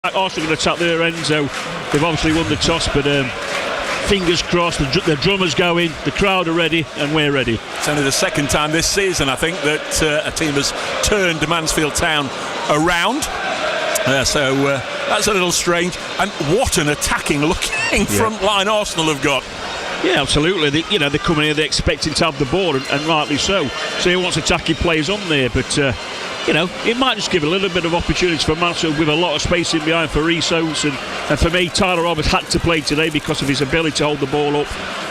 Arsenal going to attack their end, so they've obviously won the toss, but fingers crossed, the drummer's going, the crowd are ready, and we're ready. It's only the second time this season, I think, that a team has turned Mansfield Town around. So that's a little strange. And what an attacking looking front line Arsenal have got. Yeah, absolutely. They're coming here, they're expecting to have the ball, and rightly so. So he wants attacking players on there, but it might just give a little bit of opportunity for Mansfield with a lot of space in behind for Resos, and for me, Tyler Roberts had to play today because of his ability to hold the ball up.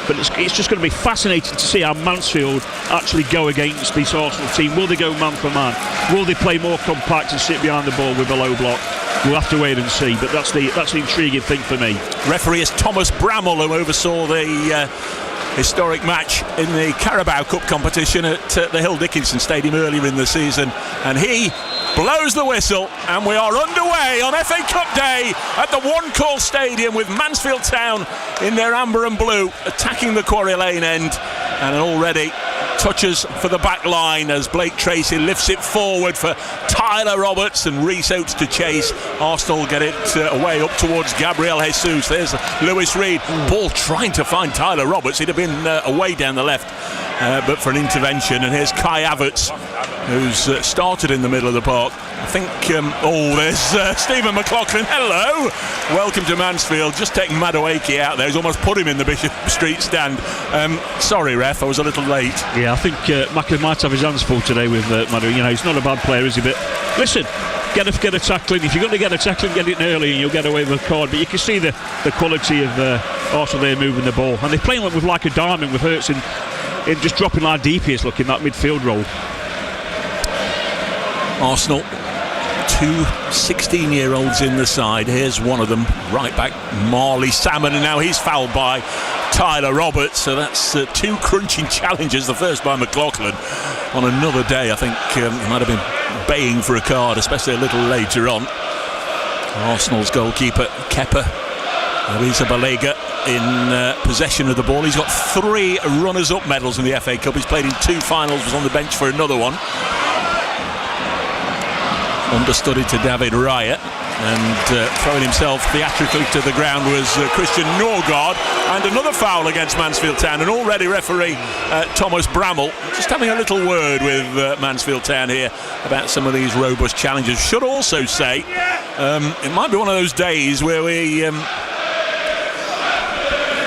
But it's just going to be fascinating to see how Mansfield actually go against this Arsenal team. Will they go man for man? Will they play more compact and sit behind the ball with a low block? We'll have to wait and see, but that's the intriguing thing for me. Referee is Thomas Bramall, who oversaw the historic match in the Carabao Cup competition at the Hill Dickinson Stadium earlier in the season, and he blows the whistle, and we are underway on FA Cup Day at the One Call Stadium with Mansfield Town in their amber and blue attacking the Quarry Lane end, and already touches for the back line as Blake Tracy lifts it forward for Tyler Roberts, and Rhys Oates to chase. Arsenal get it away up towards Gabriel Jesus. There's Lewis Reed. Ball trying to find Tyler Roberts. He'd have been away down the left, but for an intervention. And here's Kai Havertz, who's started in the middle of the park. I think, there's Stephen McLaughlin. Hello, welcome to Mansfield. Just taking Madueke out there. He's almost put him in the Bishop Street stand. Sorry, ref, I was a little late. Yeah, I think Macklin might have his hands full today with Madueke. He's not a bad player, is he? But listen, get a tackling. If you're going to get a tackling, get it early and you'll get away with a card. But you can see the quality of Arsenal there moving the ball. And they're playing with like a diamond with Hurts in just dropping like DPS looking that midfield role. Arsenal, 2 16-year-olds in the side. Here's one of them, right back, Marley Salmon, and now he's fouled by Tyler Roberts. So that's 2 crunching challenges, the first by McLaughlin. On another day, I think he might have been baying for a card, especially a little later on. Arsenal's goalkeeper, Kepa Arrizabalaga, in possession of the ball. He's got 3 runners-up medals in the FA Cup. He's played in 2 finals, was on the bench for another one. Understudy to David Raya, and throwing himself theatrically to the ground was Christian Norgard, and another foul against Mansfield Town. And already referee Thomas Bramall just having a little word with Mansfield Town here about some of these robust challenges. Should also say it might be one of those days where we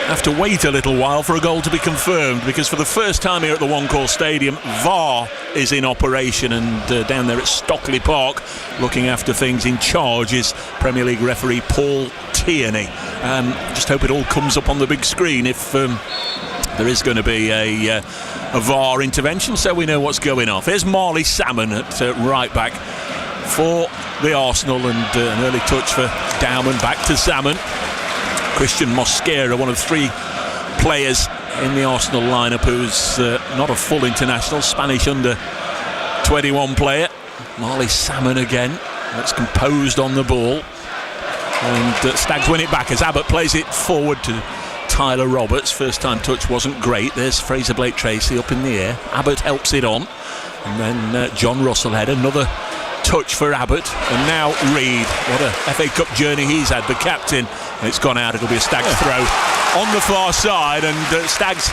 have to wait a little while for a goal to be confirmed, because for the first time here at the One Call Stadium, VAR is in operation, and down there at Stockley Park looking after things in charge is Premier League referee Paul Tierney. Just hope it all comes up on the big screen if there is going to be a VAR intervention, so we know what's going on. Here's Marley Salmon at right back for the Arsenal, and an early touch for Dowman, back to Salmon. Christian Mosquera, one of 3 players in the Arsenal lineup who's not a full international, Spanish under 21 player. Marley Salmon again, that's composed on the ball, and Stags win it back as Abbott plays it forward to Tyler Roberts. First time touch wasn't great. There's Fraser Blake Tracy up in the air. Abbott helps it on, and then John Russell had another touch for Abbott, and now Reed. What a FA Cup journey he's had, the captain. And it's gone out. It'll be a Stags throw on the far side, and Stags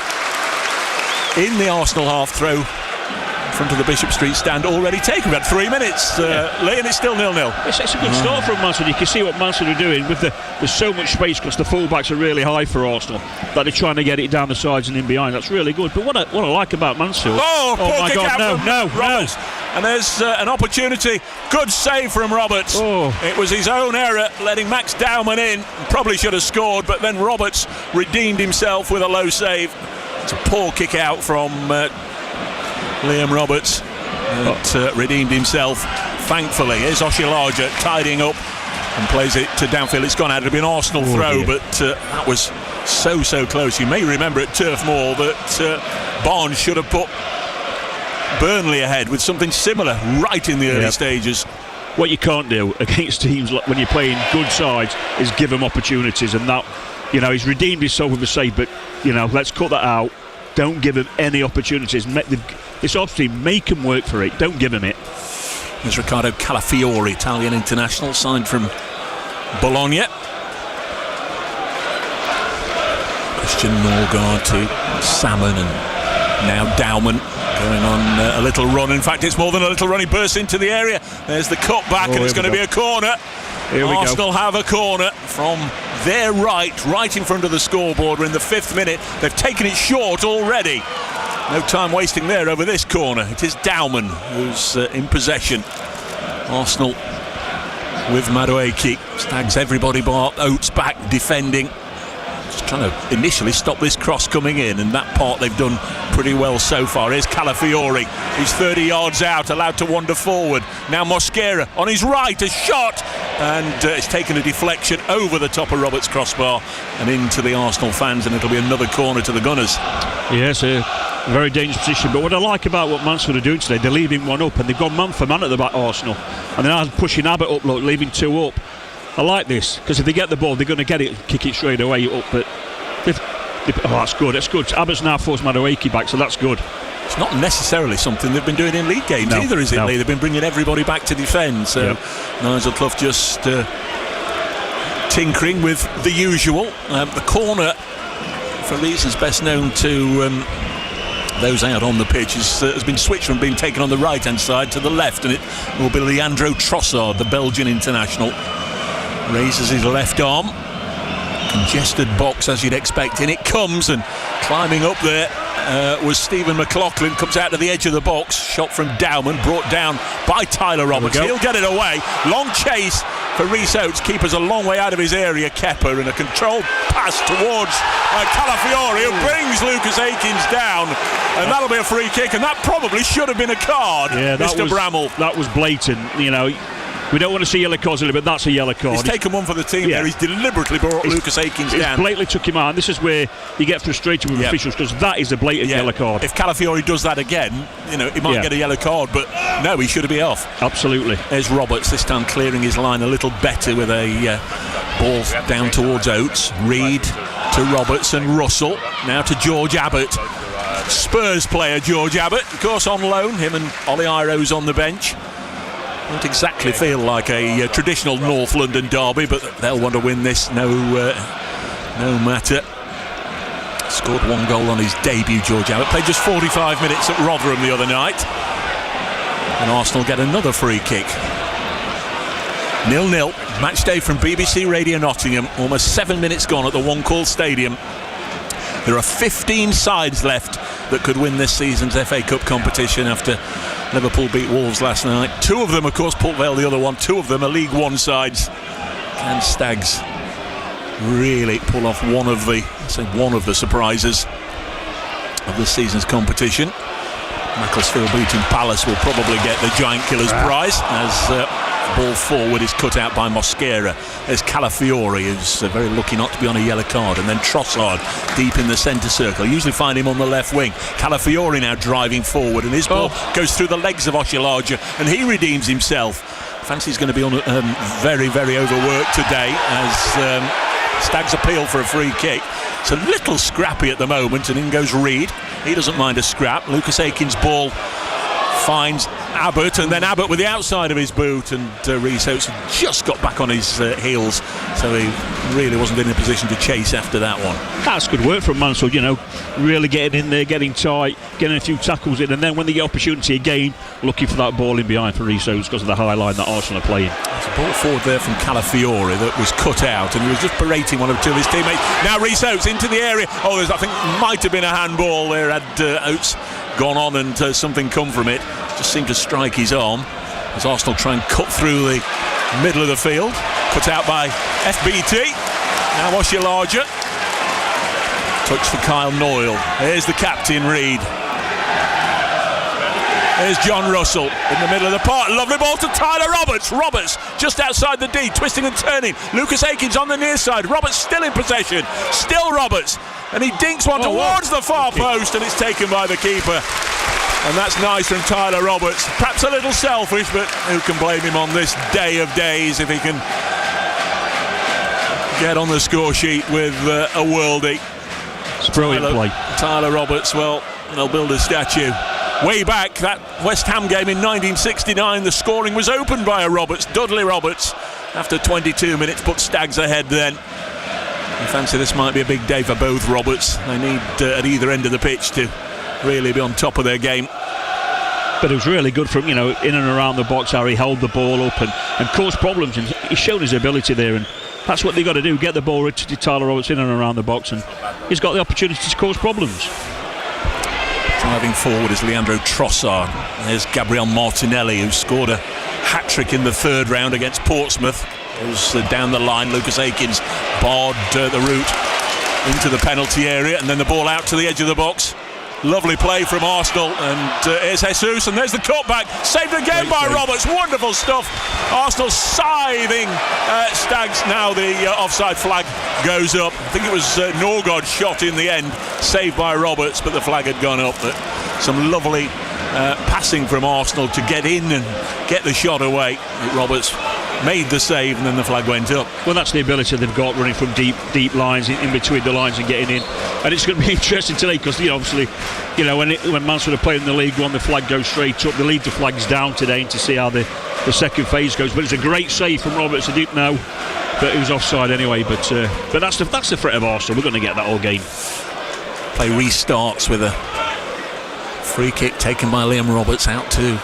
in the Arsenal half throw in front of the Bishop Street stand already taken. About 3 minutes, Lee, and it's still 0-0. It's a good start from Mansfield. You can see what Mansfield are doing with there's so much space because the fullbacks are really high for Arsenal, that they're trying to get it down the sides and in behind. That's really good. But what I like about Mansfield, oh my God, no. And there's an opportunity. Good save from Roberts. It was his own error letting Max Dowman in. Probably should have scored, but then Roberts redeemed himself with a low save. It's a poor kick out from Liam Roberts that redeemed himself, thankfully. Here's Oshilaja tidying up and plays it to downfield. It's gone out. It'll be an Arsenal throw, but that was so close. You may remember at Turf Moor that Barnes should have put Burnley ahead with something similar right in the early stages. What you can't do against teams when you're playing good sides is give them opportunities, and that, he's redeemed himself with a save, but let's cut that out. Don't give him any opportunities. This obviously make him work for it. Don't give him it. There's Riccardo Calafiore, Italian international, signed from Bologna. Christian Norgard to Salmon, and now Dowman going on a little run. In fact, it's more than a little run. He bursts into the area. There's the cut back, and it's going to be a corner. Arsenal have a corner from their right in front of the scoreboard. We're in the 5th minute. They've taken it short already. No time wasting there over this corner. It is Dowman who's in possession. Arsenal with Madueke. Stags everybody bar Oates back defending. Just trying to initially stop this cross coming in, and that part they've done pretty well so far. Here's Calafiori. He's 30 yards out, allowed to wander forward. Now Mosquera on his right, a shot, and it's taken a deflection over the top of Roberts' crossbar and into the Arsenal fans, and it'll be another corner to the Gunners. Yes, a very dangerous position. But what I like about what Mansfield are doing today, they're leaving one up, and they've gone man for man at the back, Arsenal, and they're now pushing Abbott up, look, leaving 2 up. I like this, because if they get the ball, they're going to get it, kick it straight away up. But that's good. That's good. Abbott's now forced Madueke back, so that's good. It's not necessarily something they've been doing in league games either, is it, Lee? They've been bringing everybody back to defend. So Nigel Clough just tinkering with the usual. The corner, for reasons best known to those out on the pitch, has been switched from being taken on the right-hand side to the left, and it will be Leandro Trossard, the Belgian international. Raises his left arm. Congested box, as you'd expect. In it comes, and climbing up there was Stephen McLaughlin. Comes out to the edge of the box. Shot from Dowman, brought down by Tyler Roberts. He'll get it away. Long chase for Rhys Oates. Keeper's a long way out of his area, Kepper, and a controlled pass towards Calafiori, who brings Lucas Akins down, and that'll be a free kick, and that probably should have been a card, Mr. Bramall. That was blatant, you know. We don't want to see yellow cards, but that's a yellow card. He's taken one for the team there. He's deliberately brought Lucas Akins down. He blatantly took him out, and this is where you get frustrated with officials, because that is a blatant yellow card. If Calafiori does that again, you know, he might get a yellow card, but no, he should be off. Absolutely. There's Roberts, this time clearing his line a little better with a ball down towards Oates. Reed to Roberts and Russell. Now to George Abbott. Spurs player George Abbott, of course on loan. Him and Ollie Iroh's on the bench. Don't exactly feel like a traditional North London derby, but they'll want to win this no matter. Scored 1 goal on his debut, George Abbott. Played just 45 minutes at Rotherham the other night. And Arsenal get another free kick. 0-0. Match day from BBC Radio Nottingham. Almost 7 minutes gone at the One Call Stadium. There are 15 sides left that could win this season's FA Cup competition after Liverpool beat Wolves last night. 2 of them, of course, Port Vale the other one. 2 of them are League One sides. Can Stags really pull off one of the surprises of this season's competition? Macclesfield beating Palace will probably get the Giant Killers prize, as ball forward is cut out by Mosquera. There's Calafiori, who's very lucky not to be on a yellow card, and then Trossard deep in the centre circle. Usually find him on the left wing. Calafiori now driving forward, and his ball goes through the legs of Oshilaja, and he redeems himself. Fancy's going to be on very, very overworked today, as Stags appeal for a free kick. It's a little scrappy at the moment, and in goes Reed. He doesn't mind a scrap. Lucas Akins' ball finds Abbott, and then Abbott with the outside of his boot, and Rhys Oates just got back on his heels, so he really wasn't in a position to chase after that one. That's good work from Mansfield, you know, really getting in there, getting tight, getting a few tackles in, and then when they get opportunity again, looking for that ball in behind for Rhys Oates because of the high line that Arsenal are playing. There's a ball forward there from Calafiori that was cut out, and he was just berating one or two of his teammates. Now Rhys Oates into the area. I think might have been a handball there had Oates gone on and something come from it. Just seemed to strike his arm as Arsenal try and cut through the middle of the field. Cut out by FBT. Now Oshilaja. Touch for Kyle Noyle. Here's the captain, Reed. There's John Russell in the middle of the park. Lovely ball to Tyler Roberts. Roberts just outside the D, twisting and turning. Lucas Akins on the near side. Roberts still in possession. Still Roberts. And he dinks one towards the far post, and it's taken by the keeper. And that's nice from Tyler Roberts. Perhaps a little selfish, but who can blame him on this day of days if he can get on the score sheet with a worldie. It's a brilliant play. Tyler Roberts, well, they'll build a statue. Way back, that West Ham game in 1969, the scoring was opened by a Roberts, Dudley Roberts, after 22 minutes, put Stags ahead then. I fancy this might be a big day for both Roberts. They need at either end of the pitch to really be on top of their game. But it was really good from, in and around the box, how he held the ball up and caused problems, and he's shown his ability there, and that's what they've got to do, get the ball to Tyler Roberts in and around the box, and he's got the opportunity to cause problems. Driving forward is Leandro Trossard. There's Gabriel Martinelli, who scored a hat-trick in the third round against Portsmouth. Goes down the line. Lucas Akins barred the route into the penalty area, and then the ball out to the edge of the box. Lovely play from Arsenal, and here's Jesus, and there's the cutback, saved again by Roberts. Wonderful stuff. Arsenal scything Stags. Now the offside flag goes up. I think it was Norgard's shot in the end, saved by Roberts, but the flag had gone up. But some lovely passing from Arsenal to get in and get the shot away. Roberts made the save, and then the flag went up. Well, that's the ability they've got, running from deep lines in between the lines and getting in. And it's going to be interesting today because obviously, when Mansfield are playing in the League One, the flag goes straight up. They leave the flags down today to see how the second phase goes. But it's a great save from Roberts. I didn't know, but it was offside anyway. But that's the threat of Arsenal. We're going to get that all game. Play restarts with a free kick taken by Liam Roberts out to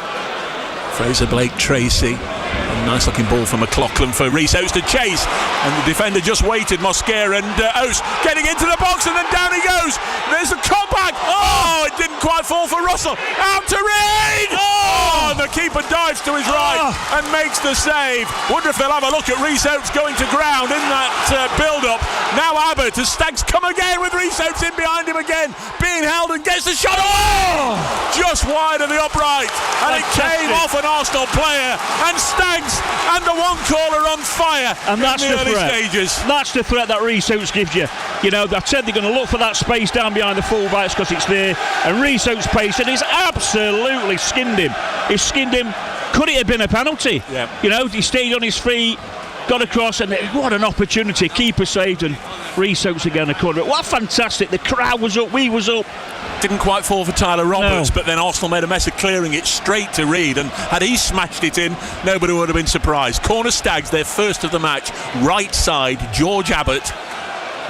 Fraser Blake Tracy. A nice looking ball from McLaughlin for Rhys Oates to chase, and the defender just waited. Mosquera and Oates getting into the box, and then down he goes. There's the cutback. Oh, it didn't quite fall for Russell. Out to Reid. Oh, and the keeper dives to his right and makes the save. Wonder if they'll have a look at Rhys Oates going to ground in that build-up. Now Abbott, as Stags come again with Rhys Oates in behind him again, being held, and gets the shot. Oh, just wide of the upright, and it came off an Arsenal player, and Stags and the one caller on fire, and that's in the early stages. That's the threat that Rhys Oates gives you. I said they're going to look for that space down behind the fullbacks because it's there, and Rhys Oates' pace, and he's absolutely skinned him. He skinned him. Could it have been a penalty? Yeah. He stayed on his feet, got across, and what an opportunity. Keeper saved, and Rhys Oates again a corner. What fantastic. The crowd was up, we was up. Didn't quite fall for Tyler Roberts, No. but then Arsenal made a mess of clearing it straight to Reid, and had he smashed it in, nobody would have been surprised. Corner Stags, their first of the match. Right side, George Abbott,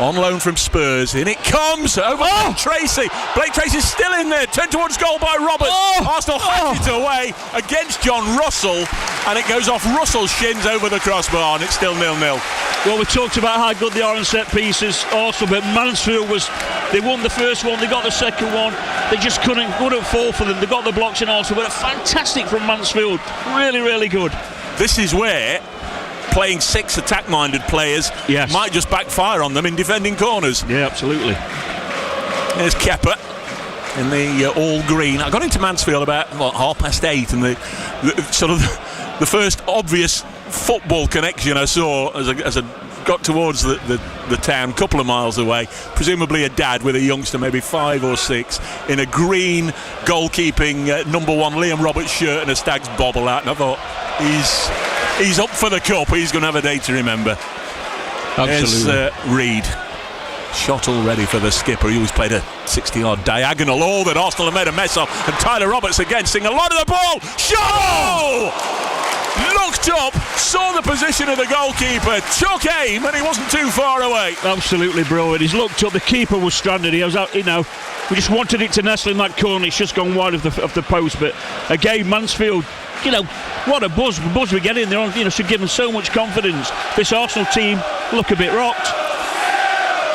on loan from Spurs. In it comes over Blake Tracy. Blake Tracy's still in there, turned towards goal by Roberts. Arsenal hacked it away against John Russell, and it goes off Russell's shins over the crossbar, and it's still 0-0. Well, we talked about how good they are in set pieces also, but Mansfield they won the first one, they got the second one, they just wouldn't fall for them. They got the blocks in also, but fantastic from Mansfield. Really, really good. This is where playing 6 attack-minded players might just backfire on them in defending corners. Yeah, absolutely. There's Kepa in the all green. I got into Mansfield about 8:30, and the first obvious football connection I saw as I got towards the town, a couple of miles away, presumably a dad with a youngster, maybe 5 or 6, in a green goalkeeping number 1 Liam Roberts shirt and a Stags bobble out, and I thought, he's up for the cup, he's going to have a day to remember. Absolutely. There's Reid. Shot already for the skipper. He always played a 60-yard diagonal, all that Arsenal have made a mess of, and Tyler Roberts again seeing a lot of the ball. Shot! Looked up, saw the position of the goalkeeper, took aim, and he wasn't too far away. Absolutely brilliant. He's looked up, the keeper was stranded. He was out, we just wanted it to nestle in that corner. It's just gone wide of the post. But again, Mansfield, what a buzz we're getting. They're on, should give them so much confidence. This Arsenal team look a bit rocked.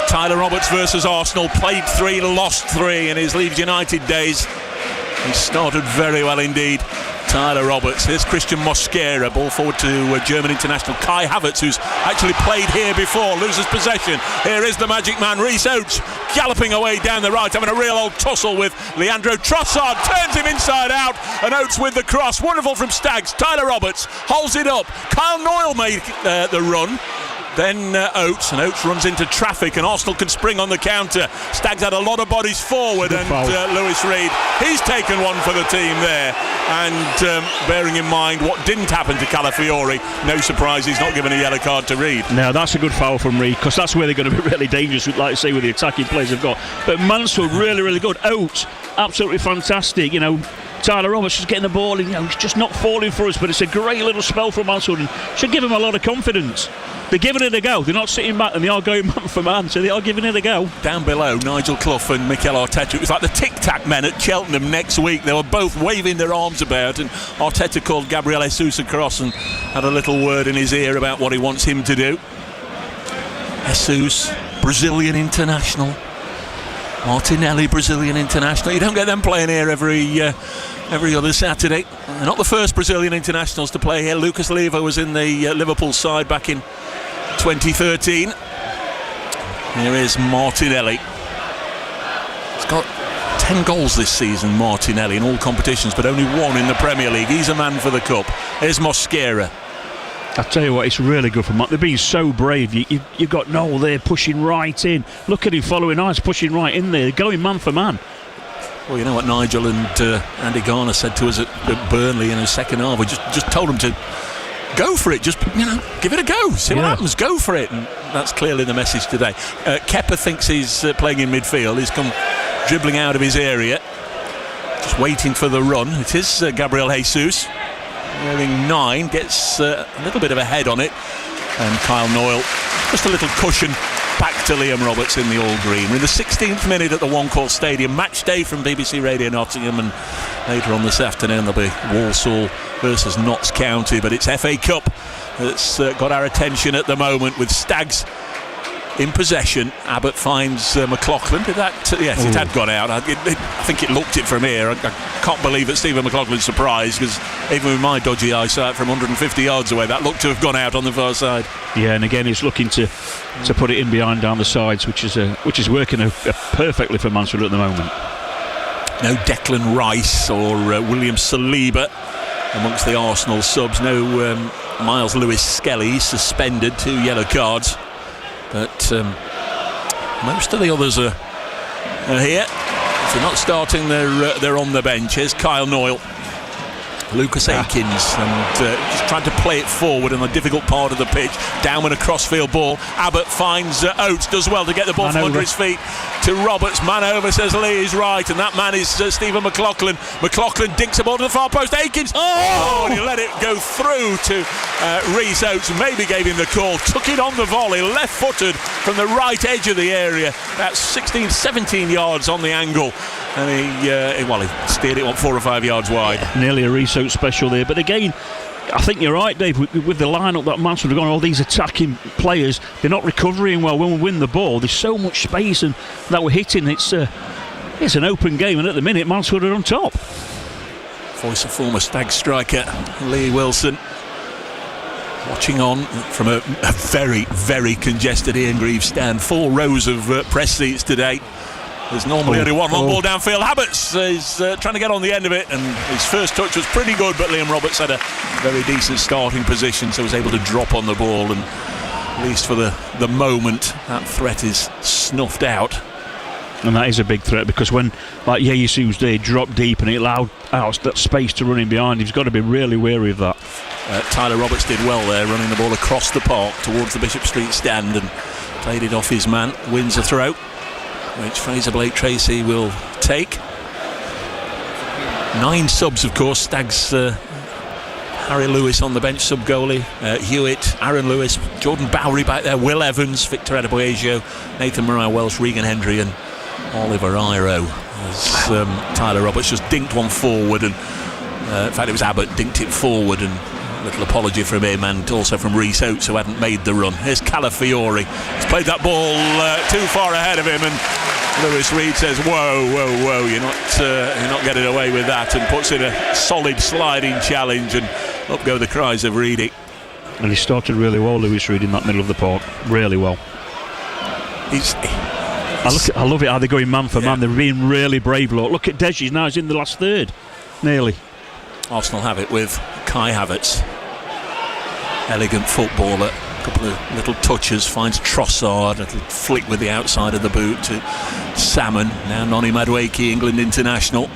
Tyler Roberts versus Arsenal, played 3, lost 3 in his Leeds United days. He started very well indeed. Tyler Roberts. Here's Christian Mosquera, ball forward to German international Kai Havertz, who's actually played here before, loses possession. Here is the magic man, Rhys Oates, galloping away down the right, having a real old tussle with Leandro Trossard, turns him inside out, and Oates with the cross. Wonderful from Stags. Tyler Roberts holds it up. Kyle Noyle made the run. Then Oates, and Oates runs into traffic, and Arsenal can spring on the counter. Stags had a lot of bodies forward, and Lewis Reid, he's taken one for the team there. And bearing in mind what didn't happen to Calafiori, no surprise he's not given a yellow card to Reid. No, that's a good foul from Reid, because that's where they're going to be really dangerous, like I say, with the attacking players they've got. But Mansfield really, really good. Oates, absolutely fantastic. Tyler Roberts is getting the ball, and he's just not falling for us. But it's a great little spell from Mansfield, and should give him a lot of confidence. They're giving it a go. They're not sitting back, and they are going man for man, so they are giving it a go. Down below, Nigel Clough and Mikel Arteta. It was like the tic-tac men at Cheltenham next week. They were both waving their arms about, and Arteta called Gabriel Jesus across and had a little word in his ear about what he wants him to do. Jesus, Brazilian international. Martinelli, Brazilian international. You don't get them playing here every other Saturday. They're not the first Brazilian internationals to play here. Lucas Leiva was in the Liverpool side back in 2013. Here is Martinelli. He's got 10 goals this season, Martinelli, in all competitions, but only 1 in the Premier League. He's a man for the cup. Here's Mosquera. I tell you what, it's really good for They're being so brave. You've got Noel there pushing right in. Look at him following eyes, pushing right in there. They're going man for man. Well, you know what Nigel and Andy Garner said to us at Burnley in the second half. We just told them to go for it. Just, give it a go. See what happens. Go for it. And that's clearly the message today. Kepa thinks he's playing in midfield. He's come dribbling out of his area. Just waiting for the run. It is Gabriel Jesus. Wearing 9, gets a little bit of a head on it, and Kyle Noyle just a little cushion back to Liam Roberts in the all green. We're in the 16th minute at the One Call Stadium. Match day from BBC Radio Nottingham, and later on this afternoon there'll be Walsall versus Notts County, but it's FA Cup that's got our attention at the moment, with Stags in possession. Abbott finds McLaughlin. Did that? Yes, it had gone out. I think it looked it from here. I can't believe that Stephen McLaughlin's surprised, because even with my dodgy eyesight from 150 yards away, that looked to have gone out on the far side. Yeah, and again, he's looking to put it in behind down the sides, which is working perfectly for Mansfield at the moment. No Declan Rice or William Saliba amongst the Arsenal subs. No Miles Lewis-Skelly, suspended, 2 yellow cards. But most of the others are here. If they're not starting, they're on the bench. Here's Kyle Noyle, Lucas Akins, and just trying to play it forward on a difficult part of the pitch. Down with a crossfield ball. Abbott finds Oates, does well to get the ball from under his feet to Roberts. Man over, says Lee is right, and that man is Stephen McLaughlin. McLaughlin dinks the ball to the far post. Akins, and he let it go through to Rhys Oates. Maybe gave him the call. Took it on the volley, left-footed from the right edge of the area. That's 16, 17 yards on the angle. And he steered it 4 or 5 yards wide. Nearly a Rhys Oates special there. But again, I think you're right, Dave, with the lineup that Mansfield have got, all these attacking players, they're not recovering well. When we win the ball, there's so much space and that we're hitting. It's an open game, and at the minute Mansfield are on top. Voice of former Stag striker Lee Wilson watching on from a very, very congested Ian Greaves stand. 4 rows of press seats today. There's normally only one long ball downfield. Havertz is trying to get on the end of it, and his first touch was pretty good, but Liam Roberts had a very decent starting position, so was able to drop on the ball, and at least for the moment that threat is snuffed out. And that is a big threat, because when, like Jesus there, dropped deep and it allowed out that space to run in behind, he's got to be really wary of that. Tyler Roberts did well there, running the ball across the park towards the Bishop Street stand, and played it off his man. Wins a throw, which Fraser Blake Tracy will take. 9 subs, of course. Stags, Harry Lewis on the bench, sub goalie, Hewitt, Aaron Lewis, Jordan Bowery back there, Will Evans, Victor Adebayo, Nathan Mariah-Welsh, Regan Hendry and Oliver Iro. As Tyler Roberts just dinked one forward, and in fact it was Abbott dinked it forward, and a little apology from him, and also from Rhys Oates, who hadn't made the run. Here's Calafiori. He's played that ball too far ahead of him, and Lewis Reed says, whoa, you're not getting away with that, and puts in a solid sliding challenge, and up go the cries of Reedy. And he started really well, Lewis Reed, in that middle of the park. Really well. I love it how they're going man for man. They're being really brave. Look at Deji now. He's in the last third, nearly. Arsenal have it with Kai Havertz. Elegant footballer. A couple of little touches. Finds Trossard. A little flick with the outside of the boot to Salmon. Now Noni Madueke, England international.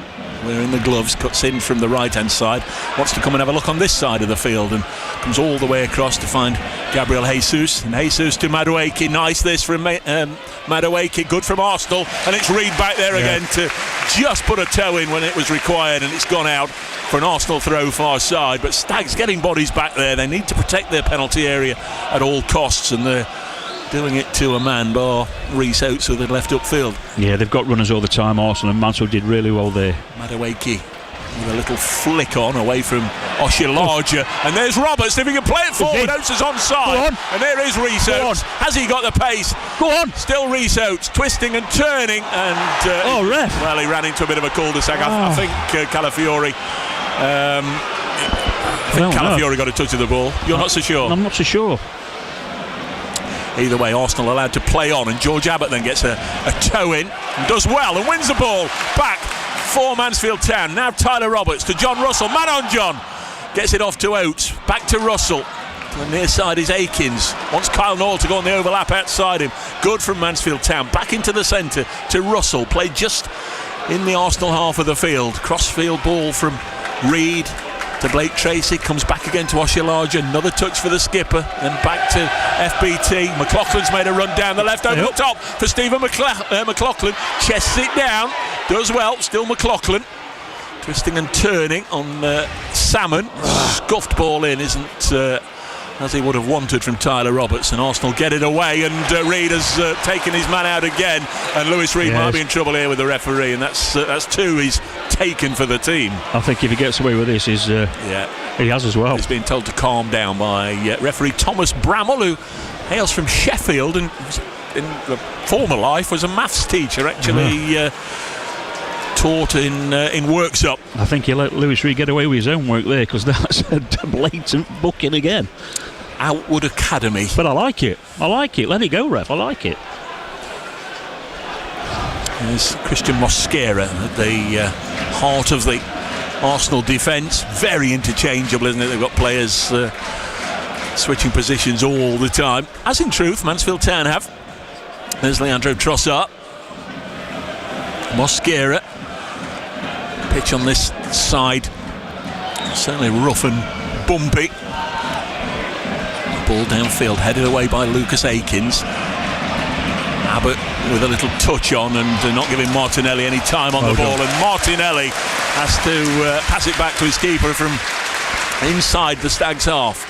wearing the gloves, cuts in from the right-hand side, wants to come and have a look on this side of the field, and comes all the way across to find Gabriel Jesus, and Jesus to Madueke. Nice this from Madueke, good from Arsenal, and it's Reid back there again to just put a toe in when it was required, and it's gone out for an Arsenal throw far side. But Stags getting bodies back there. They need to protect their penalty area at all costs, and they're doing it to a man, bar Rhys Oates, who they'd left upfield. Yeah, they've got runners all the time, Arsenal, and Mansfield did really well there. Madueke with a little flick on away from Oshilaja, and there's Roberts. If he can play it forward, Oates is onside, and there is Rhys Oates. Has he got the pace? Go on. Still Rhys Oates, twisting and turning, and ref. Well, he ran into a bit of a cul-de-sac. I think Calafiori. Calafiori got a touch of the ball. You're not so sure? I'm not so sure. Either way, Arsenal allowed to play on, and George Abbott then gets a toe in and does well and wins the ball back for Mansfield Town. Now Tyler Roberts to John Russell, man on John, gets it off to Oates, back to Russell. To the near side is Akins, wants Kyle Nall to go on the overlap outside him. Good from Mansfield Town, back into the centre to Russell, played just in the Arsenal half of the field. Cross-field ball from Reid to Blake Tracy, comes back again to Oshilaja, another touch for the skipper, then back to FBT. McLaughlin's made a run down the left over the top for Stephen McLaughlin, chests it down, does well, still McLaughlin, twisting and turning on Salmon. Scuffed ball in, isn't as he would have wanted from Tyler Roberts, and Arsenal get it away, and Reid has taken his man out again, and Lewis Reid might be in trouble here with the referee, and that's two he's taken for the team. I think if he gets away with this, he has as well. He's been told to calm down by referee Thomas Bramall, who hails from Sheffield and in the former life was a maths teacher, actually. Taught in Worksop. I think he let Lewis Reid get away with his own work there, because that's a blatant booking again. Outwood Academy. But I like it. Let it go, ref. I like it. There's Christian Mosquera at the heart of the Arsenal defence. Very interchangeable, isn't it? They've got players switching positions all the time, as in truth Mansfield Town have. There's Leandro Trossard. Mosquera. Pitch on this side certainly rough and bumpy. Ball downfield headed away by Lucas Akins. Abbott with a little touch on and not giving Martinelli any time on the ball, and Martinelli has to pass it back to his keeper from inside the Stags half.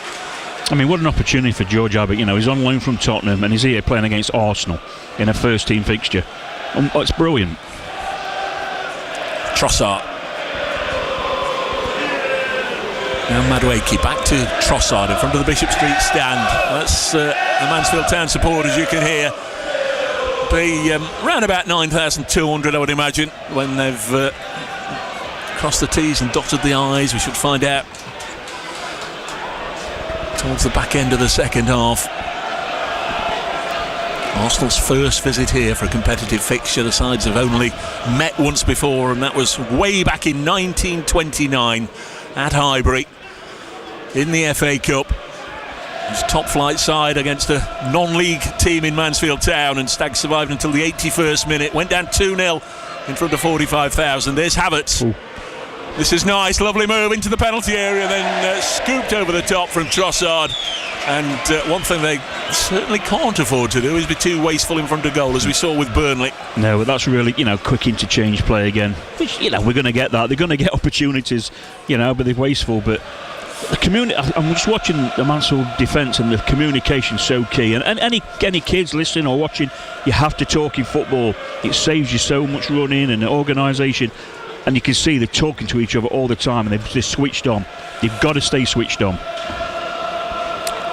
I mean, what an opportunity for George Abbott. You know, he's on loan from Tottenham and he's here playing against Arsenal in a first team fixture. It's brilliant. Trossard. Now Madueke back to Trossard in front of the Bishop Street stand. That's the Mansfield Town supporters, you can hear. Be around about 9,200, I would imagine, when they've crossed the T's and dotted the I's. We should find out towards the back end of the second half. Arsenal's first visit here for a competitive fixture. The sides have only met once before, and that was way back in 1929 at Highbury in the FA Cup. It's top flight side against a non-league team in Mansfield Town, and Stags survived until the 81st minute. Went down 2-0 in front of 45,000. There's Havertz. Ooh. This is nice, lovely move into the penalty area, then scooped over the top from Trossard. And one thing they certainly can't afford to do is be too wasteful in front of goal, as we saw with Burnley. No, but that's really, quick interchange play again. Which, we're going to get that. They're going to get opportunities, but they're wasteful. But the community, I'm just watching the Mansfield defence, and the communication's so key. And any kids listening or watching, you have to talk in football. It saves you so much running and organisation. And you can see they're talking to each other all the time, and they're switched on. You've got to stay switched on.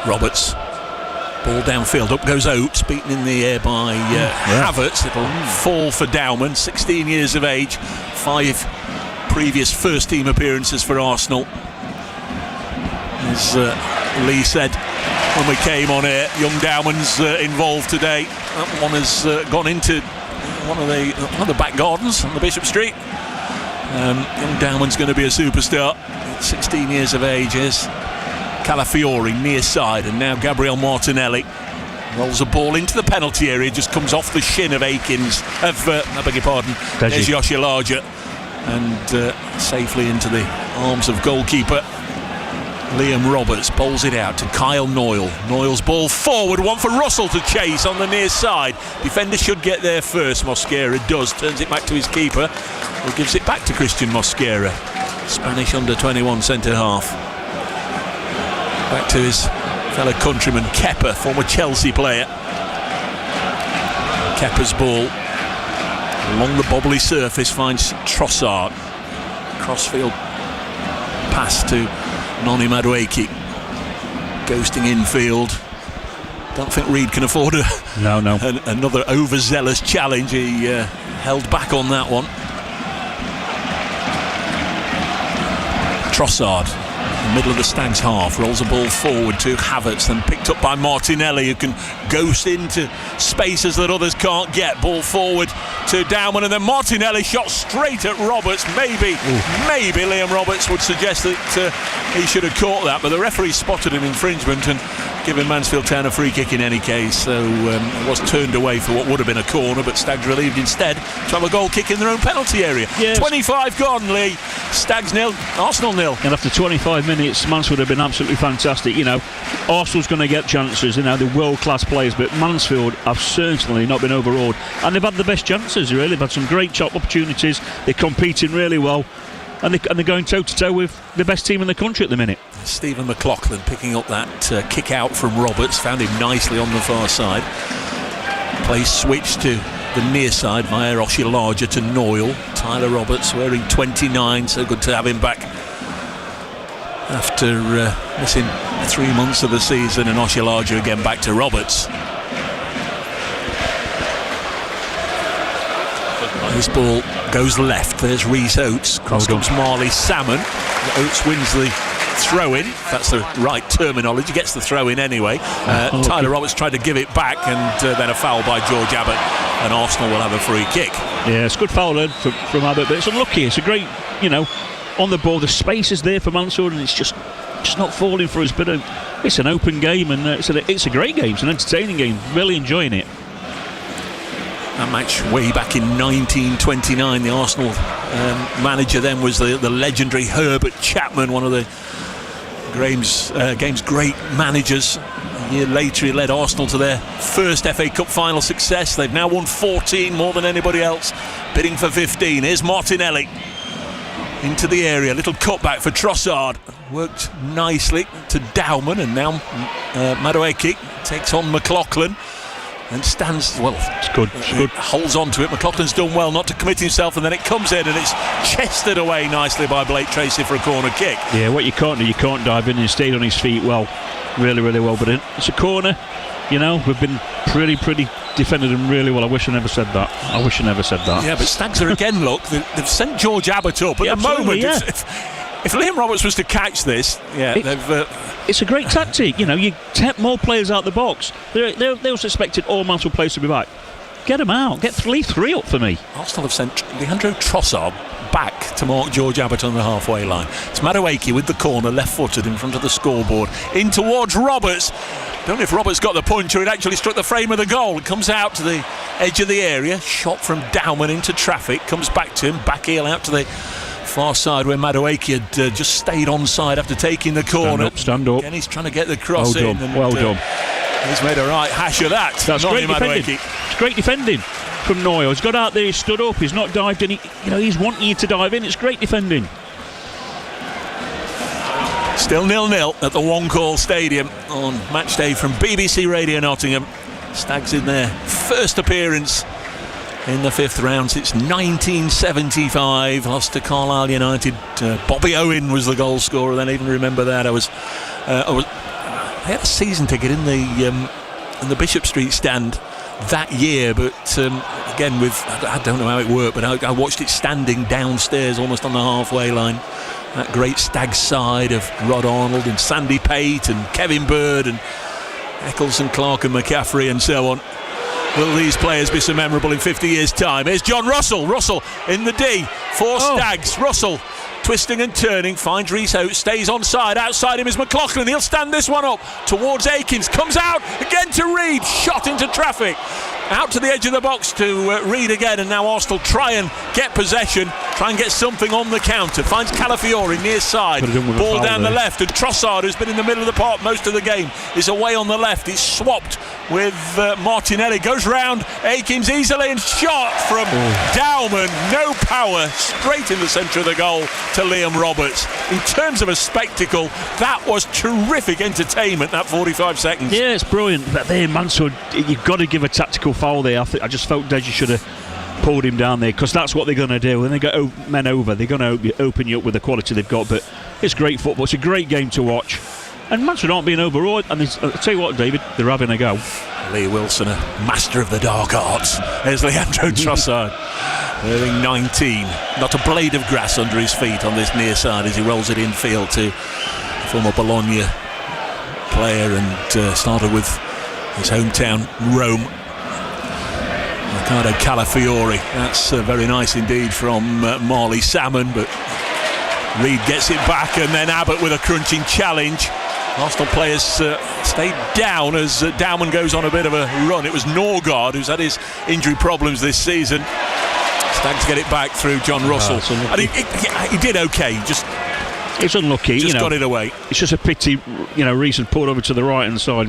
Roberts, ball downfield, up goes Oates, beaten in the air by Havertz. It'll fall for Dowman, 16 years of age, 5 previous first team appearances for Arsenal. As Lee said when we came on air, young Dowman's involved today. That one has gone into one of the back gardens on the Bishop Street. Young Dowman's going to be a superstar. 16 years of age is Calafiori near side, and now Gabriel Martinelli rolls a ball into the penalty area, just comes off the shin of Akins, I beg your pardon, there's Oshilaja. and safely into the arms of goalkeeper Liam Roberts. Bowls it out to Kyle Noyle. Noyle's ball forward, one for Russell to chase on the near side. Defender should get there first. Mosquera does, turns it back to his keeper, who gives it back to Christian Mosquera, Spanish under-21 centre-half. Back to his fellow countryman Kepa, former Chelsea player. Kepa's ball along the bobbly surface finds Trossard. Crossfield pass to Noni Madueke, ghosting infield. Don't think Reid can afford another overzealous challenge. He held back on that one. Trossard, in the middle of the Stags half, rolls a ball forward to Havertz, then picked up by Martinelli, who can ghost into spaces that others can't get. Ball forward to Dowman, and then Martinelli shot straight at Roberts. Maybe Liam Roberts would suggest that he should have caught that, but the referee spotted an infringement and given Mansfield Town a free kick in any case, so it was turned away for what would have been a corner, but Stags relieved instead to have a goal kick in their own penalty area. Yes. 25 gone, Lee. Stags 0, Arsenal 0. And after 25 minutes, Mansfield have been absolutely fantastic. You know, Arsenal's going to get chances, you know, they're world-class players, but Mansfield have certainly not been overawed, and they've had the best chances, really. They've had some great chop opportunities, they're competing really well, and they're going toe-to-toe with the best team in the country at the minute. Stephen McLaughlin picking up that kick out from Roberts, found him nicely on the far side. Play switch to the near side via Oshilaja to Noyle. Tyler Roberts wearing 29, so good to have him back after missing 3 months of the season, and Oshilaja again back to Roberts. His ball goes left. There's Rhys Oates. Cross comes Marley Salmon. Oates wins the throw-in. That's the right terminology. Gets the throw-in anyway. Tyler Roberts tried to give it back, and then a foul by George Abbott, and Arsenal will have a free kick. Yeah, it's good foul from Abbott, but it's unlucky. It's a great, on the ball. The space is there for Mansfield, and it's just not falling for us. But it's an open game, and it's a great game. It's an entertaining game. Really enjoying it. That match way back in 1929, the Arsenal manager then was the legendary Herbert Chapman, one of the game's great managers. A year later he led Arsenal to their first FA Cup final success. They've now won 14, more than anybody else, bidding for 15. Here's Martinelli into the area, little cutback for Trossard, worked nicely to Dowman, and now Madueke takes on McLaughlin and stands, well, it's good. Holds on to it. McLaughlin's done well not to commit himself, and then it comes in and it's chested away nicely by Blake Tracy for a corner kick. Yeah, what you can't do, you can't dive in, and stayed on his feet well, really well, but it's a corner. We've been pretty defended him really well. I wish I never said that. Yeah, but Stags are again, look, they've sent George Abbott up at the moment. Yeah. If Liam Roberts was to catch this, it's a great tactic. You tap more players out the box. They was expected all Mansfield players to be back. Get them out. Get three up for me. Arsenal have sent Leandro Trossard back to mark George Abbott on the halfway line. It's Madueke with the corner, left-footed in front of the scoreboard. In towards Roberts. Don't know if Roberts got the punch or it actually struck the frame of the goal. It comes out to the edge of the area. Shot from Dowman into traffic. Comes back to him. Back heel out to the far side where Madueke had just stayed onside after taking the corner. Stand up. Again, he's trying to get the cross in. Well done. He's made a right hash of that. That's great defending. It's great defending from Noyle. He's got out there, he's stood up, he's not dived in. He's wanting you to dive in. It's great defending. Still 0-0 at the One Call Stadium on match day from BBC Radio Nottingham. Stags in their first appearance in the fifth round since 1975. Lost to Carlisle United. Bobby Owen was the goal scorer. Then even remember that. I had a season ticket in the Bishop Street stand that year, but again, I don't know how it worked, but I watched it standing downstairs almost on the halfway line. That great Stag side of Rod Arnold and Sandy Pate and Kevin Bird and Eccles and Clark and McCaffrey and so on. Will these players be so memorable in 50 years' time? Here's John Russell. Russell in the D for Stags. Russell twisting and turning, finds Rhys Oates, stays onside. Outside him is McLaughlin. He'll stand this one up towards Akins. Comes out again to Reid. Shot into traffic. Out to the edge of the box to Reed again, and now Arsenal try and get possession, try and get something on the counter. Finds Calafiori near side, ball down the left, and Trossard, who's been in the middle of the park most of the game, is away on the left. He's swapped with Martinelli, goes round Akins easily and shot from Dowman, no power, straight in the centre of the goal to Liam Roberts. In terms of a spectacle, that was terrific entertainment, that 45 seconds. Yeah, it's brilliant. But there, Mansfield, you've got to give a tactical foul there. I just felt Deji should have pulled him down there, because that's what they're going to do. When they get men over, they're going to open you up with the quality they've got. But it's great football. It's a great game to watch. And Mansfield aren't being overawed. And I'll tell you what, David, they're having a go. Lee Wilson, a master of the dark arts. There's Leandro Trossard, wearing 19. Not a blade of grass under his feet on this near side as he rolls it infield to former Bologna player, and started with his hometown Rome, Ricardo Calafiori. That's very nice indeed from Marley Salmon, but Reed gets it back, and then Abbott with a crunching challenge. Arsenal players stayed down as Dowman goes on a bit of a run. It was Norgard who's had his injury problems this season. Stags get it back through John Russell. And he did okay, it's unlucky. Just got it away. It's just a pity, Reese pulled over to the right hand side.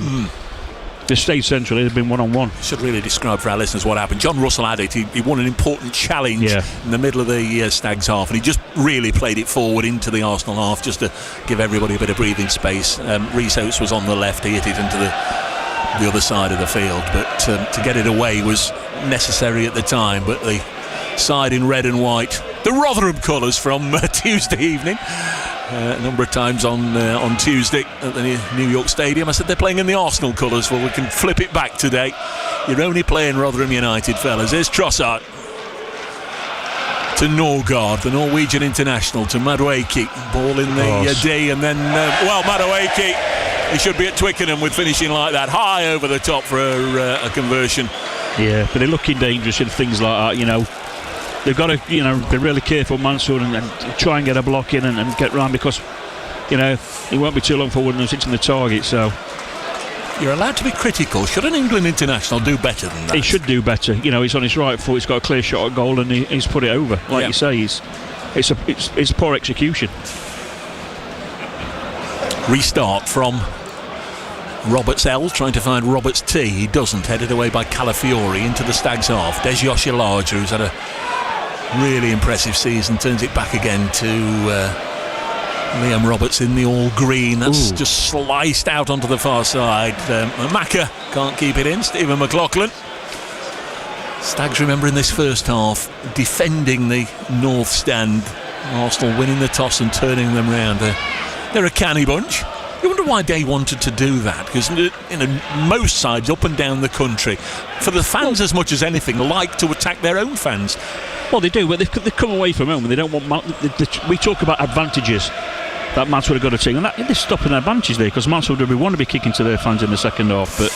They stayed central. It had been one-on-one. Should really describe for our listeners what happened. John Russell had it. He won an important challenge in the middle of the Stags half, and he just really played it forward into the Arsenal half just to give everybody a bit of breathing space. Reece Oates was on the left. He hit it into the other side of the field, but to get it away was necessary at the time. But the side in red and white, the Rotherham colours from Tuesday evening. A number of times on Tuesday at the New York Stadium, I said they're playing in the Arsenal colours. Well, we can flip it back today. You're only playing Rotherham United, fellas. Here's Trossard to Norgard, the Norwegian international, to Madueke. Ball in the D, and then Madueke, he should be at Twickenham with finishing like that, high over the top for a conversion. Yeah, but they're looking dangerous in things like that, They've got to, be really careful, Mansfield, and try and get a block in and get round, because, it won't be too long for Woodlands hitting the target. So you're allowed to be critical. Should an England international do better than that? He should do better. He's on his right foot. He's got a clear shot at goal, and he's put it over. Like you say, it's poor execution. Restart from Roberts L, trying to find Roberts T. He doesn't. Headed away by Calafiori into the Stags half. Deji Oshilaja, who's had a really impressive season, turns it back again to Liam Roberts in the all green. That's just sliced out onto the far side. Maka can't keep it in. Stephen McLaughlin. Stags, remember, in this first half defending the north stand. Arsenal winning the toss and turning them round. They're a canny bunch. You wonder why they wanted to do that, because most sides up and down the country, for the fans as much as anything, like to attack their own fans. Well, they do, but they come away from home and they don't want. We talk about advantages that Mansfield have got to take, and they're stopping their advantage there, because Mansfield would want to be kicking to their fans in the second half. But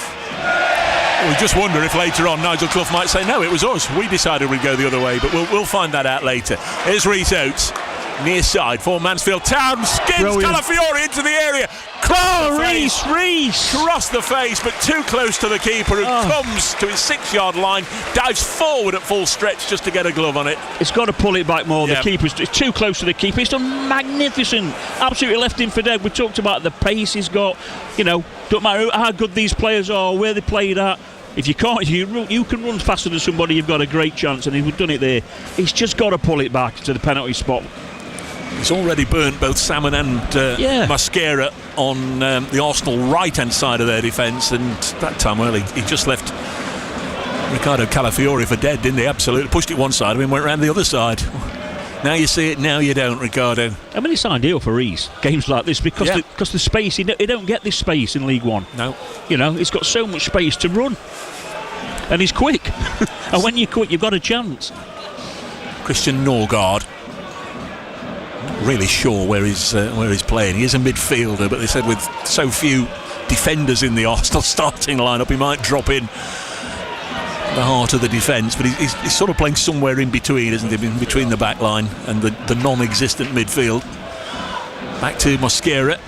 we just wonder if later on Nigel Clough might say, no, it was us, we decided we'd go the other way, but we'll find that out later. Here's Reece Oates, near side for Mansfield Town, skins Calafiori into the area. Reece crossed the face, but too close to the keeper, who comes to his 6-yard line, dives forward at full stretch just to get a glove on it. It's got to pull it back more. The keeper's too close to the keeper. It's done magnificent, absolutely left him for dead. We talked about the pace he's got. Don't matter how good these players are, where they played at. If you can't, you can run faster than somebody, you've got a great chance, and he's done it there. He's just got to pull it back to the penalty spot. He's already burnt both Salmon and Mascara on the Arsenal right-hand side of their defence, and that time, he just left Ricardo Calafiori for dead, didn't he? Absolutely. Pushed it one side of him, went round the other side. Now you see it, now you don't, Ricardo. I mean, it's ideal for Reece, games like this, because the space, he don't get this space in League One. No. He's got so much space to run. And he's quick. And when you're quick, you've got a chance. Christian Norgard. Really sure where he's playing. He is a midfielder, but they said with so few defenders in the Arsenal starting lineup, he might drop in the heart of the defence. But he's sort of playing somewhere in between, isn't he? In between the back line and the non-existent midfield. Back to Mosquera,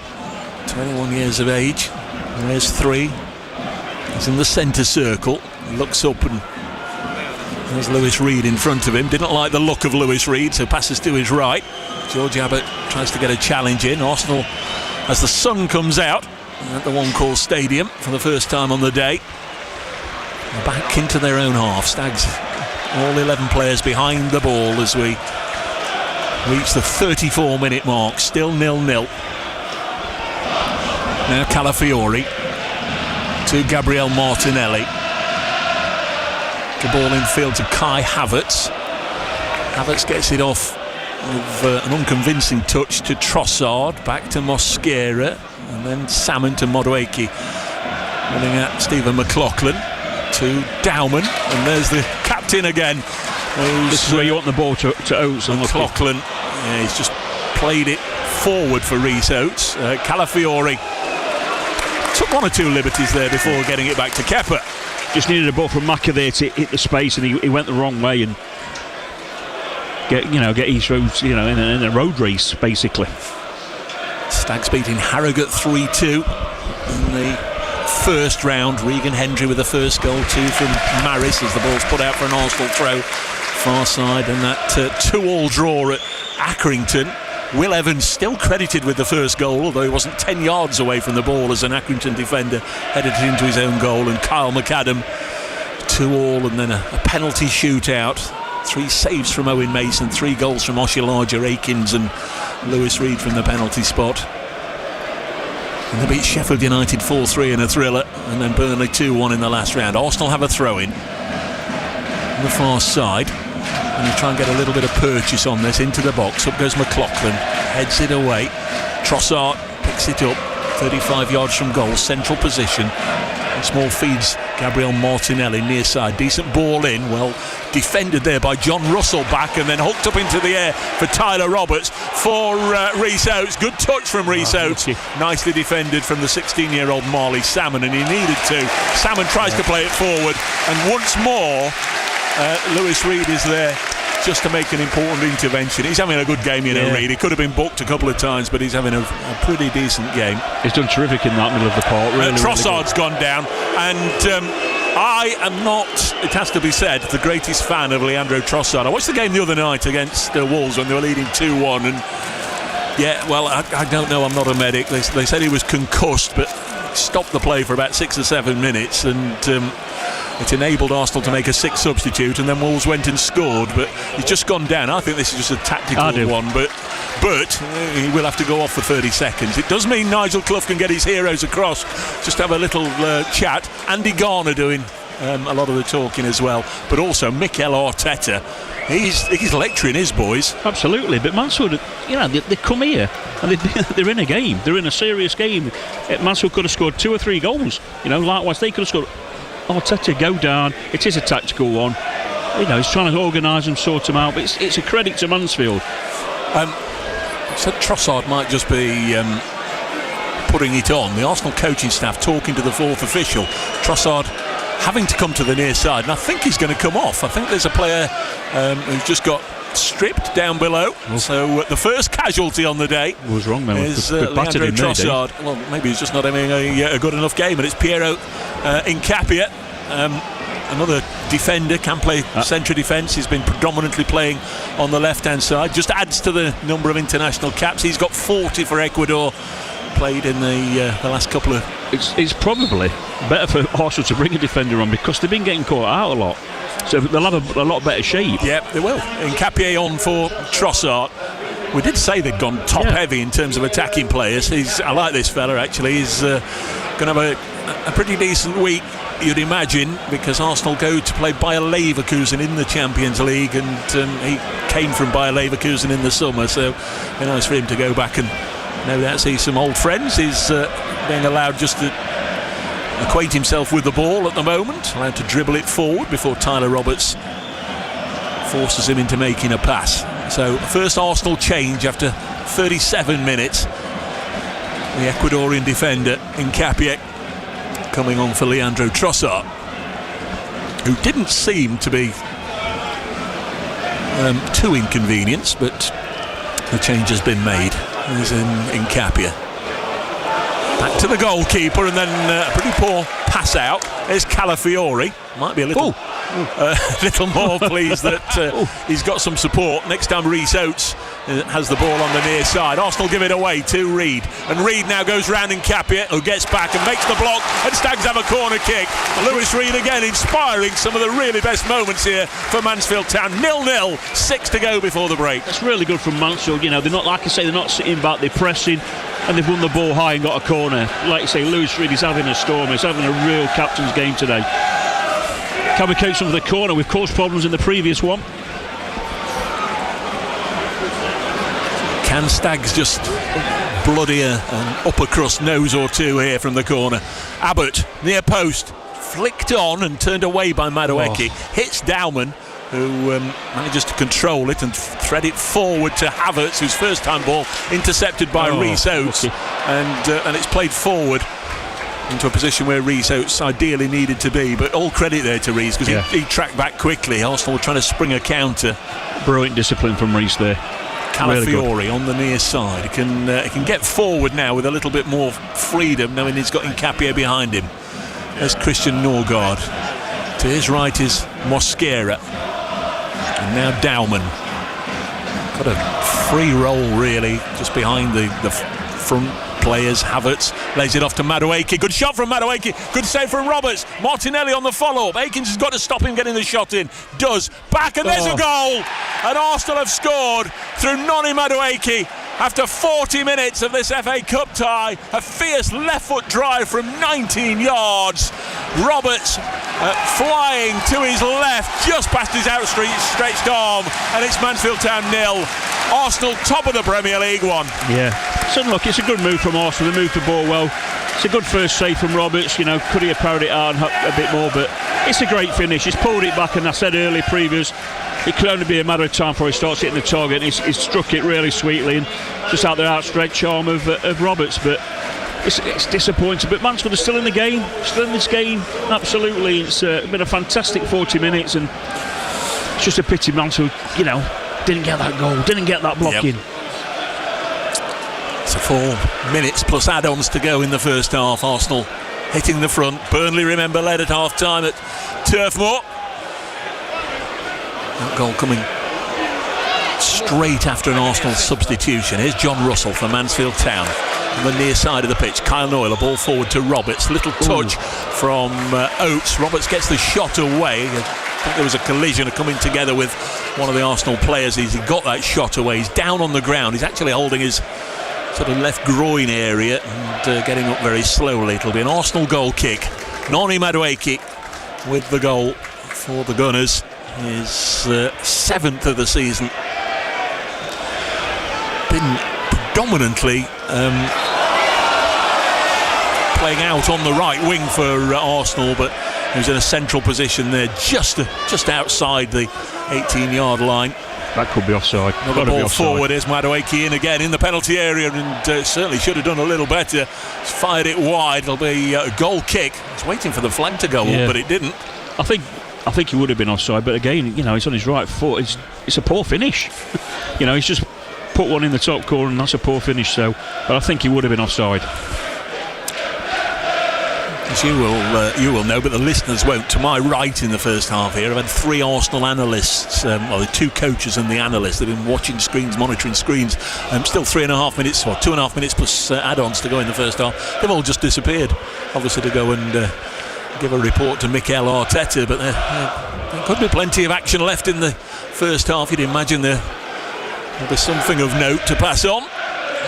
21 years of age. There's 3. He's in the centre circle. He looks up and there's Lewis Reed in front of him. Didn't like the look of Lewis Reed, so passes to his right. George Abbott tries to get a challenge in. Arsenal, as the sun comes out at the One Call Stadium for the first time on the day, back into their own half. Stags, all 11 players behind the ball as we reach the 34-minute mark. Still 0-0. Now Calafiori to Gabriel Martinelli. The ball in field to Kai Havertz. Havertz gets it off with an unconvincing touch to Trossard. Back to Mosquera. And then Salmon to Modueke. Running at Stephen McLaughlin to Dowman. And there's the captain again. This is where you want the ball to Oates. McLaughlin. Yeah, he's just played it forward for Rhys Oates. Calafiori took one or two liberties there before getting it back to Kepa. Just needed a ball from Maka there to hit the space, and he went the wrong way and get East Roads in a road race basically. Stags beating Harrogate 3-2 in the first round. Regan Hendry with the first goal, 2 from Maris as the ball's put out for an Arsenal throw far side, and that 2-2 draw at Accrington. Will Evans still credited with the first goal, although he wasn't 10 yards away from the ball as an Accrington defender headed it into his own goal. And Kyle McAdam 2-2, and then a penalty shootout. 3 saves from Owen Mason, 3 goals from Oshilaja Akins and Lewis Reed from the penalty spot. And they beat Sheffield United 4-3 in a thriller, and then Burnley 2-1 in the last round. Arsenal have a throw-in on the far side. And you try and get a little bit of purchase on this into the box. Up goes McLaughlin, heads it away. Trossard picks it up 35 yards from goal, central position. And small feeds Gabriel Martinelli near side. Decent ball in, well defended there by John Russell back, and then hooked up into the air for Tyler Roberts for Rhys Oates. Good touch from Rhys Oates. Nicely defended from the 16-year-old Marley Salmon, and he needed to. Salmon tries to play it forward, and once more Lewis Reed is there just to make an important intervention. He's having a good game, Reed. He could have been booked a couple of times, but he's having a pretty decent game. He's done terrific in that middle of the park. Trossard's gone down, and I am not, it has to be said, the greatest fan of Leandro Trossard. I watched the game the other night against Wolves when they were leading 2-1, and I don't know, I'm not a medic. They said he was concussed, but stopped the play for about 6 or 7 minutes, and it enabled Arsenal to make a 6th substitute, and then Wolves went and scored. But he's just gone down. I think this is just a tactical one, but he will have to go off for 30 seconds. It does mean Nigel Clough can get his heroes across. Just have a little chat. Andy Garner doing a lot of the talking as well, but also Mikel Arteta. He's lecturing his boys. Absolutely, but Mansfield, they come here and they're in a game. They're in a serious game. Mansfield could have scored 2 or 3 goals. Likewise, they could have scored. Arteta, go down. It is a tactical one. He's trying to organise them, sort them out. But it's a credit to Mansfield. So Trossard might just be putting it on. The Arsenal coaching staff talking to the 4th official. Trossard having to come to the near side, and I think he's going to come off. I think there's a player who's just got stripped down below. So the first casualty on the day was wrong, man. Is Leandro Trossard. Well, maybe he's just not having a good enough game, and it's Piero Incapia. Another defender, can play centre defence. He's been predominantly playing on the left-hand side. Just adds to the number of international caps. He's got 40 for Ecuador. Played in the last couple of... It's probably better for Arsenal to bring a defender on, because they've been getting caught out a lot. So they'll have a lot better shape. Yeah, they will. Incapia on for Trossard. We did say they'd gone top heavy in terms of attacking players. I like this fella, actually. He's going to have a pretty decent week, you'd imagine, because Arsenal go to play Bayer Leverkusen in the Champions League, and he came from Bayer Leverkusen in the summer, so it'd be nice for him to go back and no doubt see some old friends. He's being allowed just to acquaint himself with the ball at the moment, allowed to dribble it forward before Tyler Roberts forces him into making a pass. So first Arsenal change after 37 minutes. The Ecuadorian defender Incapia coming on for Leandro Trossard, who didn't seem to be too inconvenienced, but the change has been made. He's in Incapia. Back to the goalkeeper, and then a pretty poor pass out. There's Calafiori. Might be a little more pleased that he's got some support. Next time Rhys Oates has the ball on the near side. Arsenal give it away to Reid, and Reid now goes round Nkapia, who gets back and makes the block, and Stags have a corner kick. Lewis Reid again inspiring some of the really best moments here for Mansfield Town. 0-0, 6 to go before the break. That's really good from Mansfield. You know, they're not, like I say, they're not sitting back, they're pressing, and they've won the ball high and got a corner. Like you say, Lewis Reid is having a storm. He's having a real captain's game today. Can we coach some of the corner? We've caused problems in the previous one. Can Stags just bloody an upper crust nose or two here from the corner? Abbott, near post, flicked on and turned away by Madueke. Hits Dowman, who manages to control it and thread it forward to Havertz, whose first time ball intercepted by Rhys Oates. And it's played forward into a position where Rhys Oates ideally needed to be, but all credit there to Rhys, because he tracked back quickly. Arsenal were trying to spring a counter. Brilliant discipline from Rhys there. Calafiori really on the near side. He can get forward now with a little bit more freedom, knowing he's got Nkapia behind him. There's Christian Norgard. To his right is Mosquera, and now Dowman. Got a free roll really just behind the front players. Havertz lays it off to Madueke. Good shot from Madueke. Good save from Roberts. Martinelli on the follow-up. Akins has got to stop him getting the shot in. Does. Back, and there's a goal. And Arsenal have scored through Noni Madueke. After 40 minutes of this FA Cup tie, a fierce left foot drive from 19 yards. Roberts flying to his left, just past his outstretched arm, and it's Mansfield Town 0. Arsenal top of the Premier League 1. Yeah. So look, it's a good move from Arsenal. They moved the ball well. It's a good first save from Roberts. You know, could he have powered it out a bit more? But it's a great finish. He's pulled it back, and I said earlier, previous, it could only be a matter of time before he starts hitting the target. And he's struck it really sweetly, and just out the outstretched arm of Roberts. But it's disappointing. But Mansfield are still in the game, still in this game. Absolutely, it's been a fantastic 40 minutes, and it's just a pity Mansfield, you know, didn't get that goal, didn't get that blocking. Yep. So 4 minutes plus add-ons to go in the first half. Arsenal hitting the front. Burnley, remember, led at half-time at Turf Moor. That goal coming straight after an Arsenal substitution. Here's John Russell for Mansfield Town on the near side of the pitch. Kyle Noyle, a ball forward to Roberts. Little touch from Oates. Roberts gets the shot away. I think there was a collision coming together with one of the Arsenal players. He got that shot away. He's down on the ground. He's actually holding his sort of left groin area and getting up very slowly. It'll be an Arsenal goal kick. Noni Madueke with the goal for the Gunners. His 7th of the season. Been predominantly playing out on the right wing for Arsenal, but he was in a central position there, just outside the 18-yard line. That could be offside. Another ball forward. Is Madueke in again in the penalty area, and certainly should have done a little better. He's fired it wide. It'll be a goal kick. He's waiting for the flag to go up, but it didn't. I think he would have been offside, but again, you know, he's on his right foot. It's a poor finish. You know, he's just put one in the top corner, and that's a poor finish. So, but I think he would have been offside. As you will know, but the listeners won't. To my right in the first half here, I've had 3 Arsenal analysts, the 2 coaches and the analysts. They've been watching screens, monitoring screens. Still 3.5 minutes, or 2.5 minutes plus add-ons to go in the first half. They've all just disappeared, obviously, to go and give a report to Mikel Arteta. But there could be plenty of action left in the first half. You'd imagine there'll be something of note to pass on.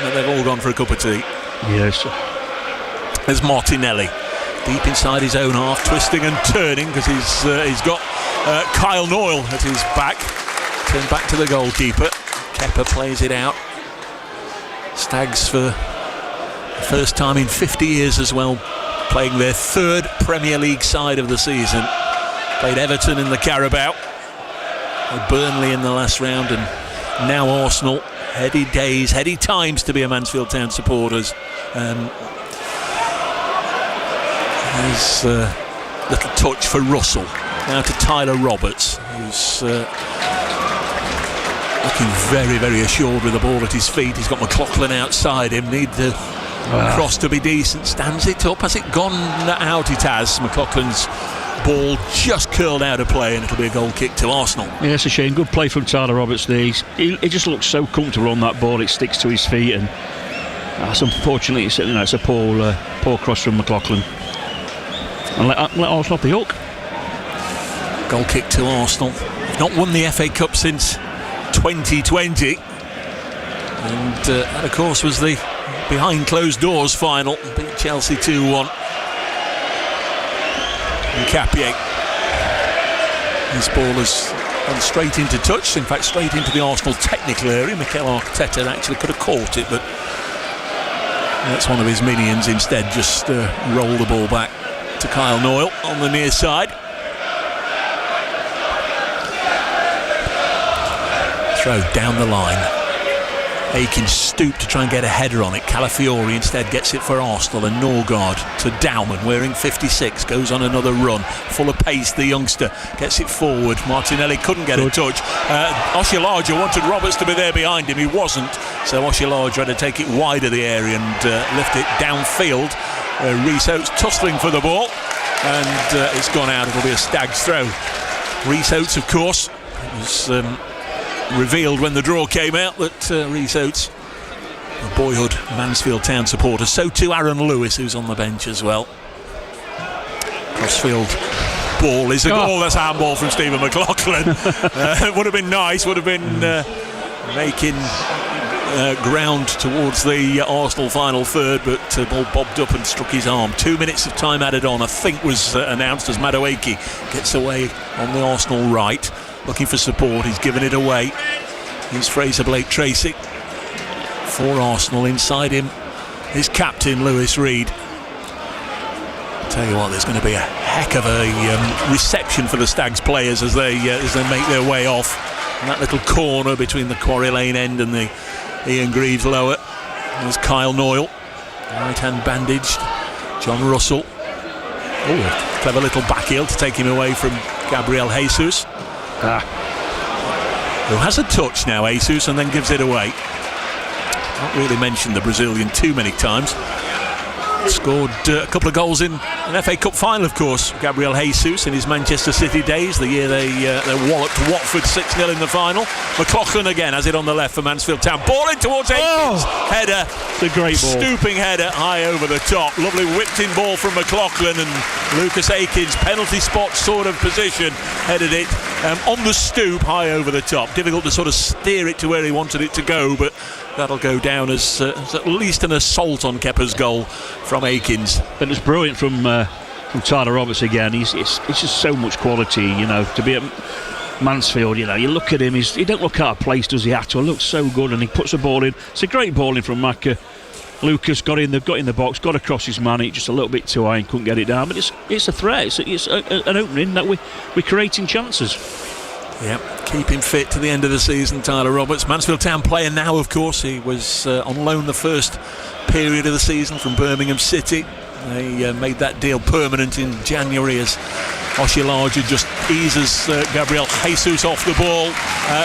But they've all gone for a cup of tea. Yes. There's Martinelli. Deep inside his own half, twisting and turning, because he's got Kyle Noyle at his back. Turned back to the goalkeeper. Kepa plays it out. Stags for the first time in 50 years as well, playing their 3rd Premier League side of the season. Played Everton in the Carabao, Burnley in the last round, and now Arsenal. Heady days, heady times to be a Mansfield Town supporters. There's a little touch for Russell. Now to Tyler Roberts, who's looking very, very assured with the ball at his feet. He's got McLaughlin outside him. Need to Cross to be decent, stands it up. Has it gone out? It has. McLaughlin's ball just curled out of play, and it'll be a goal kick to Arsenal. Yeah, it's a shame. Good play from Tyler Roberts there. He just looks so comfortable on that ball. It sticks to his feet, and unfortunately, it's a poor cross from McLaughlin. And let Arsenal off the hook. Goal kick to Arsenal. Not won the FA Cup since 2020, and that of course was the behind closed doors final. Beat Chelsea 2-1. And Capier, this ball has gone straight into touch, in fact straight into the Arsenal technical area. Mikel Arteta actually could have caught it, but that's one of his minions instead just rolled the ball back to Kyle Noyle on the near side. Throw down the line. Akins stooped to try and get a header on it. Calafiori instead gets it for Arsenal, and Norgard to Dowman wearing 56 goes on another run, full of pace. The youngster gets it forward. Martinelli couldn't get a touch. Oshilaja wanted Roberts to be there behind him. He wasn't, so Oshilaja had to take it wide of the area and lift it downfield. Rhys Oates tussling for the ball, and it's gone out. It'll be a Stags throw. Rhys Oates, of course, was revealed when the draw came out that Rhys Oates, a boyhood Mansfield Town supporter. So too Aaron Lewis, who's on the bench as well. Crossfield ball is a goal. That's a handball from Stephen McLaughlin. It would have been nice, would have been making ground towards the Arsenal final third, but the ball bobbed up and struck his arm. 2 minutes of time added on, I think, was announced as Madueke gets away on the Arsenal right, looking for support. He's given it away. Here's Fraser Blake-Tracy for Arsenal. Inside him is captain Lewis Reed. Tell you what, there's going to be a heck of a reception for the Stags players as they make their way off in that little corner between the Quarry Lane end and the Ian Greaves lower. There's Kyle Noyle, right hand bandaged. John Russell. Oh, clever little back heel to take him away from Gabriel Jesus. Who has a touch now, Jesus, and then gives it away. Not really mentioned the Brazilian too many times. Scored a couple of goals in an FA Cup final, of course. Gabriel Jesus in his Manchester City days, the year they walloped Watford 6-0 in the final. McLaughlin again has it on the left for Mansfield Town. Ball in towards Akins. Header. It's a great ball. Stooping header high over the top. Lovely whipped-in ball from McLaughlin, and Lucas Akins, penalty spot sort of position, headed it on the stoop high over the top. Difficult to sort of steer it to where he wanted it to go, but that'll go down as at least an assault on Kepa's goal from Akins. But it's brilliant from Tyler Roberts again. It's just so much quality, to be at Mansfield. You look at him, he don't look out of place, does he? It looks so good, and he puts the ball in. It's a great ball in from Macca. Lucas got in the box, got across his man, just a little bit too high and couldn't get it down. But it's a threat. It's an opening that we're creating chances. Yeah, keep him fit to the end of the season, Tyler Roberts. Mansfield Town player now, of course. He was on loan the first period of the season from Birmingham City. They made that deal permanent in January as Oshilaja just eases Gabriel Jesus off the ball.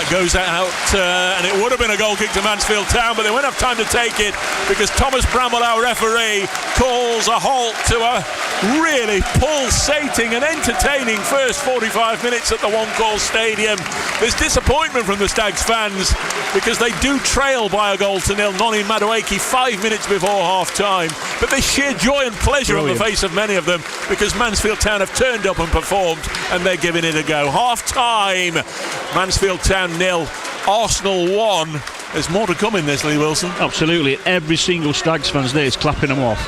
Goes out, and it would have been a goal kick to Mansfield Town, but they won't have time to take it because Thomas Bramwell, our referee, calls a halt to a really pulsating and entertaining first 45 minutes at the One Call Stadium. There's disappointment from the Stags fans because they do trail by a goal to nil. Noni Madueke 5 minutes before half time, but there's sheer joy and pleasure on the face of many of them because Mansfield Town have turned up and performed, and they're giving it a go. Half time, Mansfield Town 0, Arsenal 1. There's more to come in this, Lee Wilson. Absolutely. Every single Stags fans there is clapping them off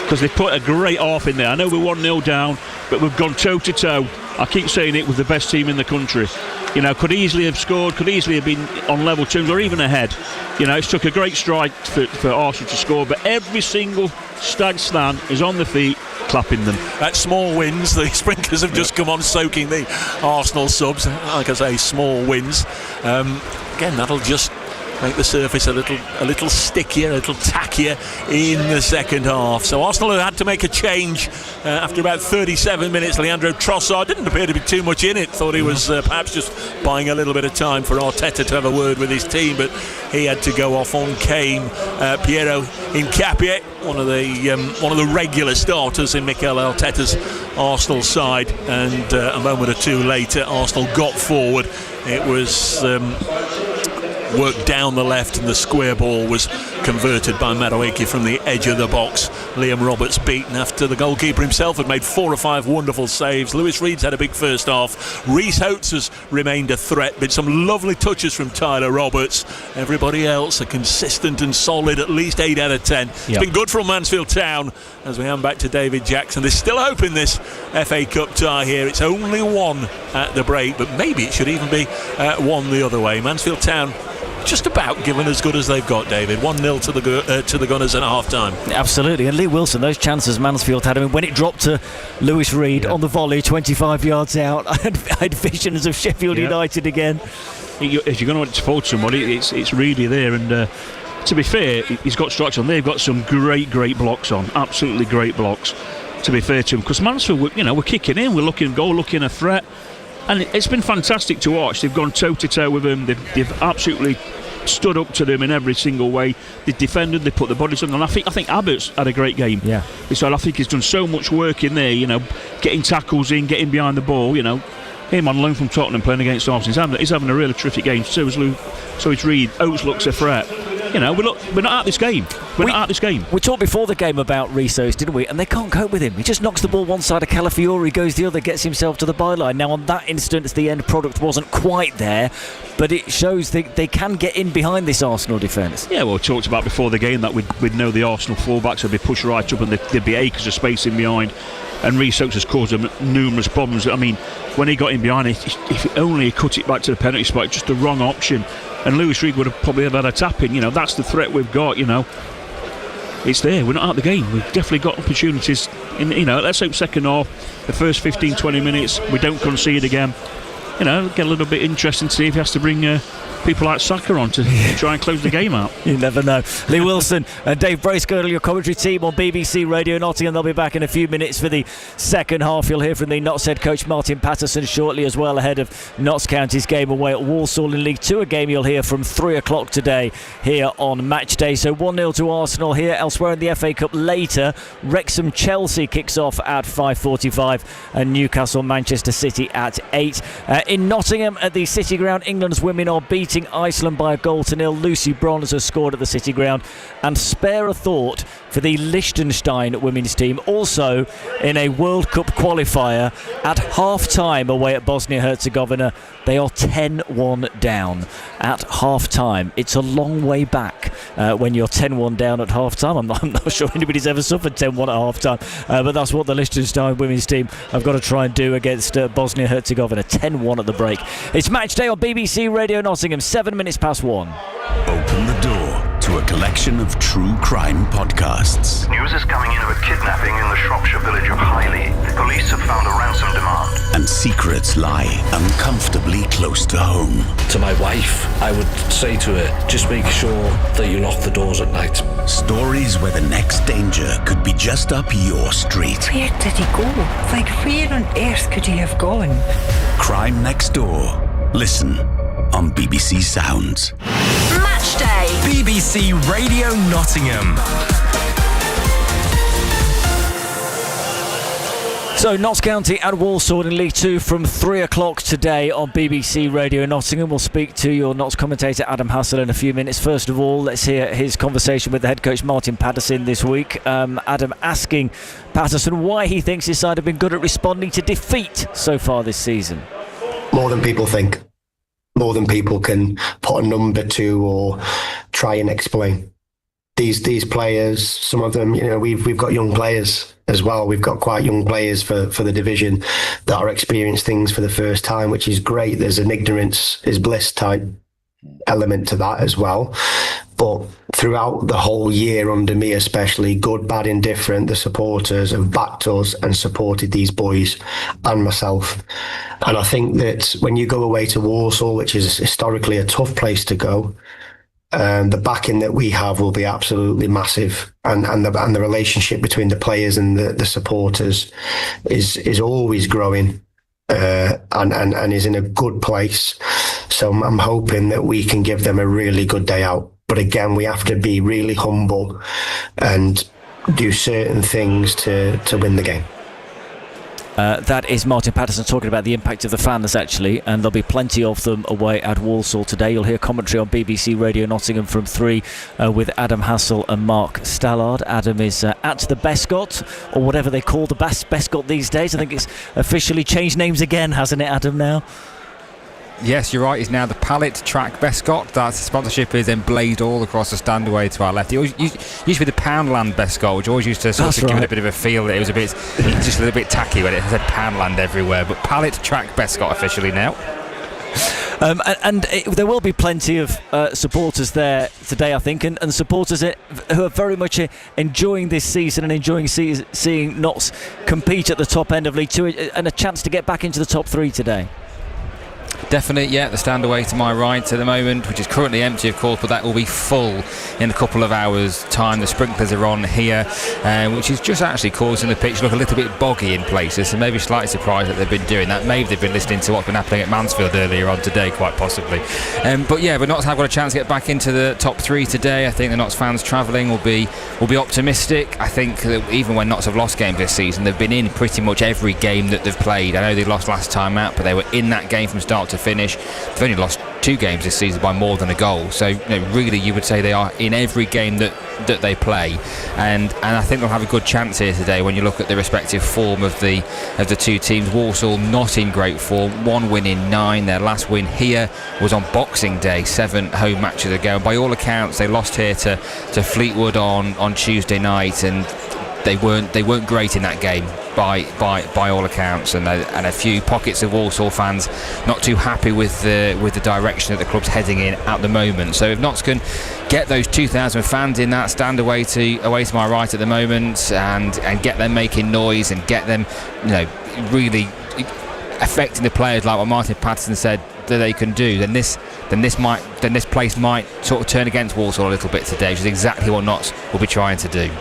because they put a great half in there. I know we're 1-0 down, but we've gone toe to toe. I keep saying it, with the best team in the country. Could easily have scored, could easily have been on level terms or even ahead. It took a great strike for Arsenal to score, but every single Stags fan is on the feet clapping them. At small wins, the sprinklers have just come on soaking the Arsenal subs. Like I say, small wins. Again, that'll just make the surface a little stickier, a little tackier in the second half. So Arsenal had to make a change after about 37 minutes. Leandro Trossard didn't appear to be too much in it. Thought he was perhaps just buying a little bit of time for Arteta to have a word with his team, but he had to go off. On came Piero Hincapié, one of the regular starters in Mikel Arteta's Arsenal side, and a moment or two later Arsenal got forward. It was worked down the left, and the square ball was converted by Madueke from the edge of the box. Liam Roberts beaten after the goalkeeper himself had made 4 or 5 wonderful saves. Lewis Reed's had a big first half. Reece Houghts has remained a threat, but some lovely touches from Tyler Roberts. Everybody else are consistent and solid, at least 8 out of 10. It's been good from Mansfield Town. As we hand back to David Jackson, there's still hope in this FA Cup tie here. It's only 1 at the break, but maybe it should even be 1 the other way. Mansfield Town just about given as good as they've got, David. 1-0 to the Gunners at half-time. Absolutely. And Lee Wilson, those chances Mansfield had, I mean, when it dropped to Lewis Reed on the volley 25 yards out, I had visions of Sheffield United again. If you're going to support somebody, it's really there. And to be fair, he's got strikes on. They've got some great blocks on. Absolutely great blocks, to be fair to him. Because Mansfield, we're kicking in. We're looking goal, looking a threat. And it's been fantastic to watch. They've gone toe-to-toe with them. They've absolutely stood up to them in every single way. They've defended, they put the bodies on. And I think Abbott's had a great game. Yeah. So I think he's done so much work in there, getting tackles in, getting behind the ball, Him on loan from Tottenham playing against Arsenal. He's having a really terrific game. So is Reed. Oates looks a threat. We're not out this game. We're not out this game. We talked before the game about Resos, didn't we? And they can't cope with him. He just knocks the ball one side of Calafiori, goes the other, gets himself to the byline. Now, on that instance, the end product wasn't quite there, but it shows they can get in behind this Arsenal defence. Yeah, well, we talked about before the game that we'd know the Arsenal fullbacks would be pushed right up and there'd be acres of space in behind. And Reece Oakes has caused them numerous problems. I mean, when he got in behind, if only he cut it back to the penalty spot, just the wrong option. And Lewis Reed would have probably had a tap in. That's the threat we've got. It's there. We're not out of the game. We've definitely got opportunities. Let's hope second half, the first 15-20 minutes, we don't concede again. Get a little bit interesting to see if he has to bring people like Saka on to try and close the game out. You never know. Lee Wilson and Dave Bracegirdle, your commentary team on BBC Radio Nottingham. They'll be back in a few minutes for the second half. You'll hear from the Notts head coach Martin Patterson shortly as well, ahead of Notts County's game away at Walsall in League 2, a game you'll hear from 3 o'clock today here on Match Day. So 1-0 to Arsenal here. Elsewhere in the FA Cup later, Wrexham Chelsea kicks off at 5:45 and Newcastle Manchester City at 8. In Nottingham at the City Ground, England's women are beating Iceland by a 1-0. Lucy Bronze has scored at the City Ground. And spare a thought for the Liechtenstein women's team, also in a World Cup qualifier at half-time away at Bosnia-Herzegovina. They are 10-1 down at half-time. It's a long way back when you're 10-1 down at half-time. I'm not sure anybody's ever suffered 10-1 at half-time, but that's what the Liechtenstein women's team have got to try and do against Bosnia-Herzegovina. 10-1 at the break. It's Match Day on BBC Radio Nottingham, 7 minutes past 1. Open the door to a collection of true crime podcasts. News is coming in of a kidnapping in the Shropshire village of Highley. Police have found a ransom demand. And secrets lie uncomfortably close to home. To my wife, I would say to her, just make sure that you lock the doors at night. Stories where the next danger could be just up your street. Where did he go? Where on earth could he have gone? Crime Next Door. Listen on BBC Sounds. Match Day. BBC Radio Nottingham. So Notts County and Walsall in League 2 from 3 o'clock today on BBC Radio Nottingham. We'll speak to your Notts commentator Adam Hassel in a few minutes. First of all, let's hear his conversation with the head coach Martin Patterson this week. Adam asking Patterson why he thinks his side have been good at responding to defeat so far this season. More than people think. More than people can put a number to or try and explain. These players, some of them, we've got young players as well. We've got quite young players for the division that are experiencing things for the first time, which is great. There's an ignorance is bliss type element to that as well. But throughout the whole year under me especially, good, bad, indifferent, the supporters have backed us and supported these boys and myself. And I think that when you go away to Walsall, which is historically a tough place to go, the backing that we have will be absolutely massive, and the relationship between the players and the supporters is always growing, and is in a good place. So I'm hoping that we can give them a really good day out. But again, we have to be really humble and do certain things to win the game. That is Martin Patterson talking about the impact of the fans, actually, and there'll be plenty of them away at Walsall today. You'll hear commentary on BBC Radio Nottingham from 3 with Adam Hassel and Mark Stallard. Adam is at the Bescot, or whatever they call the Bescot these days. I think it's officially changed names again, hasn't it, Adam, now? Yes, you're right. It's now the Pallet Track Bescot. That sponsorship is emblazed all across the stand away to our left. It used to be the Poundland Bescot, which always used to sort of give it a bit of a feel that it was just a little bit tacky when it said Poundland everywhere. But Pallet Track Bescot officially now. There will be plenty of supporters there today, I think, and supporters who are very much enjoying this season and enjoying seeing Notts compete at the top end of League Two, and a chance to get back into the top 3 today. Definitely, yeah, the stand away to my right at the moment, which is currently empty, of course, but that will be full in a couple of hours' time. The sprinklers are on here, which is just actually causing the pitch to look a little bit boggy in places, so maybe slightly surprised that they've been doing that. Maybe they've been listening to what's been happening at Mansfield earlier on today, quite possibly. But Notts have got a chance to get back into the top 3 today. I think the Notts fans travelling will be optimistic. I think that even when Notts have lost games this season, they've been in pretty much every game that they've played. I know they lost last time out, but they were in that game from start to finish. They've only lost 2 games this season by more than a goal, so really you would say they are in every game that they play, and I think they'll have a good chance here today when you look at the respective form of the 2 teams. Walsall not in great form, 1 win in 9. Their last win here was on Boxing Day, 7 home matches ago, and by all accounts they lost here to Fleetwood on Tuesday night, and they weren't great in that game by all accounts, and a few pockets of Walsall fans not too happy with the direction that the club's heading in at the moment. So if Notts can get those 2,000 fans in that stand away to my right at the moment, and get them making noise and get them really affecting the players like what Martin Patterson said that they can do, then this place might sort of turn against Walsall a little bit today, which is exactly what Notts will be trying to do.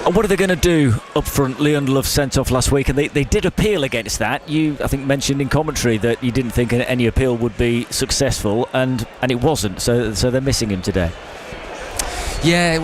And what are they going to do up front? Leon Love sent off last week, and they did appeal against that. You, I think, mentioned in commentary that you didn't think any appeal would be successful, and it wasn't. So they're missing him today. Yeah,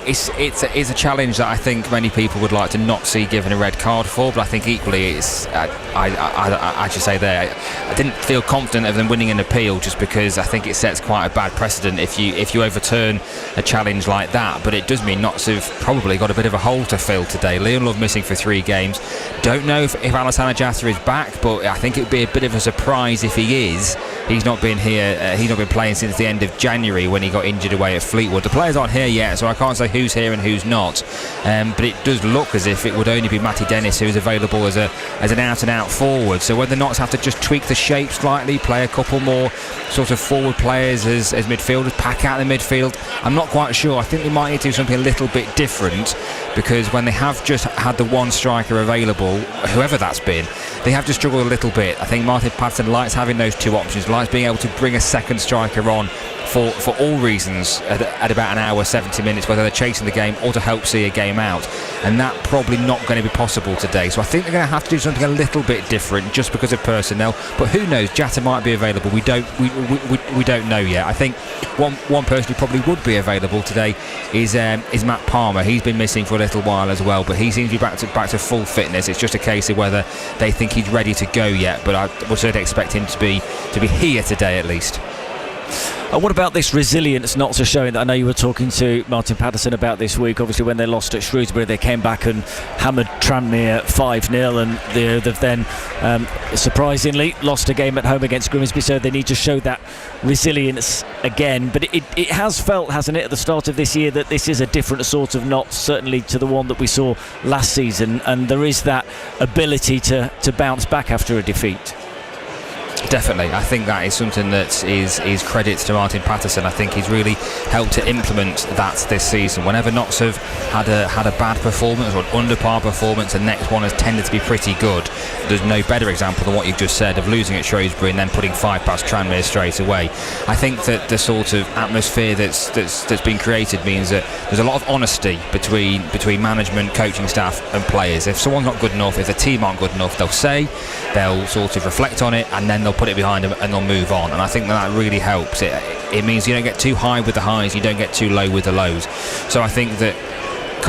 it's a challenge that I think many people would like to not see given a red card for, but I think equally it's I should say there I didn't feel confident of them winning an appeal, just because I think it sets quite a bad precedent if you overturn a challenge like that. But it does mean Notts have probably got a bit of a hole to fill today. Leon Love missing for 3 games. Don't know if Alassane Jatta is back, but I think it would be a bit of a surprise if he is. He's not been here. He's not been playing since the end of January when he got injured away at Fleetwood. The players aren't here yet, so I can't say who's here and who's not. But it does look as if it would only be Matty Dennis who is available as an out-and-out forward. So whether Notts have to just tweak the shape slightly, play a couple more sort of forward players as midfielders, pack out the midfield, I'm not quite sure. I think they might need to do something a little bit different, because when they have just had the one striker available, whoever that's been, they have just struggled a little bit. I think Martin Patterson likes having those 2 options, likes being able to bring a second striker on for all reasons at about an hour, 70 minutes, whether they're chasing the game or to help see a game out, and that probably not going to be possible today. So I think they're going to have to do something a little bit different just because of personnel, but who knows, Jatta might be available. We don't know yet. I think one person who probably would be available today is Matt Palmer. He's been missing for a little while as well, but he seems to be back to full fitness. It's just a case of whether they think he's ready to go yet, but I would certainly expect him to be here today at least. What about this resilience Notts are showing that I know you were talking to Martin Patterson about this week? Obviously, when they lost at Shrewsbury, they came back and hammered Tranmere 5-0, and they've then surprisingly lost a game at home against Grimsby, so they need to show that resilience again. But it has felt, hasn't it, at the start of this year, that this is a different sort of Notts, certainly to the one that we saw last season, and there is that ability to bounce back after a defeat. Definitely, I think that is something that is credit to Martin Patterson. I think he's really helped to implement that this season. Whenever Notts have had a bad performance or an under par performance, the next one has tended to be pretty good. There's no better example than what you've just said of losing at Shrewsbury and then putting 5 past Tranmere straight away. I think that the sort of atmosphere that's been created means that there's a lot of honesty between management, coaching staff and players. If someone's not good enough, if the team aren't good enough, they'll sort of reflect on it, and then they'll put it behind them and they'll move on. And I think that really helps. It means you don't get too high with the highs, you don't get too low with the lows. So I think that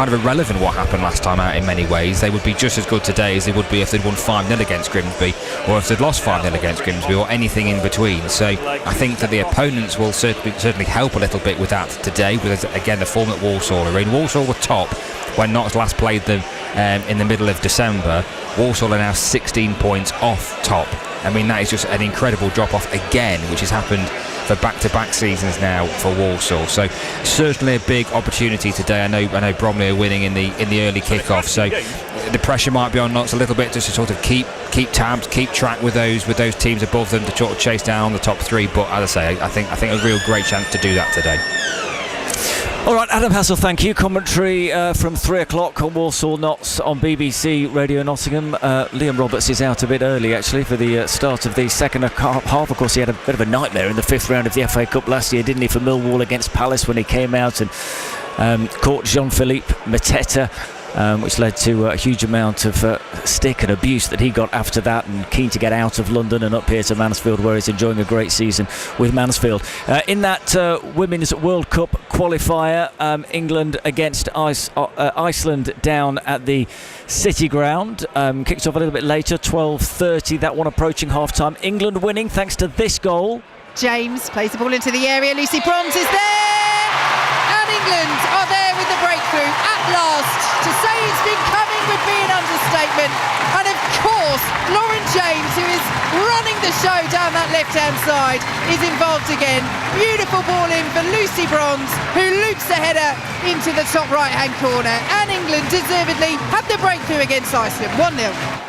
kind of irrelevant what happened last time out in many ways. They would be just as good today as they would be if they'd won 5-0 against Grimsby, or if they'd lost 5-0 against Grimsby, or anything in between. So I think that the opponents will certainly help a little bit with that today, with, again, the form that Walsall are in. Walsall were top when Notts last played them in the middle of December. Walsall are now 16 points off top. I mean, that is just an incredible drop-off again, which has happened for back-to-back seasons now for Walsall. So certainly a big opportunity today. I know Bromley are winning in the early kick-off, so the pressure might be on Notts a little bit just to sort of keep tabs, keep track with those teams above them to sort of chase down the top three. But as I say, I think a real great chance to do that today. All right, Adam Hassel, thank you. Commentary from 3 o'clock on Walsall Notts on BBC Radio Nottingham. Liam Roberts is out a bit early, actually, for the start of the second half. Of course, he had a bit of a nightmare in the 5th round of the FA Cup last year, didn't he, for Millwall against Palace, when he came out and caught Jean-Philippe Mateta, which led to a huge amount of stick and abuse that he got after that, and keen to get out of London and up here to Mansfield, where he's enjoying a great season with Mansfield. In that Women's World Cup qualifier, England against Iceland down at the City Ground. Kicked off a little bit later, 12:30, that one approaching half-time. England winning thanks to this goal. James plays the ball into the area, Lucy Bronze is there, and England are there with the breakthrough at last. To say it's been coming would be an understatement. And of course, Lauren James, who is running the show down that left-hand side, is involved again. Beautiful ball in for Lucy Bronze, who loops the header into the top right-hand corner. And England deservedly have the breakthrough against Iceland, 1-0.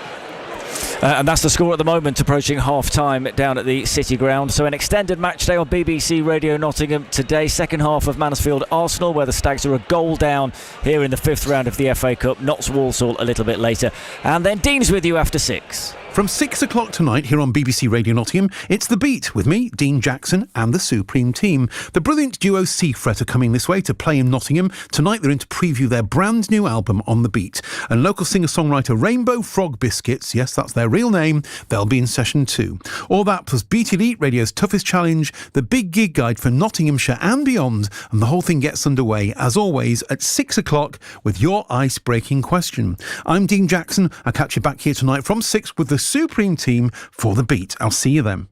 And that's the score at the moment, approaching half-time down at the City Ground. So an extended match day on BBC Radio Nottingham today. Second half of Mansfield Arsenal, where the Stags are a goal down here in the 5th round of the FA Cup. Notts Walsall a little bit later. And then Dean's with you after 6. From 6 o'clock tonight here on BBC Radio Nottingham, it's The Beat with me, Dean Jackson, and the Supreme Team. The brilliant duo Seafret are coming this way to play in Nottingham. Tonight they're in to preview their brand new album On The Beat. And local singer-songwriter Rainbow Frog Biscuits, yes, that's their real name, they'll be in session too. All that plus Beat Elite, radio's toughest challenge, the big gig guide for Nottinghamshire and beyond, and the whole thing gets underway, as always, at 6 o'clock with your ice-breaking question. I'm Dean Jackson. I'll catch you back here tonight from 6 with the Supreme Team for The Beat. I'll see you then.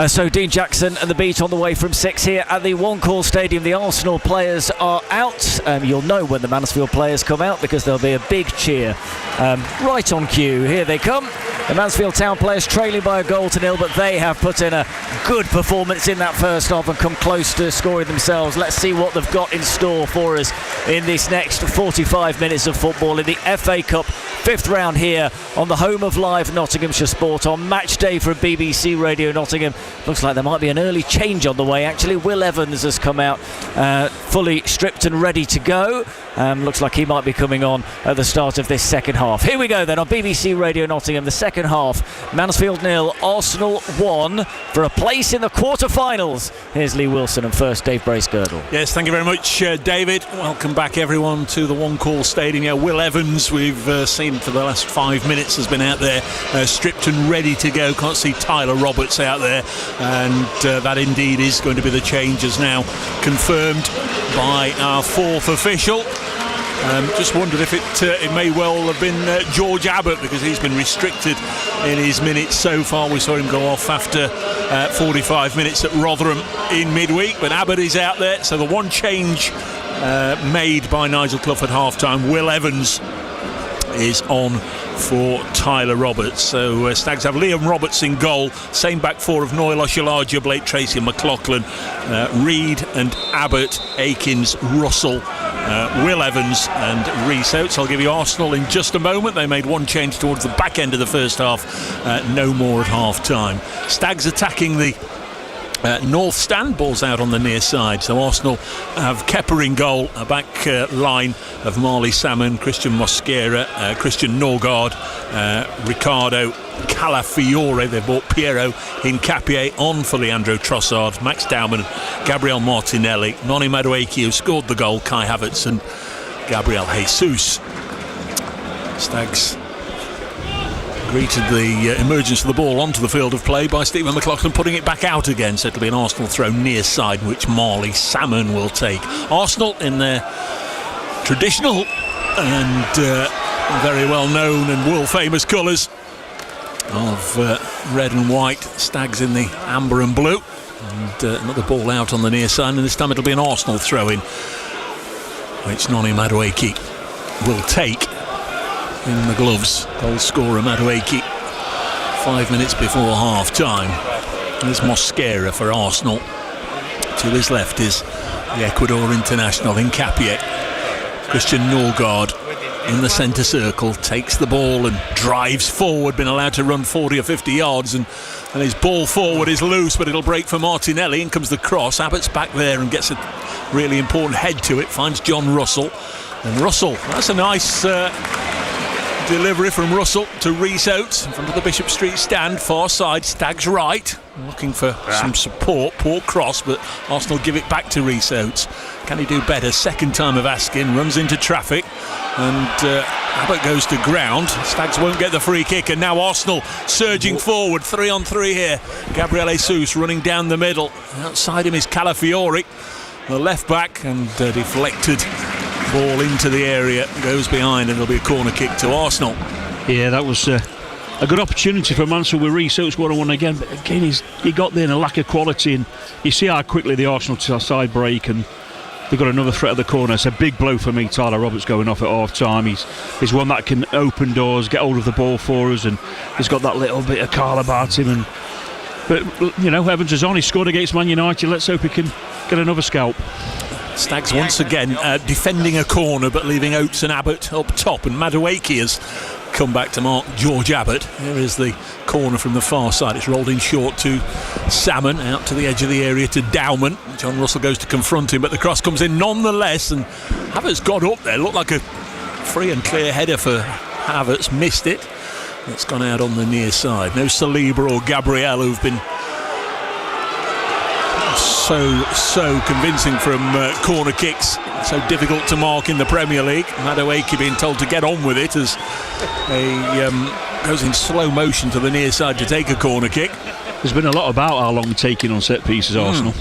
So Dean Jackson and The Beat on the way from 6 here at the One Call Stadium. The Arsenal players are out. You'll know when the Mansfield players come out, because there'll be a big cheer right on cue. Here they come. The Mansfield Town players trailing by a 0-0, but they have put in a good performance in that first half and come close to scoring themselves. Let's see what they've got in store for us in this next 45 minutes of football in the FA Cup 5th round here on the home of live Nottinghamshire sport on match day from BBC Radio Nottingham. Looks like there might be an early change on the way, actually. Will Evans has come out fully stripped and ready to go. Looks like he might be coming on at the start of this second half. Here we go then on BBC Radio Nottingham, the second half. Mansfield 0, Arsenal 1 for a place in the quarter-finals. Here's Lee Wilson, and first Dave Bracegirdle. Yes, thank you very much, David. Welcome back everyone to the One Call Stadium. Yeah, Will Evans, we've seen for the last 5 minutes, has been out there stripped and ready to go. Can't see Tyler Roberts out there, and that indeed is going to be the changes now confirmed by our fourth official. Just wondered if it may well have been George Abbott, because he's been restricted in his minutes so far. We saw him go off after 45 minutes at Rotherham in midweek, but Abbott is out there. So the one change made by Nigel Clough at half-time, Will Evans is on for Tyler Roberts. So Stags have Liam Roberts in goal, same back four of Noel Oshalaja, Blake Tracy and McLaughlin, Reid and Abbott, Akins, Russell, Will Evans and Rhys Oates. I'll give you Arsenal in just a moment. They made one change towards the back end of the first half, no more at half time. Stags attacking the north stand, balls out on the near side. So Arsenal have Kepper in goal, a back line of Marley Salmon, Christian Mosquera, Christian Norgard, Ricardo Calafiore. They've bought Piero Hincapié on for Leandro Trossard, Max Dowman, Gabriel Martinelli, Noni Madueke, who scored the goal, Kai Havertz and Gabriel Jesus. Stags greeted the emergence of the ball onto the field of play by Stephen McLaughlin, putting it back out again. So it'll be an Arsenal throw near side, which Marley Salmon will take. Arsenal in their traditional and very well known and world famous colours of red and white. Stags in the amber and blue. And another ball out on the near side, and this time it'll be an Arsenal throw-in, which Noni Madueke will take in the gloves. Goal scorer Madueke 5 minutes before half-time. There's Mosquera for Arsenal. To his left is the Ecuador international Hincapié. Christian Norgard in the centre circle, takes the ball and drives forward, been allowed to run 40 or 50 yards, and his ball forward is loose, but it'll break for Martinelli. In comes the cross. Abbott's back there and gets a really important head to it, finds John Russell, and Russell, that's a nice delivery from Russell to Rhys Oates in front of the Bishop Street stand, far side, Stags right, looking for some support. Poor cross, but Arsenal give it back to Rhys Oates. Can he do better? Second time of asking, runs into traffic, and Abbott goes to ground. Stags won't get the free kick, and now Arsenal surging forward, 3-on-3 here. Gabriel Jesus running down the middle. Outside him is Calafiori, the left back, and deflected ball into the area, goes behind, and it'll be a corner kick to Arsenal. Yeah, that was a good opportunity for Mansfield with Rhys Oates 1-on-1 again, but again he got there in a lack of quality, and you see how quickly the Arsenal side break, and they've got another threat at the corner. It's a big blow for me, Tyler Roberts going off at half time. He's one that can open doors, get hold of the ball for us, and he's got that little bit of Carl about him. But you know, Evans is on, he scored against Man United. Let's hope he can get another scalp. Stags once again defending a corner, but leaving Oates and Abbott up top, and Madueke has come back to mark George Abbott. Here is the corner from the far side. It's rolled in short to Salmon, out to the edge of the area to Dowman. John Russell goes to confront him, but the cross comes in nonetheless, and Havertz got up there. Looked like a free and clear header for Havertz, missed it. It's gone out on the near side. No Saliba or Gabriel, who've been so convincing from corner kicks, so difficult to mark in the Premier League. Madueke being told to get on with it as he goes in slow motion to the near side to take a corner kick. There's been a lot about how long taking on set pieces, Arsenal.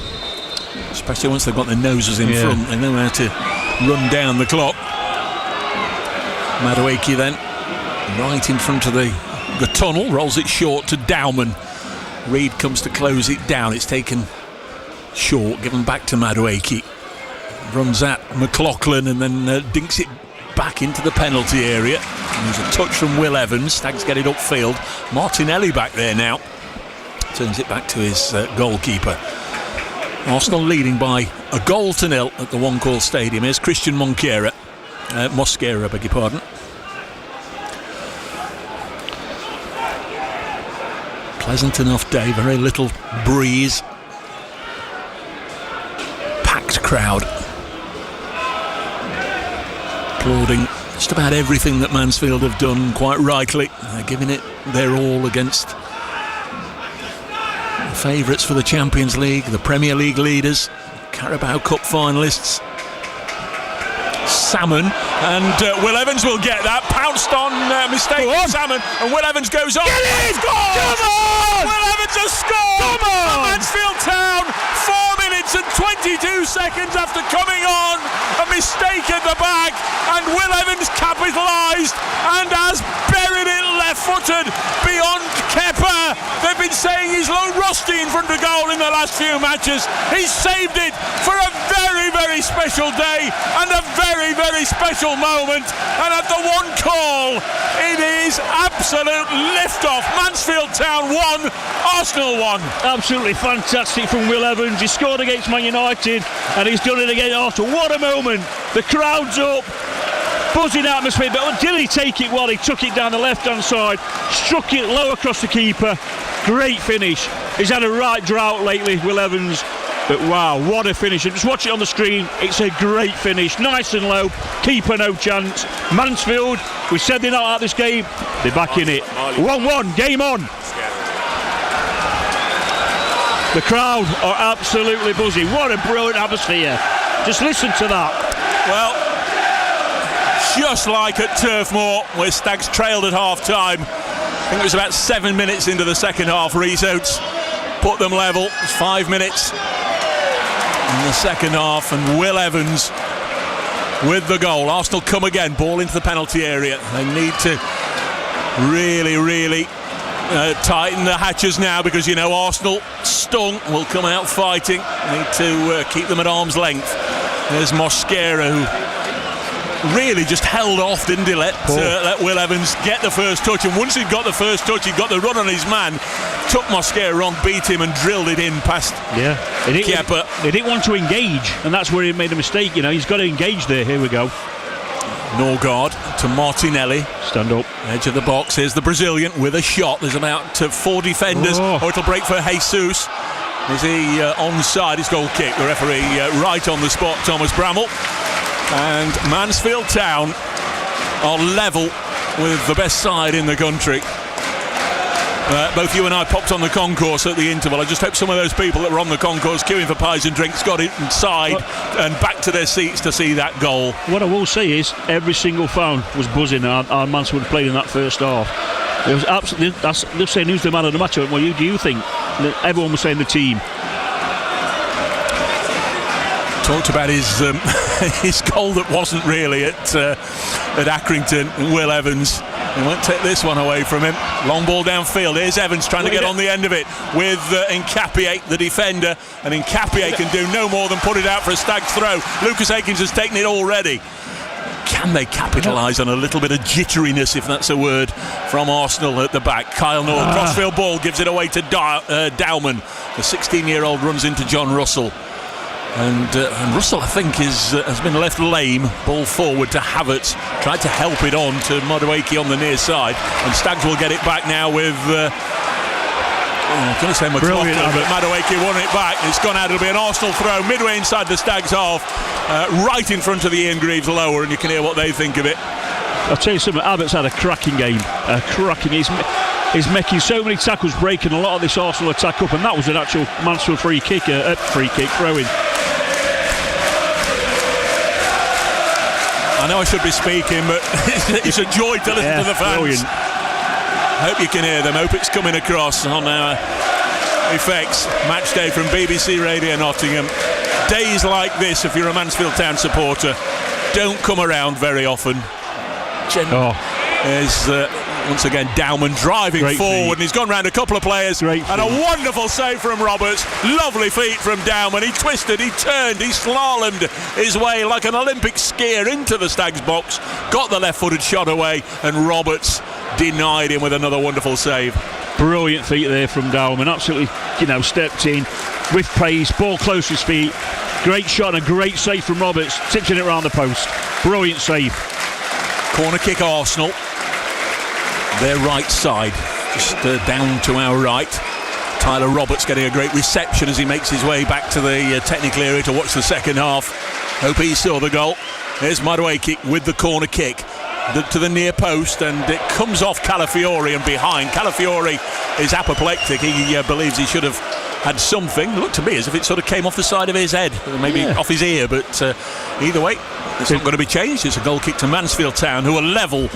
Especially once they've got their noses in front, they know how to run down the clock. Madueke then right in front of the tunnel, rolls it short to Dowman. Reed comes to close it down. It's taken short, given back to Madueke. Runs at McLaughlin and then dinks it back into the penalty area. And there's a touch from Will Evans. Stags get it upfield. Martinelli back there now. Turns it back to his goalkeeper. Arsenal leading by 1-0 at the One Call Stadium. Here's Christian Mosquera, beg your pardon. Pleasant enough day, very little breeze. Packed crowd applauding just about everything that Mansfield have done, quite rightly. They're giving it their all against the favourites for the Champions League, the Premier League leaders, Carabao Cup finalists. Salmon, and Will Evans will get that. Pounced on mistake Salmon, and Will Evans goes on. Get it! Will Evans has scored for Mansfield Town 4 minutes and 22 seconds after coming on. A mistake at the back, and Will Evans capitalised and has buried it left-footed beyond Kepa. They've been saying he's low rusty in front of goal in the last few matches. He's saved it for a very, very special day and a very, very special moment. And at the One Call, it is absolute lift-off. Mansfield Town 1, Arsenal 1. Absolutely fantastic from Will Evans. He scored against Man United and he's done it against Arsenal. What a moment. The crowd's up. Buzzing atmosphere, but did he take it well? He took it down the left-hand side, struck it low across the keeper. Great finish. He's had a right drought lately, Will Evans. But wow, what a finish. Just watch it on the screen. It's a great finish. Nice and low. Keeper no chance. Mansfield, we said they're not out this game. They're back in it. 1-1, game on. The crowd are absolutely buzzing. What a brilliant atmosphere. Just listen to that. Well, just like at Turf Moor, where Stags trailed at half-time. I think it was about 7 minutes into the second half. Rhys Oates put them level. It was 5 minutes in the second half, and Will Evans with the goal. Arsenal come again, ball into the penalty area. They need to really tighten the hatches now, because Arsenal stung, will come out fighting. Need to keep them at arm's length. There's Mosquera, who really just held off, didn't he? Let Will Evans get the first touch, and once he'd got the first touch, he'd got the run on his man, took Mosquera on, beat him and drilled it in past Kepa. He didn't want to engage, and that's where he made a mistake. He's got to engage there. Here we go. Norgard to Martinelli. Stand up. Edge of the box. Here's the Brazilian with a shot. There's about 4 defenders. It'll break for Jesus. Is he onside? His goal kick. The referee right on the spot, Thomas Bramall. And Mansfield Town are level with the best side in the country. Both you and I popped on the concourse at the interval. I just hope some of those people that were on the concourse queuing for pies and drinks got inside and back to their seats to see that goal. What I will say is every single fan was buzzing. Our Mansfield played in that first half. It was absolutely. They're saying who's the man of the match. Well, who do you think? Everyone was saying the team. Talked about his goal that wasn't really at Accrington. Will Evans. He won't take this one away from him. Long ball downfield. Here's Evans trying to get on the end of it with Nkapie, the defender. And Nkapie can do no more than put it out for a stag's throw. Lucas Akins has taken it already. Can they capitalise on a little bit of jitteriness, if that's a word, from Arsenal at the back? Kyle North, crossfield ball, gives it away to Dowman. The 16-year-old runs into John Russell. And Russell, I think, has been left lame. Ball forward to Havertz. Tried to help it on to Madueke on the near side. And Staggs will get it back now with... I'm going to say McLaughlin, but Madueke won it back. It's gone out. It'll be an Arsenal throw midway inside the Staggs half. Right in front of the Ian Greaves lower, and you can hear what they think of it. I'll tell you something, Havertz had a cracking game. He's making so many tackles, breaking a lot of this Arsenal attack up, and that was an actual Mansfield free kick throw-in. I know I should be speaking, but it's a joy to listen to the fans. Brilliant. Hope you can hear them. Hope it's coming across on our effects. Match day from BBC Radio Nottingham. Days like this, if you're a Mansfield Town supporter, don't come around very often. There's once again Dowman driving forward, and he's gone round a couple of players, and a wonderful save from Roberts. Lovely feet from Dowman. He twisted, he turned, he slalomed his way like an Olympic skier into the Stag's box, got the left-footed shot away, and Roberts denied him with another wonderful save. Brilliant feet there from Dowman. Absolutely, stepped in with pace, ball close to his feet. Great shot and a great save from Roberts, tipping it around the post. Brilliant save. Corner kick Arsenal. Their right side, just down to our right. Tyler Roberts getting a great reception as he makes his way back to the technical area to watch the second half. Hope he saw the goal. There's Madueke with the corner kick to the near post, and it comes off Calafiori and behind. Calafiori is apoplectic. He believes he should have had something. It looked to me as if it sort of came off the side of his head, maybe off his ear, but either way, it's not going to be changed. It's a goal kick to Mansfield Town, who are level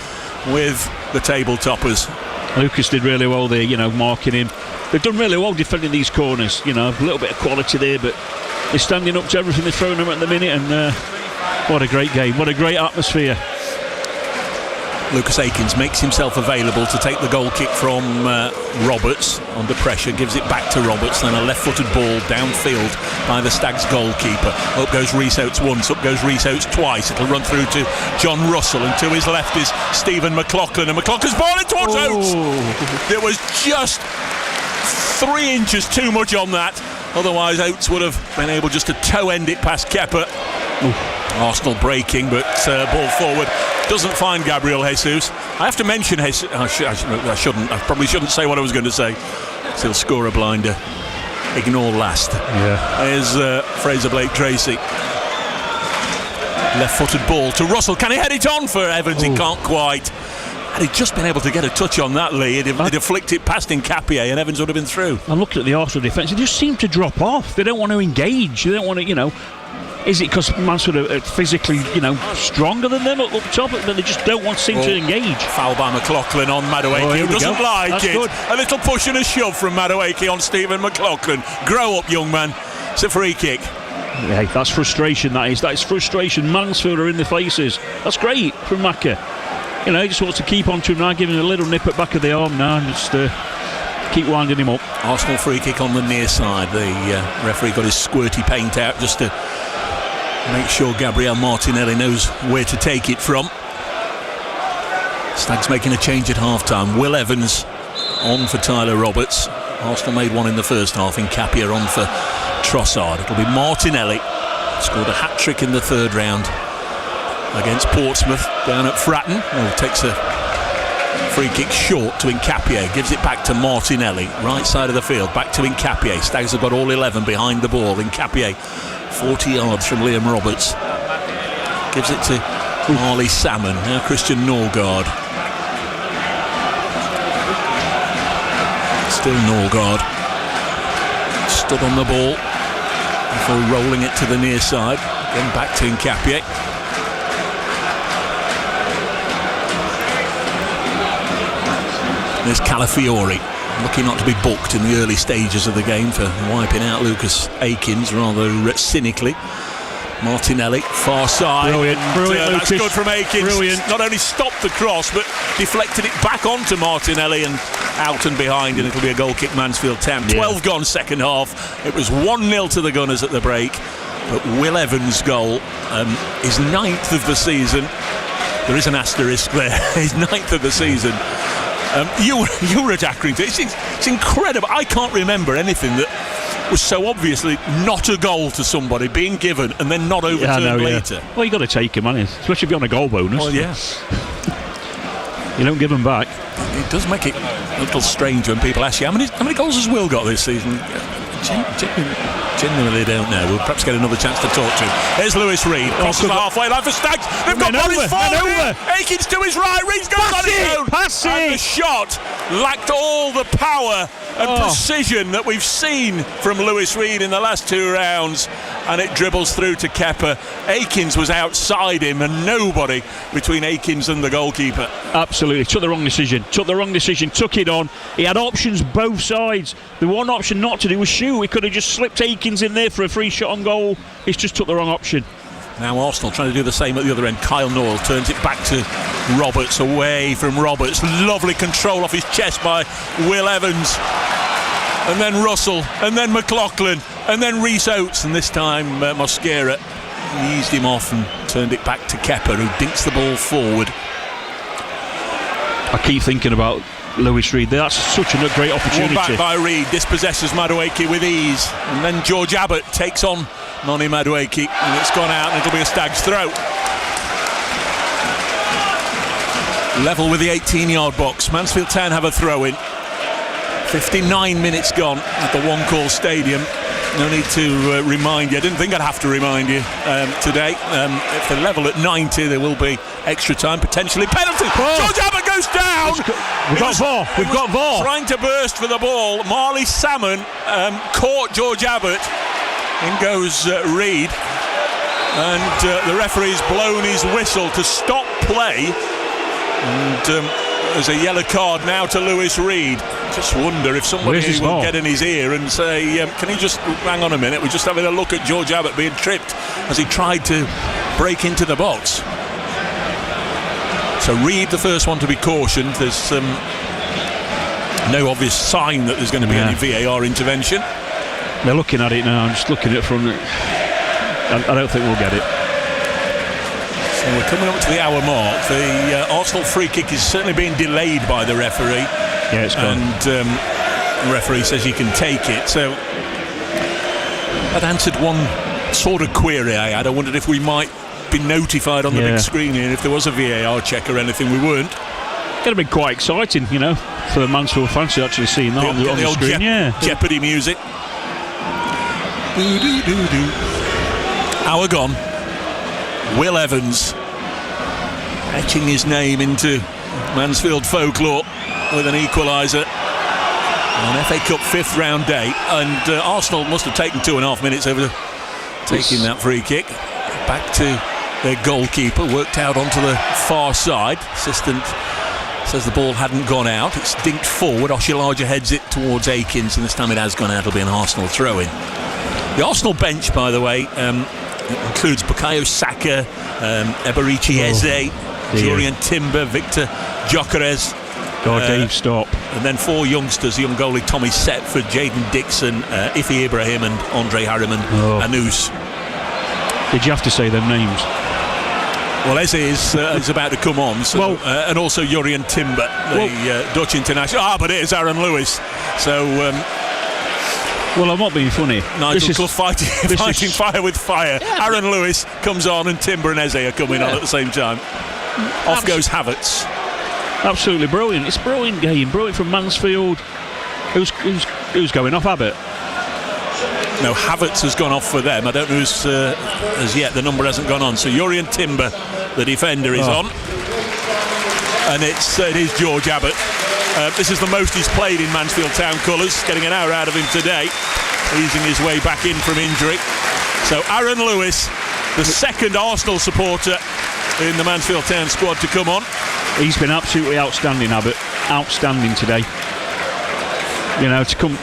with the table toppers. Lucas did really well there, marking him. They've done really well defending these corners, a little bit of quality there, but they're standing up to everything they're throwing them at the minute, and what a great game, what a great atmosphere. Lucas Akins makes himself available to take the goal kick from Roberts under pressure, gives it back to Roberts, then a left-footed ball downfield by the Stags goalkeeper. Up goes Rhys Oates once, up goes Rhys Oates twice. It'll run through to John Russell, and to his left is Stephen McLaughlin, and McLaughlin's ball in towards Oates. There was just 3 inches too much on that, otherwise Oates would have been able just to toe end it past Kepa. Arsenal breaking, but ball forward doesn't find Gabriel Jesus. I have to mention Jesus. I shouldn't. I probably shouldn't say what I was going to say. So he'll score a blinder. Ignore last. There's Fraser Blake Tracy. Left-footed ball to Russell. Can he head it on for Evans? He can't quite. Had he just been able to get a touch on that, Lee, he'd have flicked it past Nkapie and Evans would have been through. I'm looking at the Arsenal defence. They just seem to drop off. They don't want to engage. They don't want to, Is it because Mansfield are physically, stronger than them up top, but they just don't want to seem to engage? Foul by McLaughlin on Madueke, who doesn't like That's it. Good. A little push and a shove from Madueke on Stephen McLaughlin. Grow up, young man. It's a free kick. Yeah, that's frustration, that is. That is frustration. Mansfield are in the faces. That's great from Macca. You know, he just wants to keep on to him now, giving him a little nip at back of the arm now, and just keep winding him up. Arsenal free kick on the near side. The referee got his squirty paint out just to make sure Gabriel Martinelli knows where to take it from. Stags making a change at half-time. Will Evans on for Tyler Roberts. Arsenal made one in the first half. Nkapia on for Trossard. It'll be Martinelli. Scored a hat-trick in the third round against Portsmouth down at Fratton. Takes a free kick short to Nkapia. Gives it back to Martinelli. Right side of the field. Back to Nkapia. Stags have got all 11 behind the ball. Nkapia 40 yards from Liam Roberts. Gives it to Marley Salmon. Now Christian Norgard. Still Norgard. Stood on the ball before rolling it to the near side. Then back to Nkapia. There's Calafiori, lucky not to be booked in the early stages of the game for wiping out Lucas Akins rather cynically. Martinelli, far side. Brilliant, that's good from Akins. Brilliant. Not only stopped the cross, but deflected it back onto Martinelli and out and behind, and it'll be a goal kick Mansfield Town. 12 gone second half. It was 1-0 to the Gunners at the break, but Will Evans' goal is 9th of the season. There is an asterisk there. His 9th of the season. You were at Accrington. It's incredible. I can't remember anything that was so obviously not a goal to somebody being given and then not overturned later. Well, you got to take him, man. Especially if you're on a goal bonus. Well, yeah. You don't give them back. It does make it a little strange when people ask you how many goals has Will got this season. Genuinely don't know. We'll perhaps get another chance to talk to him. There's Lewis Reed. Crosses the halfway line for Stags. They've got Boris forward. Akins to his right. Reed's goes on his own. And the shot lacked all the power and precision that we've seen from Lewis Reed in the last 2 rounds, and it dribbles through to Kepa. Akins was outside him, and nobody between Akins and the goalkeeper. Absolutely, took the wrong decision, took it on. He had options both sides. The one option not to do was shoot. He could have just slipped Akins in there for a free shot on goal. He's just took the wrong option. Now Arsenal trying to do the same at the other end. Kyle Noel turns it back to Roberts, away from Roberts. Lovely control off his chest by Will Evans. And then Russell, and then McLaughlin, and then Rhys Oates. And this time Mosquera eased him off and turned it back to Kepa, who dinks the ball forward. I keep thinking about Lewis Reed. That's such a great opportunity. One back by Reed, dispossesses Madueke with ease. And then George Abbott takes on Noni Madueke, and it's gone out, and it'll be a Stag's throw. Level with the 18-yard box. Mansfield Town have a throw-in. 59 minutes gone at the One Call Stadium. No need to remind you. I didn't think I'd have to remind you today. If they're level at 90, there will be extra time, potentially penalty. George Abbott goes down. We've got VAR. Trying to burst for the ball. Marley Salmon caught George Abbott. In goes Reed. And the referee's blown his whistle to stop play. And there's a yellow card now to Lewis Reed. Just wonder if somebody will get in his ear and say, can you just hang on a minute? We're just having a look at George Abbott being tripped as he tried to break into the box. So Reed, the first one to be cautioned. There's no obvious sign that there's going to be any VAR intervention. They're looking at it now. I'm just looking at it from I don't think we'll get it. So we're coming up to the hour mark. The Arsenal free kick is certainly being delayed by the referee. Yeah, it's gone. And the referee says he can take it. So that answered one sort of query I had. I wondered if we might be notified on the big screen here if there was a VAR check or anything. We weren't. It's going to be quite exciting, you know, for the Mansfield fans to actually see that on the screen. Jeopardy music. Hour gone. Will Evans etching his name into Mansfield folklore with an equaliser on FA Cup 5th round day, and Arsenal must have taken 2.5 minutes over taking that free kick. Back to their goalkeeper, worked out onto the far side. Assistant says the ball hadn't gone out. It's dinked forward. Oshilaja heads it towards Akins, and this time it has gone out. It'll be an Arsenal throw-in. The Arsenal bench, by the way, includes Bukayo Saka, Eberichi Eze, Jurien Timber, Victor Gyökeres. God, Dave, stop. And then 4 youngsters, young goalie Tommy Setford, Jaden Dixon, Ife Ibrahim and Andre Harriman Anous. Did you have to say them names? Well, Eze is about to come on, so, and also Jurien Timber, the Dutch international. But it is Aaron Lewis. So... well, I'm not being funny. Nigel Clough fighting fire with fire. Yeah. Aaron Lewis comes on and Timber and Eze are coming on at the same time. Off goes Havertz. Absolutely brilliant. It's a brilliant game. Brilliant from Mansfield. Who's going off, Abbott? No, Havertz has gone off for them. I don't know who's as yet. The number hasn't gone on. So Jurien Timber, the defender, is on. And it is George Abbott. This is the most he's played in Mansfield Town colours, getting an hour out of him today, easing his way back in from injury. So Aaron Lewis, the second Arsenal supporter in the Mansfield Town squad to come on. He's been absolutely outstanding, Abbott. Outstanding today. You know, to come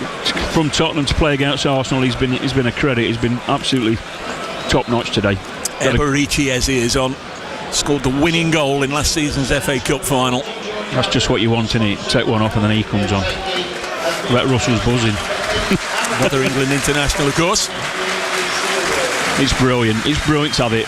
from Tottenham to play against Arsenal, he's been a credit. He's been absolutely top notch today. Eberichi Eze is on. Scored the winning goal in last season's FA Cup final. That's just what you want, innit? Take one off and then he comes on. Brett Russell's buzzing. Another England international, of course. It's brilliant. It's brilliant to have it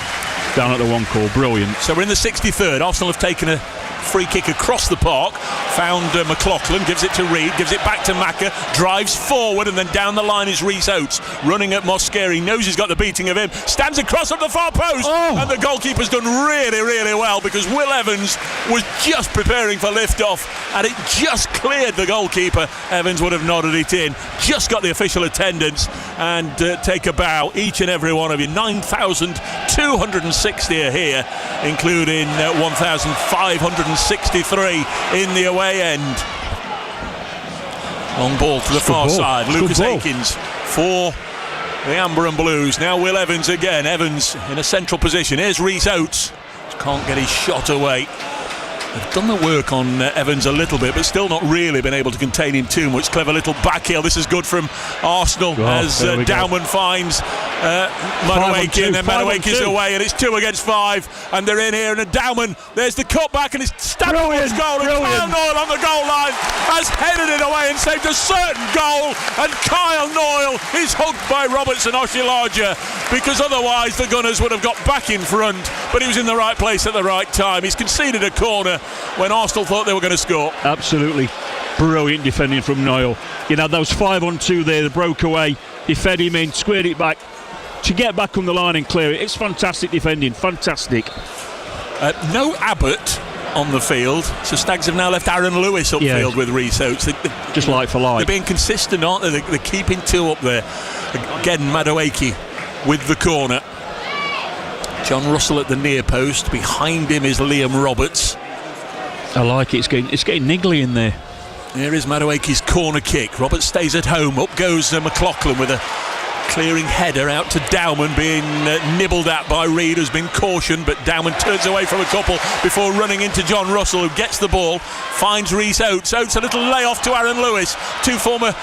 down at the one call. Brilliant. So we're in the 63rd. Arsenal have taken a free kick across the park. Found McLaughlin, gives it to Reed, gives it back to Maka, drives forward, and then down the line is Rhys Oates running at Mosquera. He knows he's got the beating of him, stands across at the far post, and the goalkeeper's done really, really well, because Will Evans was just preparing for lift-off and it just cleared the goalkeeper. Evans would have nodded it in, just got the official attendance, and take a bow, each and every one of you. 9,260 are here, including 1,563 in the away end. Long ball to the far side. Lucas Akins for the Amber and Blues. Now Will Evans again. Evans in a central position. Here's Rhys Oates. Can't get his shot away. They've done the work on Evans a little bit, but still not really been able to contain him too much. Clever little back heel. This is good from Arsenal as Dowman finds Madueke, and then Madueke's away, and it's 2 against 5, and they're in here, and Dowman, there's the cutback, and it's stabbed towards goal, and Kyle Noyle on the goal line has headed it away and saved a certain goal, and Kyle Noyle is hugged by Robertson Oshilaja, because otherwise the Gunners would have got back in front, but he was in the right place at the right time. He's conceded a corner when Arsenal thought they were going to score. Absolutely brilliant defending from Noyle. You know, those 5-on-2 there, they broke away, he fed him in, squared it back to get back on the line and clear it. It's fantastic defending, fantastic. No Abbott on the field, so Stags have now left Aaron Lewis upfield with Rhys Oates. Just like for like. They're being consistent, aren't they? They're keeping 2 up there. Again, Madueke with the corner. John Russell at the near post. Behind him is Liam Roberts. I like it. It's getting niggly in there. Here is Madueke's corner kick. Roberts stays at home. Up goes McLaughlin with a clearing header out to Dowman, being nibbled at by Reed, who's been cautioned, but Dowman turns away from a couple before running into John Russell, who gets the ball, finds Rhys Oates. Oates a little layoff to Aaron Lewis. 2 former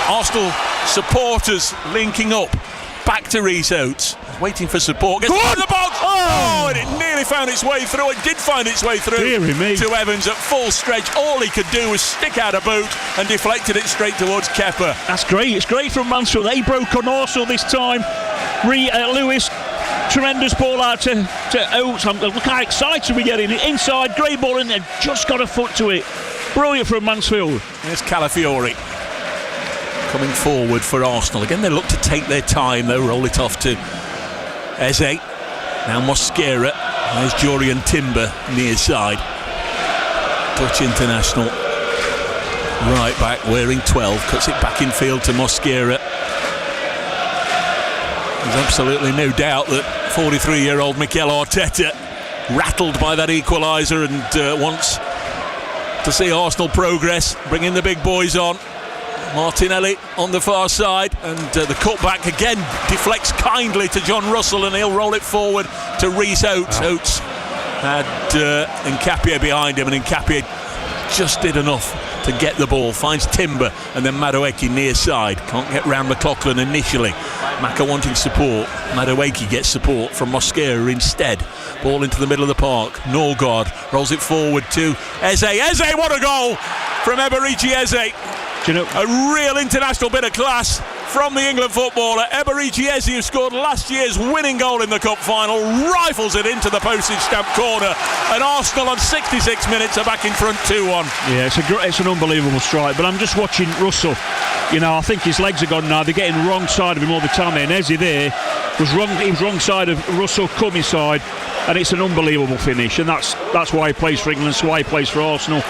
Arsenal supporters linking up. Back to Rhys Oates, waiting for support. Gets the box! And it nearly found its way through. It did find its way through to Evans at full stretch. All he could do was stick out a boot and deflected it straight towards Kepa. That's great. It's great from Mansfield. They broke on Arsenal this time. Lewis, tremendous ball out to Oates. Look how excited we're getting. Inside, great ball in there. Just got a foot to it. Brilliant from Mansfield. There's Calafiori coming forward for Arsenal. Again, they look to take their time. They'll roll it off to Eze. Now Mosquera. There's Jurien Timber near side. Dutch international. Right back, wearing 12. Cuts it back in field to Mosquera. There's absolutely no doubt that 43-year-old Mikel Arteta, rattled by that equaliser, and wants to see Arsenal progress, bringing the big boys on. Martinelli on the far side, and the cutback again deflects kindly to John Russell, and he'll roll it forward to Rhys Oates. Oates had Nkapie behind him, and Nkapie just did enough to get the ball. Finds Timber, and then Madueke near side. Can't get round McLaughlin initially. Maka wanting support. Madueke gets support from Mosquera instead. Ball into the middle of the park. Norgard rolls it forward to Eze. Eze, what a goal from Eberici Eze. Do you know, a real international bit of class from the England footballer. Eberici Eze, who scored last year's winning goal in the cup final, rifles it into the postage stamp corner, and Arsenal on 66 minutes are back in front 2-1. Yeah, it's an unbelievable strike, but I'm just watching Russell. You know, I think his legs are gone now. They're getting the wrong side of him all the time. And Eze there was wrong. He was wrong side of Russell, coming side, and it's an unbelievable finish. And that's why he plays for England. That's why he plays for Arsenal.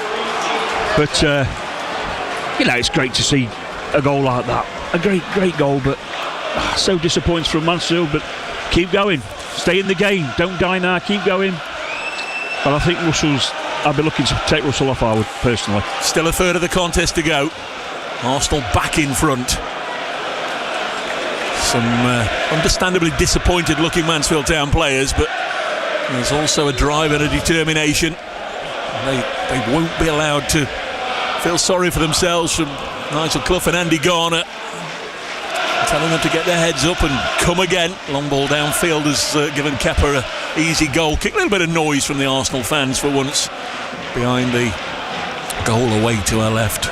But you know, it's great to see a goal like that. A great goal, but so disappointing from Mansfield. But keep going, stay in the game. Don't die now. Keep going. But I think I'd be looking to take Russell off. I would personally. Still a third of the contest to go. Arsenal back in front. Some understandably disappointed looking Mansfield Town players, but there's also a drive and a determination. They won't be allowed to feel sorry for themselves from Nigel Clough and Andy Garner, telling them to get their heads up and come again. Long ball downfield has given Kepa an easy goal kick. A little bit of noise from the Arsenal fans for once behind the goal away to our left.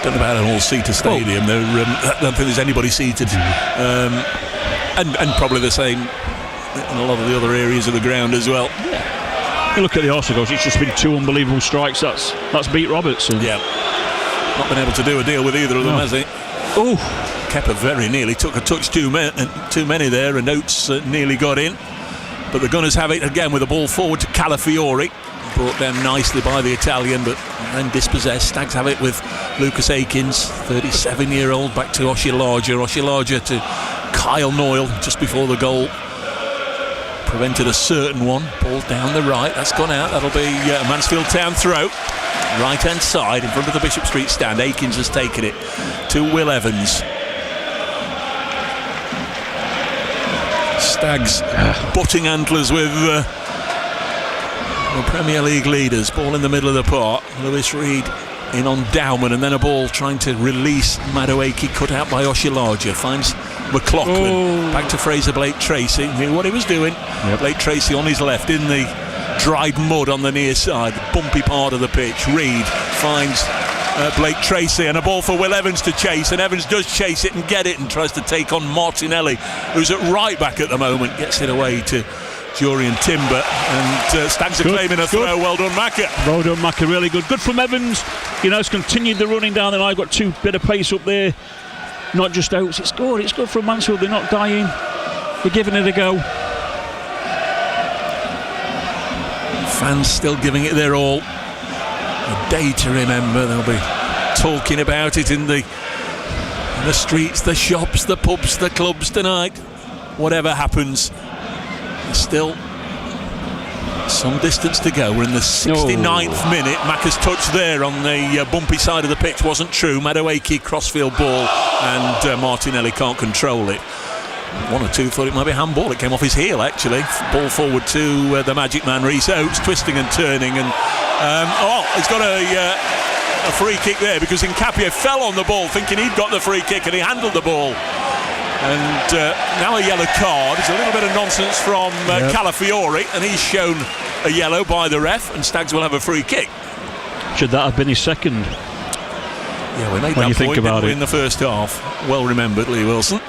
Don't know about an all-seater stadium. I don't think there's anybody seated, and probably the same in a lot of the other areas of the ground as well. You look at the Arsenal goals, it's just been two unbelievable strikes. That's beat Robertson. Yeah, not been able to do a deal with either of them, has he? Oh, Kepa very nearly took a touch too many there, and Oates nearly got in, but the Gunners have it again with the ball forward to Calafiori, brought down nicely by the Italian, but then dispossessed. Stags have it with Lucas Akins, 37-year-old, back to Oshilaja to Kyle Noyle just before the goal. Prevented a certain one. Ball down the right, that's gone out. That'll be a Mansfield Town throw. Right hand side in front of the Bishop Street stand. Akins has taken it to Will Evans. Stags butting antlers with the Premier League leaders. Ball in the middle of the park. Lewis Reed in on Dowman, and then a ball trying to release Madueke, cut out by Oshilaja. Finds McLaughlin. Back to Fraser Blake Tracy. Knew what he was doing. Yep. Blake Tracy on his left in the dried mud on the near side, the bumpy part of the pitch. Reed finds Blake Tracy, and a ball for Will Evans to chase, and Evans does chase it and get it and tries to take on Martinelli, who's at right back at the moment. Gets it away to Jurian Timber, and Stags are claiming a throw. Well done, Maka. Well done, Maka. Really good. Good from Evans. You know, it's continued the running down the line. Got two bit of pace up there. Not just Oates. It's good. It's good from Mansfield. They're not dying. They're giving it a go. Fans still giving it their all. A day to remember. They'll be talking about it in the streets, the shops, the pubs, the clubs tonight. Whatever happens, there's still some distance to go. We're in the 69th minute. Maka's touch there on the bumpy side of the pitch wasn't true. Madueke crossfield ball, and Martinelli can't control it. One or two thought it might be a handball. It came off his heel, actually. Ball forward to the magic man Rhys Oates, twisting and turning, and he's got a free kick there because Nkapie fell on the ball thinking he'd got the free kick, and he handled the ball. And now a yellow card. It's a little bit of nonsense from Calafiori, and he's shown a yellow by the ref, and Stags will have a free kick. Should that have been his second? Yeah, we made that point in the first half. Well remembered, Lee Wilson.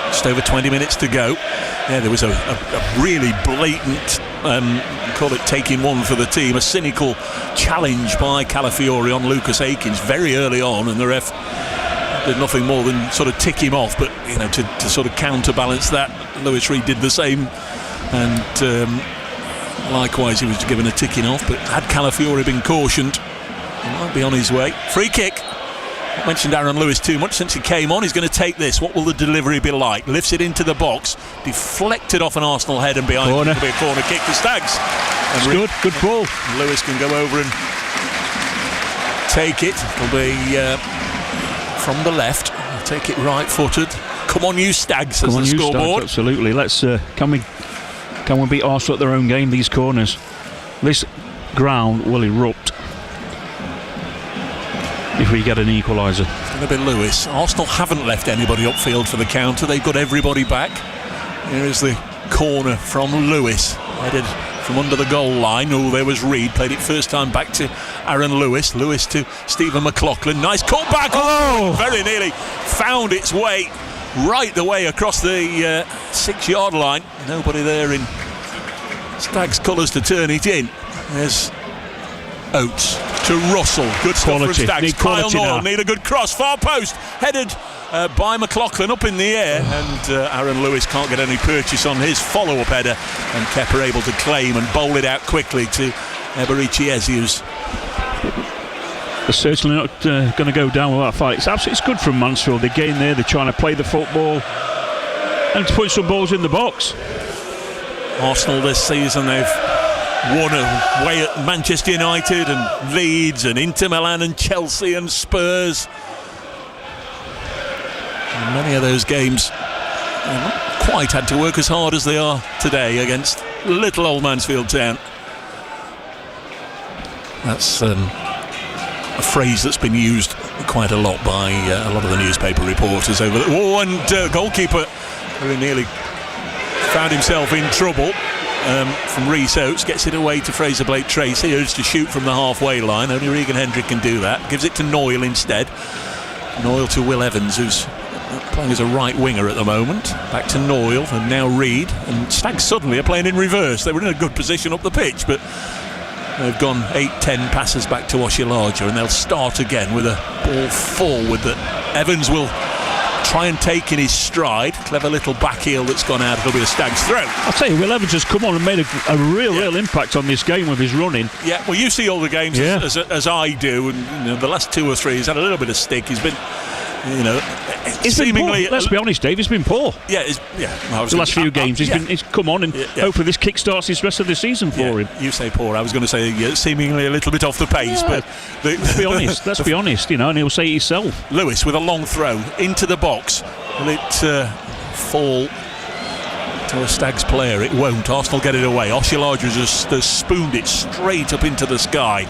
Just over 20 minutes to go. Yeah, there was a really blatant, call it taking one for the team, a cynical challenge by Calafiori on Lucas Akins very early on, and the ref did nothing more than sort of tick him off. But you know, to sort of counterbalance that, Lewis Reed did the same, and likewise he was given a ticking off. But had Calafiori been cautioned, he might be on his way. Free kick. Not mentioned Aaron Lewis too much since he came on. He's going to take this. What will the delivery be like? Lifts it into the box, deflected off an Arsenal head, and behind it will be a corner kick to Stags. It's good ball. Lewis can go over and take it. It'll be from the left. He'll take it right-footed. Come on, you Stags, says the scoreboard. Stags, absolutely. Let's can we beat Arsenal at their own game? These corners. This ground will erupt if if we get an equaliser. It's going to be Lewis. Arsenal haven't left anybody upfield for the counter. They've got everybody back. Here is the corner from Lewis, headed from under the goal line. Oh, there was Reid, played it first time back to Aaron Lewis. Lewis to Stephen McLaughlin. Nice cut back. Oh, very nearly found its way right the way across the 6-yard line. Nobody there in Stags colours to turn it in. There's Oates to Russell. Good stuff from Stags. Kyle Noyle need a good cross. Far post. Headed by McLaughlin up in the air, and Aaron Lewis can't get any purchase on his follow-up header, and Kepa able to claim and bowl it out quickly to Eberici Eze, who's they're certainly not going to go down with that fight. It's good from Mansfield. They're getting there, they're trying to play the football and to put some balls in the box. Arsenal this season, they've won away at Manchester United and Leeds and Inter Milan and Chelsea and Spurs. And many of those games not quite had to work as hard as they are today against little old Mansfield Town. That's a phrase that's been used quite a lot by a lot of the newspaper reporters over the... Oh, and goalkeeper very nearly found himself in trouble from Rhys Oates. Gets it away to Fraser Blake-Tracy, who's to shoot from the halfway line. Only Regan Hendrick can do that. Gives it to Noyle instead. Noyle to Will Evans, who's playing as a right winger at the moment. Back to Noyle, and now Reid. And Stags suddenly are playing in reverse. They were in a good position up the pitch, but they've gone 8-10 passes back to Oshilaja, and they'll start again with a ball forward that Evans will try and take in his stride. Clever little back heel that's gone out. It'll be a Stag's throw. I'll tell you, Will Evans has come on and made a real impact on this game with his running. Yeah, well, you see all the games as I do, and the last 2 or 3 he's had a little bit of stick. He's been, he's seemingly. Let's be honest, Dave. He's been poor. Yeah, the last few games, he's come on, and hopefully this kickstarts his rest of the season for him. You say poor. I was going to say seemingly a little bit off the pace, but let's be honest. Let's be honest. And he'll say it himself. Lewis with a long throw into the box. Will it fall to a Stags player? It won't. Arsenal get it away. Oshilaja has spooned it straight up into the sky.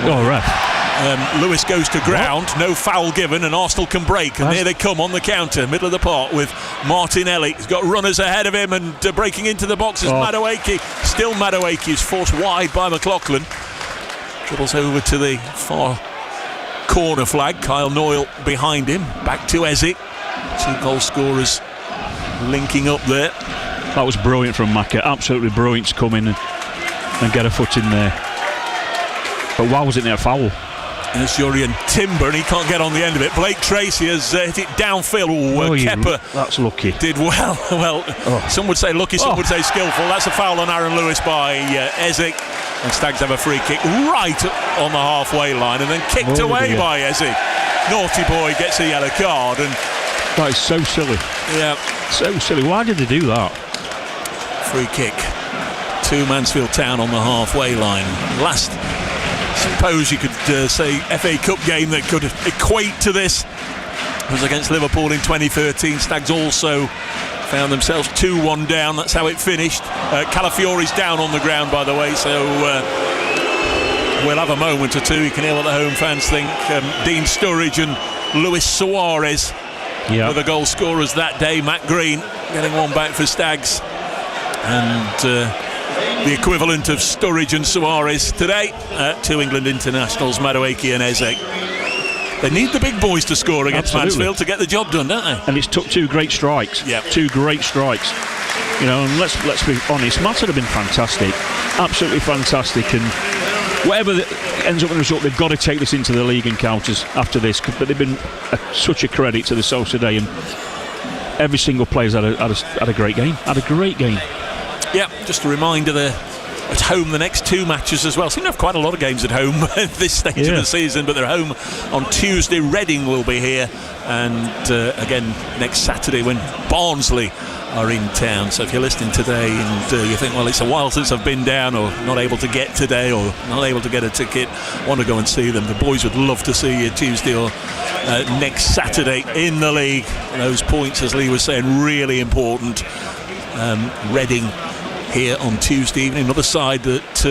Oh, right. Lewis goes to ground, no foul given, and Arsenal can break, and here they come on the counter, middle of the park with Martinelli. He's got runners ahead of him, and breaking into the box is Madueke. Still Madueke is forced wide by McLaughlin. Dribbles over to the far corner flag. Kyle Noyle behind him. Back to Eze. 2 goal scorers linking up there. That was brilliant from Maka. Absolutely brilliant to come in and get a foot in there. But why wasn't there a foul? There's Jurriën Timber, and he can't get on the end of it. Blake-Tracy has hit it downfield. Kepa that's lucky. Did well. Some would say lucky, some would say skillful. That's a foul on Aaron Lewis by Eze. And Stags have a free kick right on the halfway line, and then kicked away by Eze. Naughty boy gets a yellow card, and that is so silly. Yeah, so silly. Why did they do that? Free kick to Mansfield Town on the halfway line. Last, suppose you could say, FA Cup game that could equate to this was against Liverpool in 2013. Stags also found themselves 2-1 down. That's how it finished. Calafiori's down on the ground, by the way, so we'll have a moment or two. You can hear what the home fans think. Dean Sturridge and Luis Suarez were the goal scorers that day. Matt Green getting one back for Stags, and the equivalent of Sturridge and Suarez today. 2 England internationals, Madueke and Eze. They need the big boys to score against Mansfield to get the job done, don't they? And it's took 2 great strikes. Yeah. 2 great strikes. And let's be honest, Matt would have been fantastic. Absolutely fantastic. And whatever ends up in the result, they've got to take this into the league encounters after this. But they've been such a credit to the South today. And every single player's had a great game. Had a great game. Yeah, just a reminder there. At home the next 2 matches as well. Seem to have quite a lot of games at home at this stage of the season, but they're home on Tuesday. Reading will be here, and again next Saturday when Barnsley are in town. So if you're listening today and you think, well, it's a while since I've been down, or not able to get today, or not able to get a ticket, want to go and see them, the boys would love to see you Tuesday or next Saturday in the league. Those points, as Lee was saying, really important. Reading here on Tuesday evening, another side that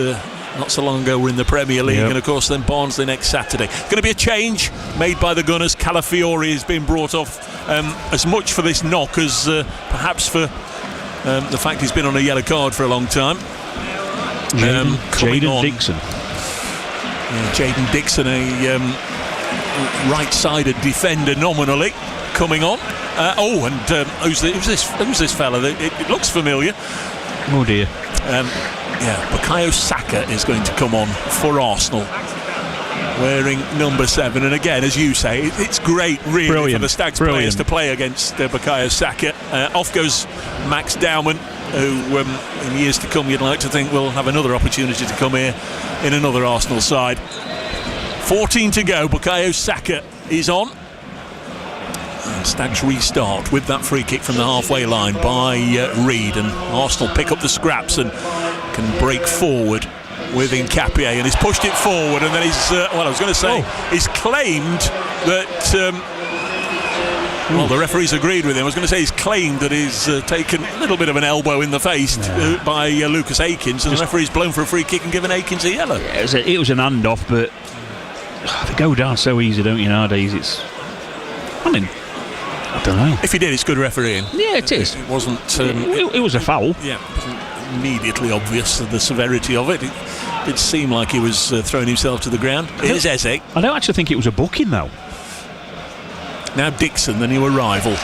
not so long ago were in the Premier League, and of course then Barnsley next Saturday. Going to be a change made by the Gunners. Calafiori has been brought off, as much for this knock as perhaps for the fact he's been on a yellow card for a long time. Jaden Dixon. Jaden Dixon, a right-sided defender nominally, coming on. Who's this fella? It looks familiar. Oh dear. Bukayo Saka is going to come on for Arsenal, wearing number 7. And again, as you say, it's great, really, for the Stags players to play against Bukayo Saka. Off goes Max Dowman, who in years to come you'd like to think will have another opportunity to come here in another Arsenal side. 14 to go. Bukayo Saka is on. And Stags restart with that free kick from the halfway line by Reid, and Arsenal pick up the scraps and can break forward with Nkapie, and he's pushed it forward, and then he's claimed that the referee's agreed with him. I was going to say he's claimed that he's taken a little bit of an elbow in the face by Lucas Akins, and the referee's blown for a free kick and given Akins a yellow. It was an handoff, but they go down so easy, don't you, nowadays? I don't know. If he did, it's good refereeing. Yeah, it is. It wasn't. It was a foul. Yeah, it wasn't immediately obvious the severity of it. It did seem like he was throwing himself to the ground. Here's Eze. I don't actually think it was a booking, though. Now Dixon, the new arrival.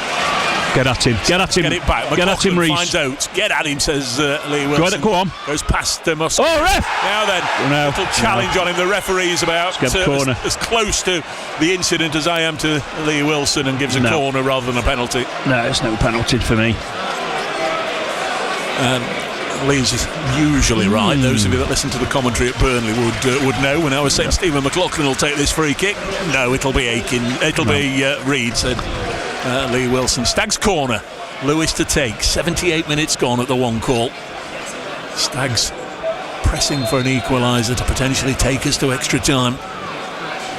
Get at him. Get at him. Get it back. Get at him, Reece. Finds Oates. Get at him, says Lee Wilson. Go on. Goes past Muscat. Oh, ref! Now then, little challenge on him. The referee's about corner. As close to the incident as I am to Lee Wilson, and gives a corner rather than a penalty. No, it's no penalty for me. Lee's usually right. Those of you that listen to the commentary at Burnley would know. When I was saying Stephen McLaughlin will take this free kick, no, it'll be be Reid, said Lee Wilson. Stags corner, Lewis to take. 78 minutes gone at the one call. Stags pressing for an equaliser to potentially take us to extra time.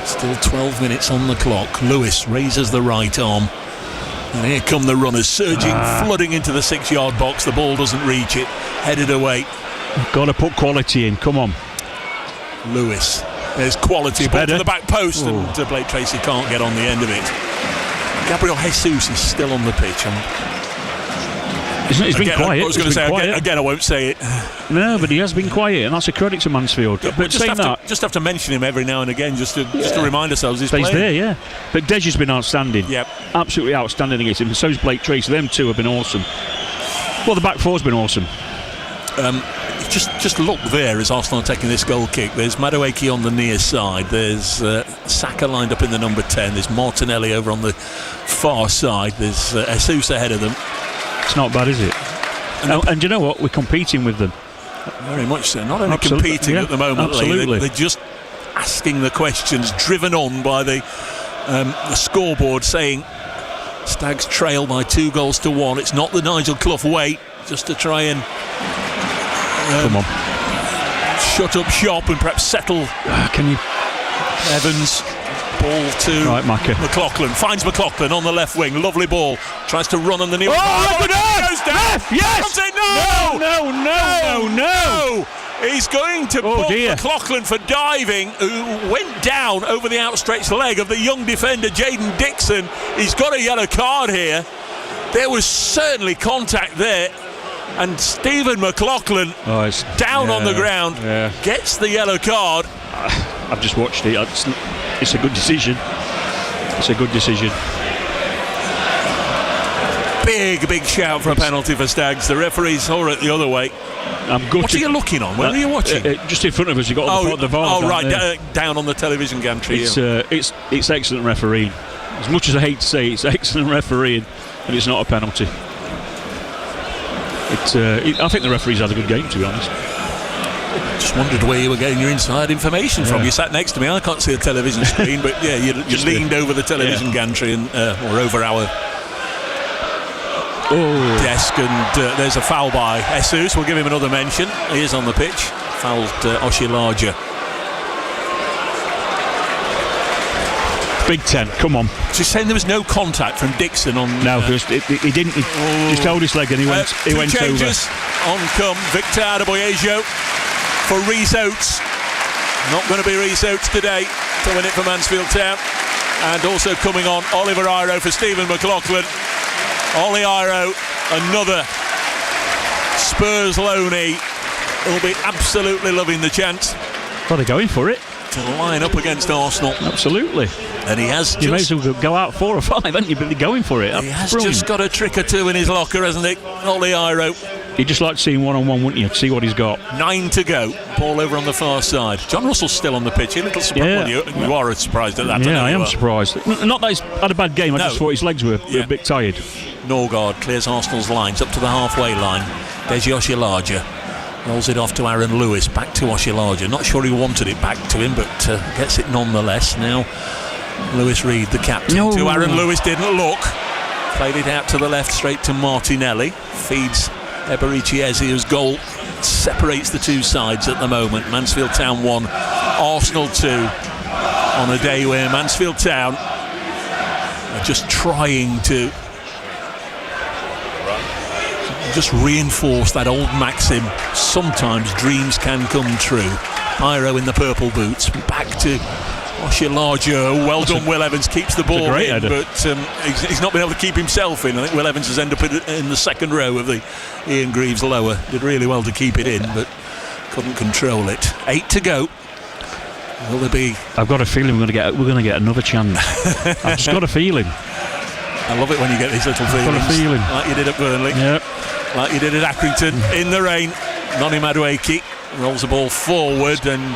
Still 12 minutes on the clock. Lewis raises the right arm, and here come the runners, surging, flooding into the 6-yard box. The ball doesn't reach it, headed away. Got to put quality in, come on. Lewis, there's quality, ball to the back post, and Blake Tracy can't get on the end of it. Gabriel Jesus is still on the pitch. He's been quiet. I was going to say, again, I won't say it. No, but he has been quiet, and that's a credit to Mansfield. Yeah, but just have to mention him every now and again, just to remind ourselves he's playing. There, yeah. But Dej has been outstanding. Yep. Absolutely outstanding against him, and so's Blake Tracy. Them two have been awesome. Well, the back four's been awesome. Just look there as Arsenal are taking this goal kick. There's Madueke on the near side. There's Saka lined up in the number 10. There's Martinelli over on the far side. There's Jesus ahead of them. It's not bad, is it? And you know what? We're competing with them. Very much so. Not only competing at the moment, absolutely. They're just asking the questions, driven on by the scoreboard saying Stags trail by 2-1. It's not the Nigel Clough way, just to try and come on, shut up shop and perhaps settle. Can you? Evans. Ball to McLaughlin. Finds McLaughlin on the left wing. Lovely ball. Tries to run on the near. Goes down. Yes. No. He's going to book McLaughlin for diving, who went down over the outstretched leg of the young defender Jaden Dixon. He's got a yellow card here. There was certainly contact there, and Stephen McLaughlin down on the ground, gets the yellow card. I've just watched it. It's a good decision. Big shout for a penalty for Stags. The referee's it the other way. What are you looking on? Where are you watching? Just in front of us. You got the VAR. Down on the television gantry. It's excellent refereeing. As much as I hate to say, it's excellent refereeing, and it's not a penalty. I think the referee's had a good game, to be honest. Just wondered where you were getting your inside information from. You sat next to me. I can't see a television screen, but you leaned over the television gantry or over our desk, and there's a foul by Jesus. We'll give him another mention. He is on the pitch. Fouled Oshilaja. Big 10, come on. So you're saying there was no contact from Dixon on? No, he didn't. He just held his leg and he went changes. over. On come Victor Adeboyejo. for Rhys Oates. Not going to be Rhys Oates today to win it for Mansfield Town. And also coming on, Oliver Iro for Stephen McLaughlin. Ollie Iro, another Spurs loanee, will be absolutely loving the chance. Well, they're going for it. To line up against Arsenal. Absolutely. And he has You may as well go out 4 or 5, haven't you? But they're going for it. He has just got a trick or two in his locker, hasn't he? Ollie Iro. You'd just like to see him one-on-one, wouldn't you? To see what he's got. 9 to go. Ball over on the far side. John Russell's still on the pitch. A little surprised. Yeah. You are surprised at that. Yeah, I am surprised. Not that he's had a bad game. I just thought his legs were a bit tired. Norgard clears Arsenal's lines up to the halfway line. Deji Oshilaja rolls it off to Aaron Lewis. Back to Oshilaja. Not sure he wanted it back to him, but gets it nonetheless. Now Lewis Reed, the captain, to Aaron Lewis. Didn't look. Played it out to the left, straight to Martinelli. Feeds Eberici Eze, whose goal separates the two sides at the moment. Mansfield Town 1, Arsenal 2, on a day where Mansfield Town are just trying to just reinforce that old maxim: sometimes dreams can come true. Iro in the purple boots, back to Oshilaja. Well done, Will Evans keeps the ball in, header. but he's not been able to keep himself in. I think Will Evans has ended up in the second row of the Ian Greaves lower. Did really well to keep it in, but couldn't control it. 8 to go. Will there be? I've got a feeling we're going to get another chance. I've just got a feeling. I love it when you get these little feelings. I've got a feeling. Like you did at Burnley. Yep. Like you did at Accrington. In the rain. Noni Madueke rolls the ball forward and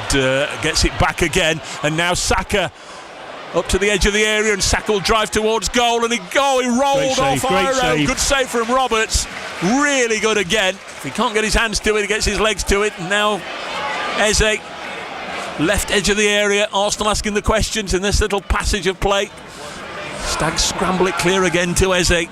gets it back again. And now Saka up to the edge of the area, and Saka will drive towards goal, and he rolled off Iro. Good save from Roberts. Really good again. If he can't get his hands to it, he gets his legs to it. And now Eze, left edge of the area. Arsenal asking the questions in this little passage of play. Stags scramble it clear again to Eze.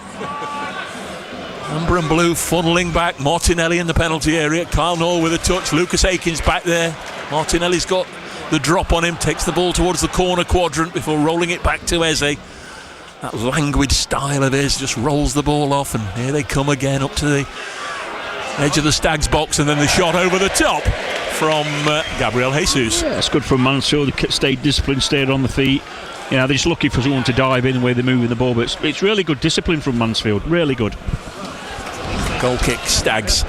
Amber and blue funneling back. Martinelli in the penalty area. Kyle Nall with a touch. Lucas Akins back there. Martinelli's got the drop on him. Takes the ball towards the corner quadrant before rolling it back to Eze. That languid style of his just rolls the ball off, and here they come again up to the edge of the Stags box, and then the shot over the top from Gabriel Jesus. Yeah, it's good from Mansfield. They stayed disciplined, stayed on the feet. You know, they're just looking for someone to dive in the way they're moving the ball, but it's really good discipline from Mansfield. Really good. Goal kick, Stags.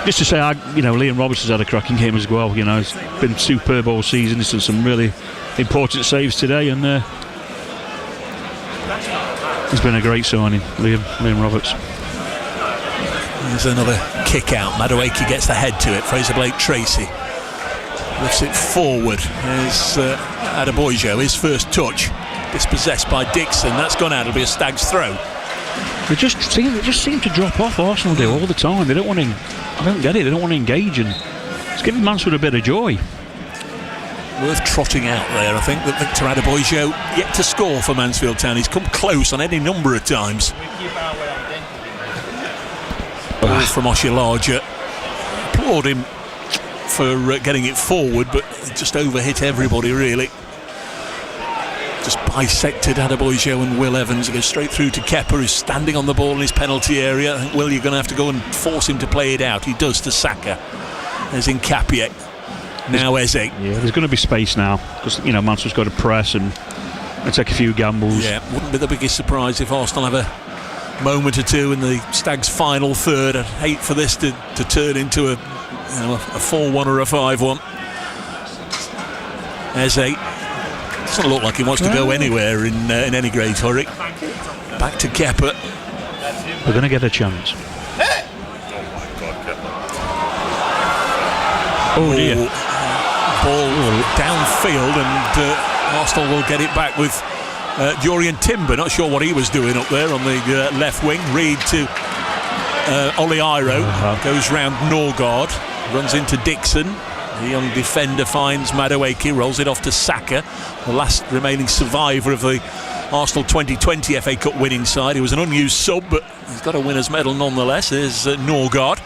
Just to say, Liam Robertson's had a cracking game as well. You know, it's been superb all season. He's done some really important saves today, and he's been a great signing, Liam Roberts. There's another kick out. Madueke gets the head to it. Fraser Blake Tracy lifts it forward. There's Adebayo, his first touch, dispossessed by Dixon. That's gone out. It'll be a Stags throw. They just seem to drop off. Arsenal do all the time. They don't want to. I don't get it. They don't want to engage, and it's giving Mansfield a bit of joy. Worth trotting out there. I think that Victor Adebayo yet to score for Mansfield Town. He's come close on any number of times. Ball from Oshilaja. Applaud him for getting it forward, but it just overhit everybody really. Just bisected Adebayo and Will Evans. It goes straight through to Kepa, who's standing on the ball in his penalty area. I think, Will, you're going to have to go and force him to play it out. He does to Saka. There's Nkapie. Now Eze. Yeah, there's going to be space now, because Mansfield's got to press and take a few gambles. Yeah, wouldn't be the biggest surprise if Arsenal have a moment or two in the Stags' final third. I'd hate for this to turn into a 4-1 or a 5-1. Eze doesn't look like he wants to go anywhere in any great hurry. Back to Kepa. We're going to get a chance. Oh dear. Ball downfield, and Arsenal will get it back with Dorian Timber. Not sure what he was doing up there on the left wing. Reed to Ollie Iro. Goes round Norgard. Runs into Dixon. The young defender finds Madueke, rolls it off to Saka, the last remaining survivor of the Arsenal 2020 FA Cup winning side. He was an unused sub, but he's got a winner's medal nonetheless. There's Norgard.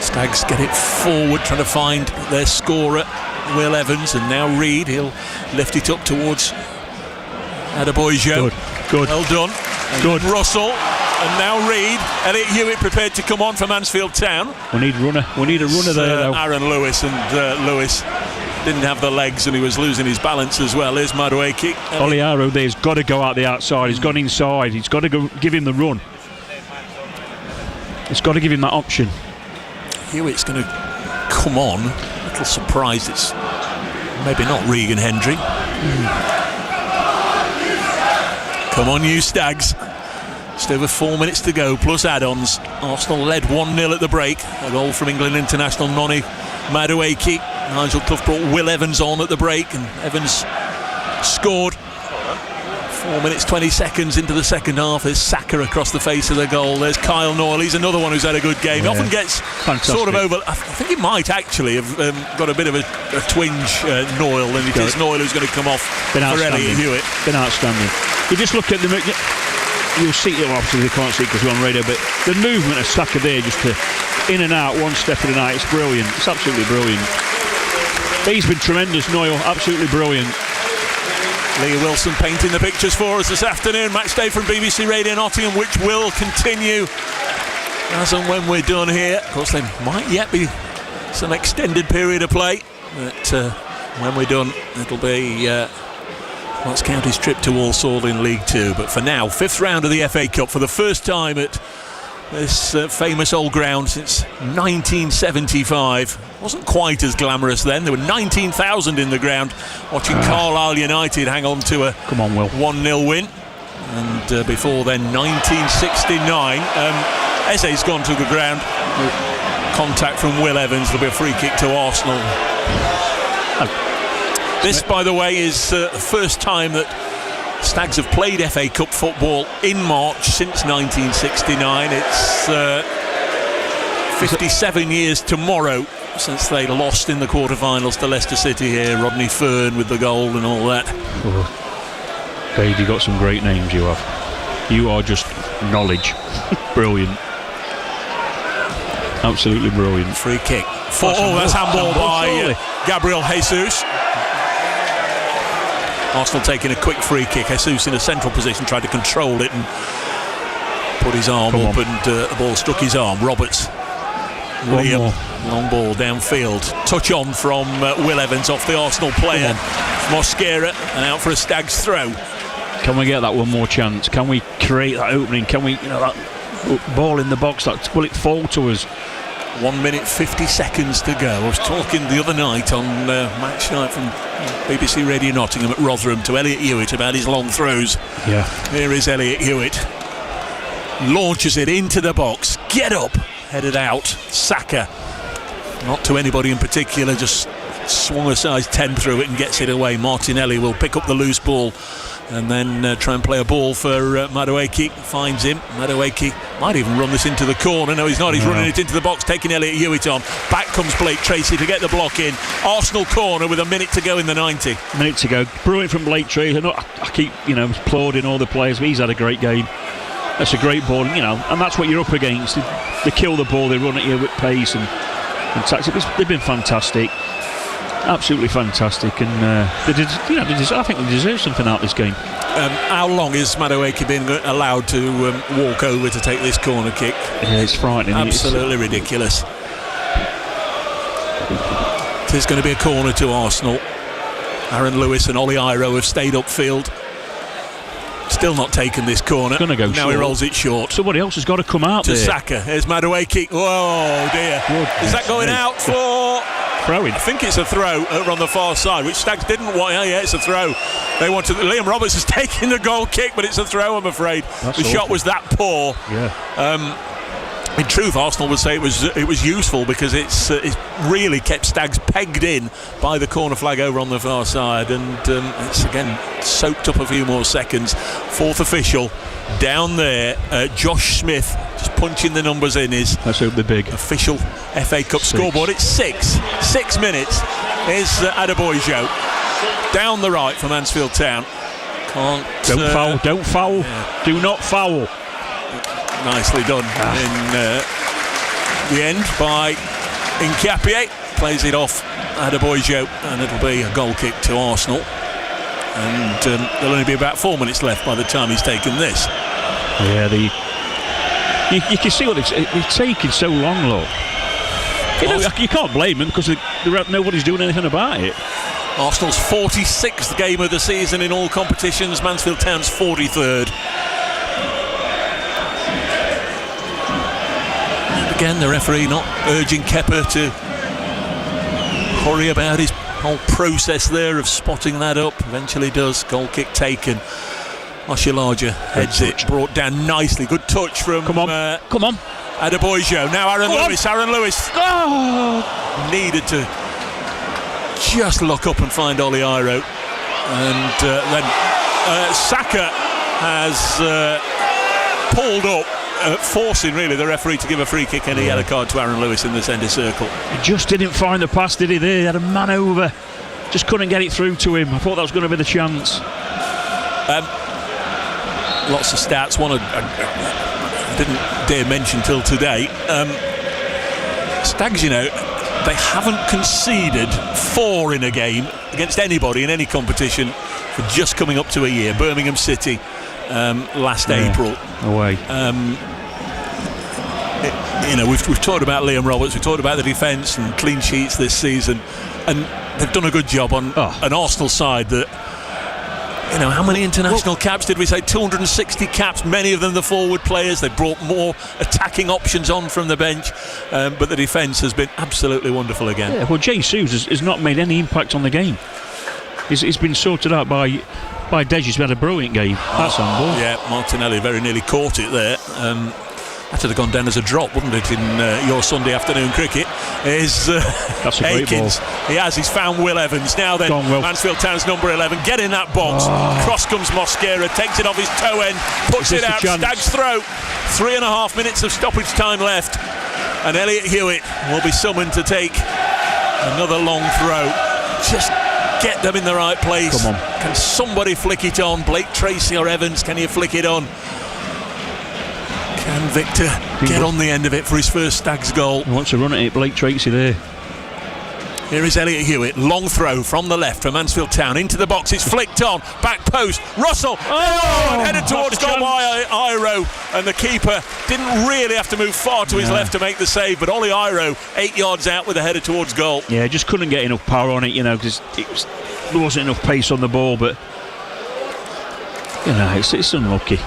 Stags get it forward, trying to find their scorer, Will Evans, and now Reed. He'll lift it up towards Adebayo. Good. Well done. Good. Russell. And now Reid. Elliot Hewitt prepared to come on for Mansfield Town. We need a runner there, though. Aaron Lewis, and Lewis didn't have the legs and he was losing his balance as well. Here's Madueke. Oliaro there's got to go out the outside. He's gone inside. He's got to go give him the run. It's got to give him that option. Hewitt's going to come on. A little surprised it's maybe not Regan Hendry. Come on, you Stags. Just over 4 minutes to go, plus add-ons. Arsenal led 1-0 at the break. A goal from England international Noni Madueke. Nigel Clough brought Will Evans on at the break, and Evans scored. 4 minutes 20 seconds into the second half. There's Saka across the face of the goal. There's Kyle Noyle. He's another one who's had a good game. Yeah. Often gets sort of over. I think he might actually have got a bit of a twinge, Noyle, and it is Noyle who's going to come off for Elliot Hewitt. Been outstanding. You just look at the. You'll see it, obviously they can't see because we're on radio, but the movement of Saka there, just to in and out, one step in and out, it's brilliant. It's absolutely brilliant. He's been tremendous, Noyle, absolutely brilliant. Leah Wilson painting the pictures for us this afternoon. Match day from BBC Radio Nottingham, which will continue as and when we're done here. Of course, there might yet be some extended period of play, but when we're done, it'll be Notts County's trip to Walsall in League Two. But for now, 5th round of the FA Cup for the first time at this famous old ground since 1975. Wasn't quite as glamorous then. There were 19,000 in the ground watching Carlisle United hang on to a 1-0 win. And before then, 1969. Eze's gone to the ground. Contact from Will Evans. There'll be a free kick to Arsenal. This, by the way, is the first time that Stags have played FA Cup football in March since 1969. It's 57 years tomorrow since they lost in the quarter-finals to Leicester City here. Rodney Fern with the goal and all that. Oh. Dave, you've got some great names, you have. You are just knowledge. Brilliant. Absolutely brilliant. Free kick. That's handball by Gabriel Jesus. Arsenal taking a quick free kick. Jesus in a central position tried to control it and put his arm up and the ball struck his arm. Roberts. Liam, long ball downfield. Touch on from Will Evans off the Arsenal player. Mosquera and out for a Stags throw. Can we get that one more chance? Can we create that opening? Can we, that ball in the box, will it fall to us? 1 minute 50 seconds to go. I was talking the other night on match night from BBC Radio Nottingham at Rotherham to Elliot Hewitt about his long throws. Yeah. Here is Elliot Hewitt. Launches it into the box. Get up. Headed out. Saka. Not to anybody in particular, just swung a size 10 through it and gets it away. Martinelli will pick up the loose ball and then try and play a ball for Madueke. Finds him. Madueke might even run this into the corner. No, he's not. He's running it into the box, taking Elliot Hewitt on. Back comes Blake Tracy to get the block in. Arsenal corner with a minute to go in the 90. Minute to go. Brilliant from Blake Tracy. I keep, applauding all the players, but he's had a great game. That's a great ball, and that's what you're up against. They kill the ball, they run at you with pace and tactics. They've been fantastic. Absolutely fantastic, and I think they deserve something out of this game. How long is Madueke been allowed to walk over to take this corner kick? Yeah, it's frightening. Absolutely ridiculous. It is going to be a corner to Arsenal. Aaron Lewis and Oliaro have stayed upfield. Still not taken this corner. Going to go now short. He rolls it short. Somebody else has got to come out to there. Saka. Here's Madueke. Oh dear. Is that going out for... Throwing. I think it's a throw over on the far side, which Stags didn't want. Yeah, it's a throw. They wanted. Liam Roberts has taken the goal kick, but it's a throw, I'm afraid. The shot was that poor. Yeah. In truth, Arsenal would say it was useful because it really kept Stags pegged in by the corner flag over on the far side, and it's again soaked up a few more seconds. Fourth official down there, Josh Smith, just punching the numbers in his official FA Cup scoreboard. It's 6 minutes. Here's Adebayo down the right for Mansfield Town. Don't foul. Yeah. Do not foul. Nicely done in the end by Nkapie. Plays it off Adebayo, and it'll be a goal kick to Arsenal. And there'll only be about 4 minutes left by the time he's taken this. Yeah, You can see what they're taking so long, look. You can't blame them because nobody's doing anything about it. Arsenal's 46th game of the season in all competitions. Mansfield Town's 43rd. And again, the referee not urging Kepa to hurry about his whole process there of spotting that up. Eventually does. Goal kick taken. Oshilaja heads it, brought down nicely. Good touch from come on Adebayo. Now Aaron Lewis. Oh. Needed to just look up and find Oliairo, and then Saka has pulled up, forcing really the referee to give a free kick and a yellow card to Aaron Lewis in the centre circle. He just didn't find the pass, did he? There, he had a man over, just couldn't get it through to him. I thought that was going to be the chance. Lots of stats. One I didn't dare mention till today. Stags, they haven't conceded 4 in a game against anybody in any competition for just coming up to a year. Birmingham City last April. Away. We've talked about Liam Roberts, we've talked about the defence and clean sheets this season, and they've done a good job on an Arsenal side that, how many international caps did we say? 260 caps, many of them the forward players. They brought more attacking options on from the bench, but the defence has been absolutely wonderful again. Yeah, well, Jesus has not made any impact on the game. He's been sorted out by Deji, who's had a brilliant game. That's on board. Yeah, Martinelli very nearly caught it there. That would have gone down as a drop, wouldn't it, in your Sunday afternoon cricket? That's a great Akins. Ball. He's found Will Evans. Now then, Mansfield Town's number 11, get in that box. Cross comes Mosquera, takes it off his toe end, puts it out, Stag's throw. 3.5 minutes of stoppage time left, and Elliot Hewitt will be summoned to take another long throw. Just get them in the right place. Come on. Can somebody flick it on? Blake Tracy or Evans, can you flick it on? Can Victor get on the end of it for his first Stags goal? He wants to run at it, Blake Tracy there. Here is Elliot Hewitt, long throw from the left for Mansfield Town, into the box, it's flicked on, back post, Russell, headed towards goal by Iro, and the keeper didn't really have to move far to his left to make the save, but Ollie Iro 8 yards out with a header towards goal. Yeah, just couldn't get enough power on it, because there wasn't enough pace on the ball, but it's unlucky.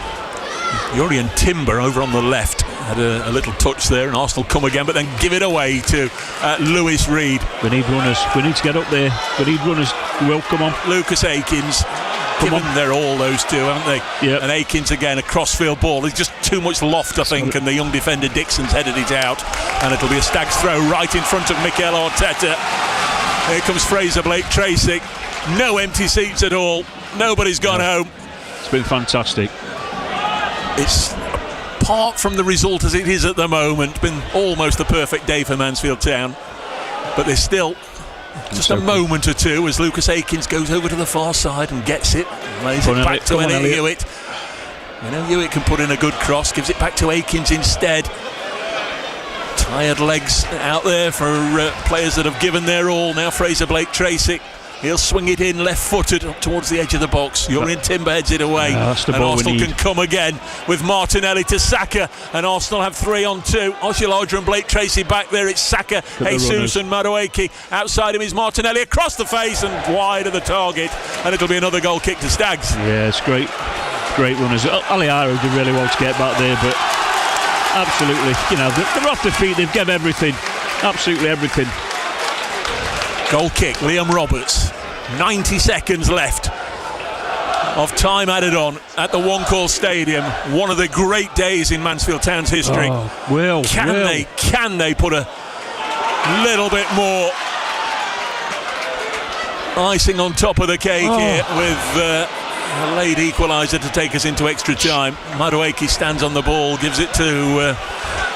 Jurriën Timber over on the left had a little touch there, and Arsenal come again, but then give it away to Lewis Reed. We need runners. We need to get up there. We need runners. Will, come on. Lucas Akins. Given they're all those two, haven't they? Yep. And Akins again, a crossfield ball. There's just too much loft, I think, and the young defender Dixon's headed it out, and it'll be a Stags throw right in front of Mikel Arteta. Here comes Fraser Blake Tracy. No empty seats at all. Nobody's gone home. It's been fantastic. It's, apart from the result as it is at the moment, been almost the perfect day for Mansfield Town, but there's still just a moment or two as Lucas Akins goes over to the far side and gets it, lays it back to Elliot Hewitt. Hewitt can put in a good cross, gives it back to Akins instead. Tired legs out there for players that have given their all. Now Fraser Blake Tracy, he'll swing it in left-footed towards the edge of the box. Jurriën Timber heads it away, and Arsenal can come again with Martinelli to Saka, and Arsenal have 3-on-2. Oshilaja and Blake Tracy back there. It's Saka, Jesus and Madueke. Outside him is Martinelli across the face and wide of the target, and it'll be another goal kick to Stags. Yeah, it's great runners. Aliaro did really well to get back there, but absolutely, they're off their feet. They've given everything, absolutely everything. Goal kick, Liam Roberts. 90 seconds left of time added on at the One Call Stadium. One of the great days in Mansfield Town's history. Can they put a little bit more icing on top of the cake here with a late equaliser to take us into extra time? Madueke stands on the ball, gives it to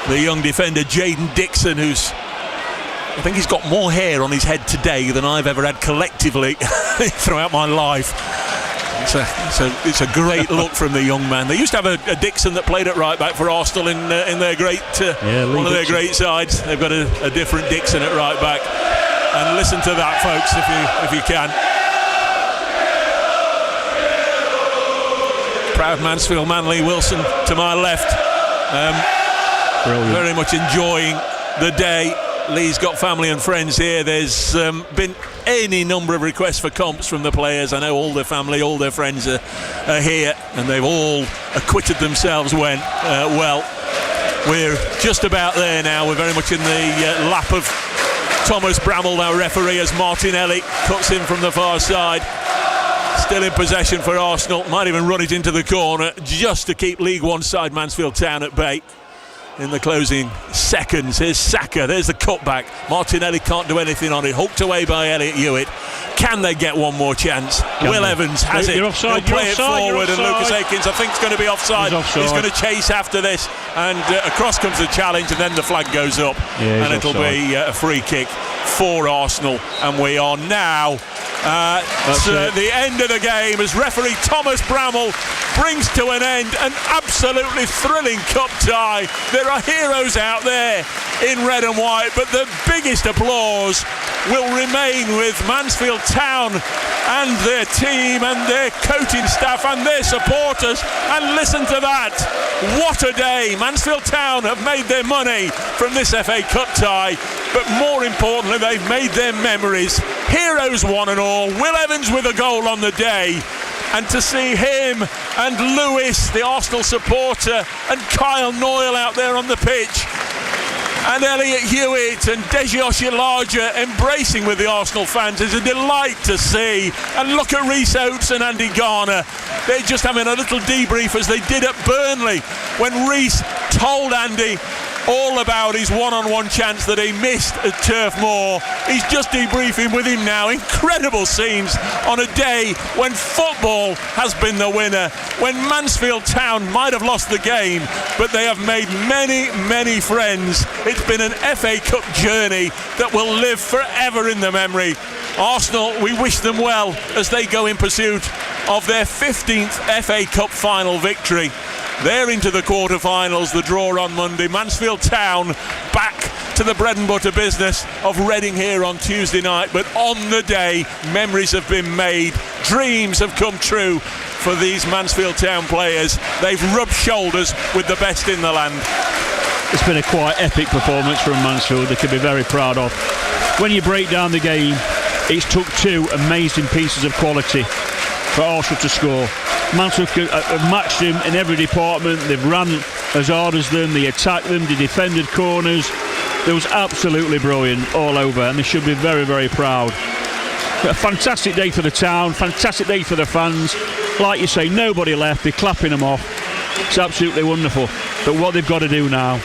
the young defender Jaden Dixon, who's, I think he's got more hair on his head today than I've ever had collectively throughout my life. It's a great look from the young man. They used to have a Dixon that played at right back for Arsenal in their great one of their great sides. They've got a different Dixon at right back, and listen to that, folks, if you can. Proud Mansfield man Lee Wilson to my left. Brilliant. Very much enjoying the day. Lee's got family and friends here. There's been any number of requests for comps from the players. I know all their family, all their friends are here, and they've all acquitted themselves well. We're just about there now. We're very much in the lap of Thomas Bramall, our referee, as Martinelli cuts in from the far side. Still in possession for Arsenal. Might even run it into the corner just to keep League One side Mansfield Town at bay. In the closing seconds, here's Saka, there's the cutback. Martinelli can't do anything on it, hooked away by Elliot Hewitt. Can they get one more chance? Will Evans has it. Offside, he'll play it forward, and Lucas Akins, I think, is going to be offside. He's going to chase after this, and across comes the challenge, and then the flag goes up, and it'll be a free kick for Arsenal. And we are now at the end of the game as referee Thomas Bramall brings to an end an absolutely thrilling cup tie. There are heroes out there in red and white, but the biggest applause will remain with Mansfield Town and their team and their coaching staff and their supporters. And listen to that, what a day. Mansfield Town have made their money from this FA Cup tie, but more importantly, they've made their memories. Heroes one and all. Will Evans with a goal on the day, and to see him and Lewis, the Arsenal supporter, and Kyle Noyle out there on the pitch, and Elliot Hewitt and Deji Oshilaja embracing with the Arsenal fans is a delight to see. And look at Rhys Oates and Andy Garner. They're just having a little debrief, as they did at Burnley, when Rhys told Andy all about his one-on-one chance that he missed at Turf Moor. He's just debriefing with him now. Incredible scenes on a day when football has been the winner, when Mansfield Town might have lost the game, but they have made many, many friends. It's been an FA Cup journey that will live forever in the memory. Arsenal, we wish them well as they go in pursuit of their 15th FA Cup final victory. They're into the quarter-finals, the draw on Monday. Mansfield Town back to the bread and butter business of Reading here on Tuesday night. But on the day, memories have been made, dreams have come true for these Mansfield Town players. They've rubbed shoulders with the best in the land. It's been a quite epic performance from Mansfield. They can be very proud of. When you break down the game, it's took two amazing pieces of quality for Arsenal to score. Mansfield have matched them in every department. They've run as hard as them, they attacked them, they defended corners. It was absolutely brilliant all over, and they should be very, very proud. A fantastic day for the town, fantastic day for the fans. Like you say, nobody left, they're clapping them off. It's absolutely wonderful. But what they've got to do now,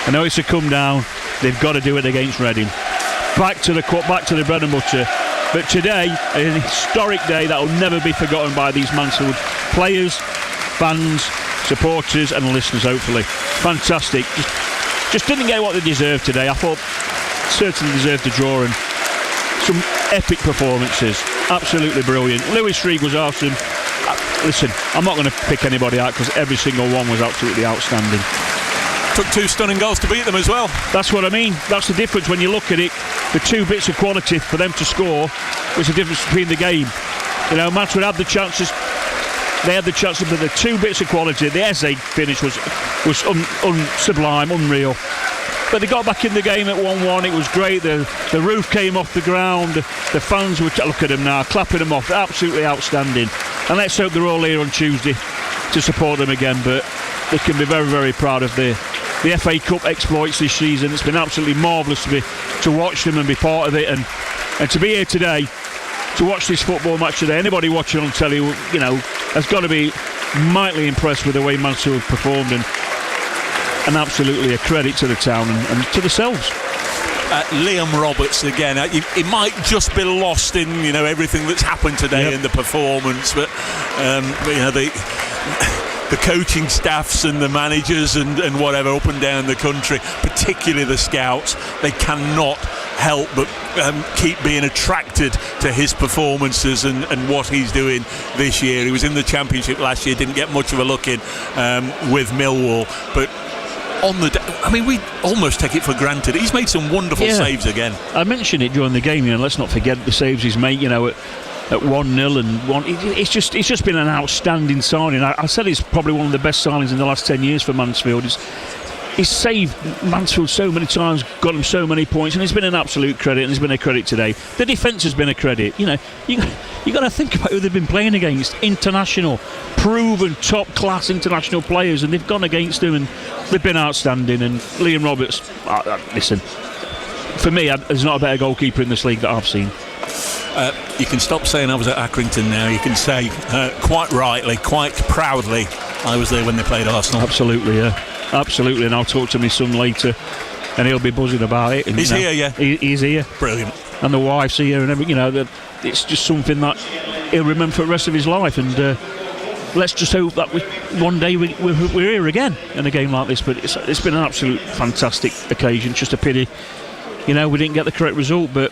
I know it's a come down, they've got to do it against Reading. Back to the bread and butter. But today, an historic day that will never be forgotten by these Mansfield players, fans, supporters and listeners, hopefully. Fantastic. Just didn't get what they deserved today. I thought certainly deserved a draw, and some epic performances. Absolutely brilliant. Lewis Reed was awesome. Listen, I'm not going to pick anybody out because every single one was absolutely outstanding. Took two stunning goals to beat them as well. That's what I mean. That's the difference when you look at it. The two bits of quality for them to score was the difference between the game. You know, Mansfield had the chances. They had the chances, but the two bits of quality. The Eze finish was sublime, unreal. But they got back in the game at 1-1. It was great. The roof came off the ground. The fans were, look at them now, clapping them off. Absolutely outstanding. And let's hope they're all here on Tuesday to support them again. But they can be very, very proud of the FA Cup exploits this season. It's been absolutely marvellous to watch them and be part of it, and to be here today to watch this football match today. Anybody watching on telly, you know, has got to be mightily impressed with the way Mansfield performed, and absolutely a credit to the town and to themselves. Liam Roberts again. He might just be lost in everything that's happened today in the performance, but the coaching staffs and the managers and whatever up and down the country, particularly the scouts, they cannot help but keep being attracted to his performances and what he's doing this year. He was in the Championship last year, didn't get much of a look in with Millwall, but on the day, I mean, we almost take it for granted. He's made some wonderful saves again. I mentioned it during the game, let's not forget the saves he's made, at 1-0 and 1. It's just been an outstanding signing. I said it's probably one of the best signings in the last 10 years for Mansfield. he's saved Mansfield so many times, got him so many points, and it's been an absolute credit, and it's been a credit today. The defence has been a credit. You know, you got to think about who they've been playing against. International, proven top-class international players, and they've gone against them, and they've been outstanding. And Liam Roberts, listen, for me, there's not a better goalkeeper in this league that I've seen. You can stop saying I was at Accrington now. You can say quite rightly, quite proudly, I was there when they played Arsenal. Absolutely, yeah. Absolutely, and I'll talk to my son later, and he'll be buzzing about it. And, he's here, yeah. He's here. Brilliant. And the wife's here, and everything. You know, it's just something that he'll remember for the rest of his life. And let's just hope that one day we're here again in a game like this. But it's been an absolute fantastic occasion. Just a pity, you know, we didn't get the correct result, but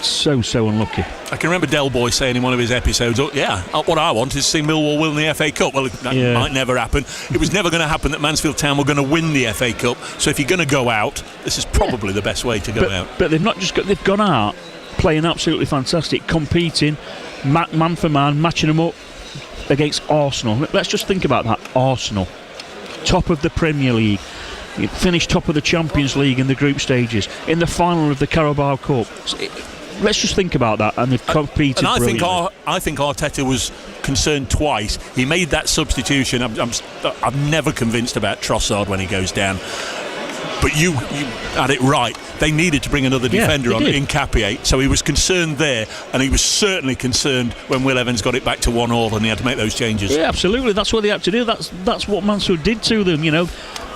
so unlucky. I can remember Del Boy saying in one of his episodes, what I want is to see Millwall win the FA Cup. Well, that might never happen. It was never going to happen that Mansfield Town were going to win the FA Cup. So if you're going to go out, this is probably the best way to go out. But they've not just they've gone out playing absolutely fantastic, competing man for man, matching them up against Arsenal. Let's just think about that. Arsenal, top of the Premier League, finished top of the Champions League in the group stages, in the final of the Carabao Cup. Let's just think about that, and they've competed. And I brilliantly. think Arteta was concerned twice. He made that substitution. I'm never convinced about Trossard when he goes down. But you had it right. They needed to bring another defender on in Capier, so he was concerned there, and he was certainly concerned when Will Evans got it back to 1-1 and he had to make those changes. Yeah, absolutely. That's what they had to do. That's what Mansfield did to them. You know,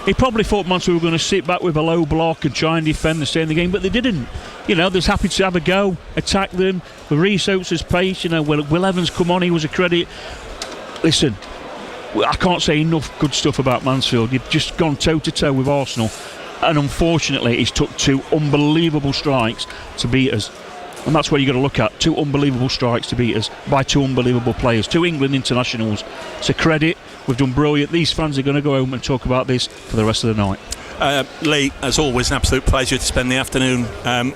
he probably thought Mansfield were going to sit back with a low block and try and defend and stay in the game, but they didn't. You know, they're happy to have a go, attack them. The Reece Oates' pace. You know, Will Evans come on. He was a credit. Listen, I can't say enough good stuff about Mansfield. You've just gone toe to toe with Arsenal. And unfortunately, he's took two unbelievable strikes to beat us. And that's what you've got to look at. Two unbelievable strikes to beat us by two unbelievable players. Two England internationals. It's a credit. We've done brilliant. These fans are going to go home and talk about this for the rest of the night. Lee, as always, an absolute pleasure to spend the afternoon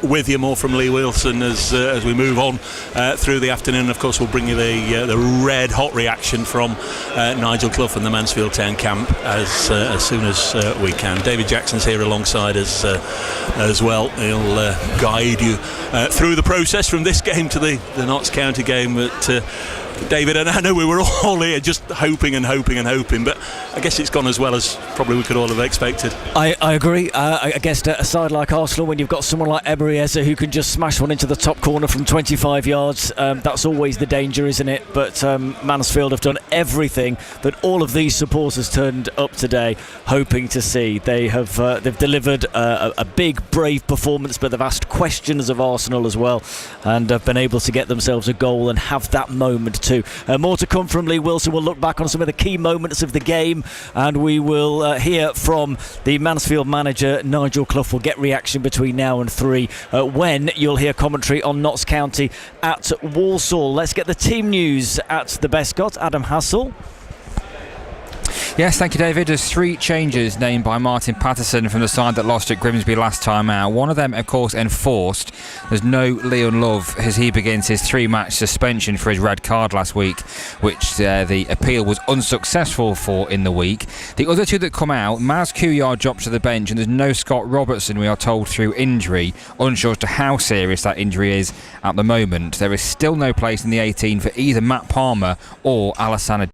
with you. More from Lee Wilson as we move on through the afternoon. Of course, we'll bring you the red hot reaction from Nigel Clough and the Mansfield Town camp as soon as we can. David Jackson's here alongside us as well. He'll guide you through the process from this game to the Notts County game. But David, and I know we were all here just hoping, but I guess it's gone as well as probably we could all have expected. I agree. I guess a side like Arsenal, when you've got someone like Eberezer who can just smash one into the top corner from 25 yards, that's always the danger, isn't it? But Mansfield have done everything that all of these supporters turned up today hoping to see. They've delivered a big, brave performance, but they've asked questions of Arsenal as well, and have been able to get themselves a goal and have that moment too. More to come from Lee Wilson. We'll look back on some of the key moments of the game, and we will hear from the Mansfield manager Nigel Clough. We'll get reaction between now and 3 when you'll hear commentary on Notts County at Walsall. Let's get the team news at the Bescot. Adam Hassel. Yes, thank you, David. There's 3 changes named by Martin Patterson from the side that lost at Grimsby last time out. One of them, of course, enforced. There's no Leon Love as he begins his 3-match suspension for his red card last week, which the appeal was unsuccessful for in the week. The other 2 that come out, Maz Couillard dropped to the bench, and there's no Scott Robertson, we are told, through injury. Unsure as to how serious that injury is at the moment. There is still no place in the 18 for either Matt Palmer or Alassana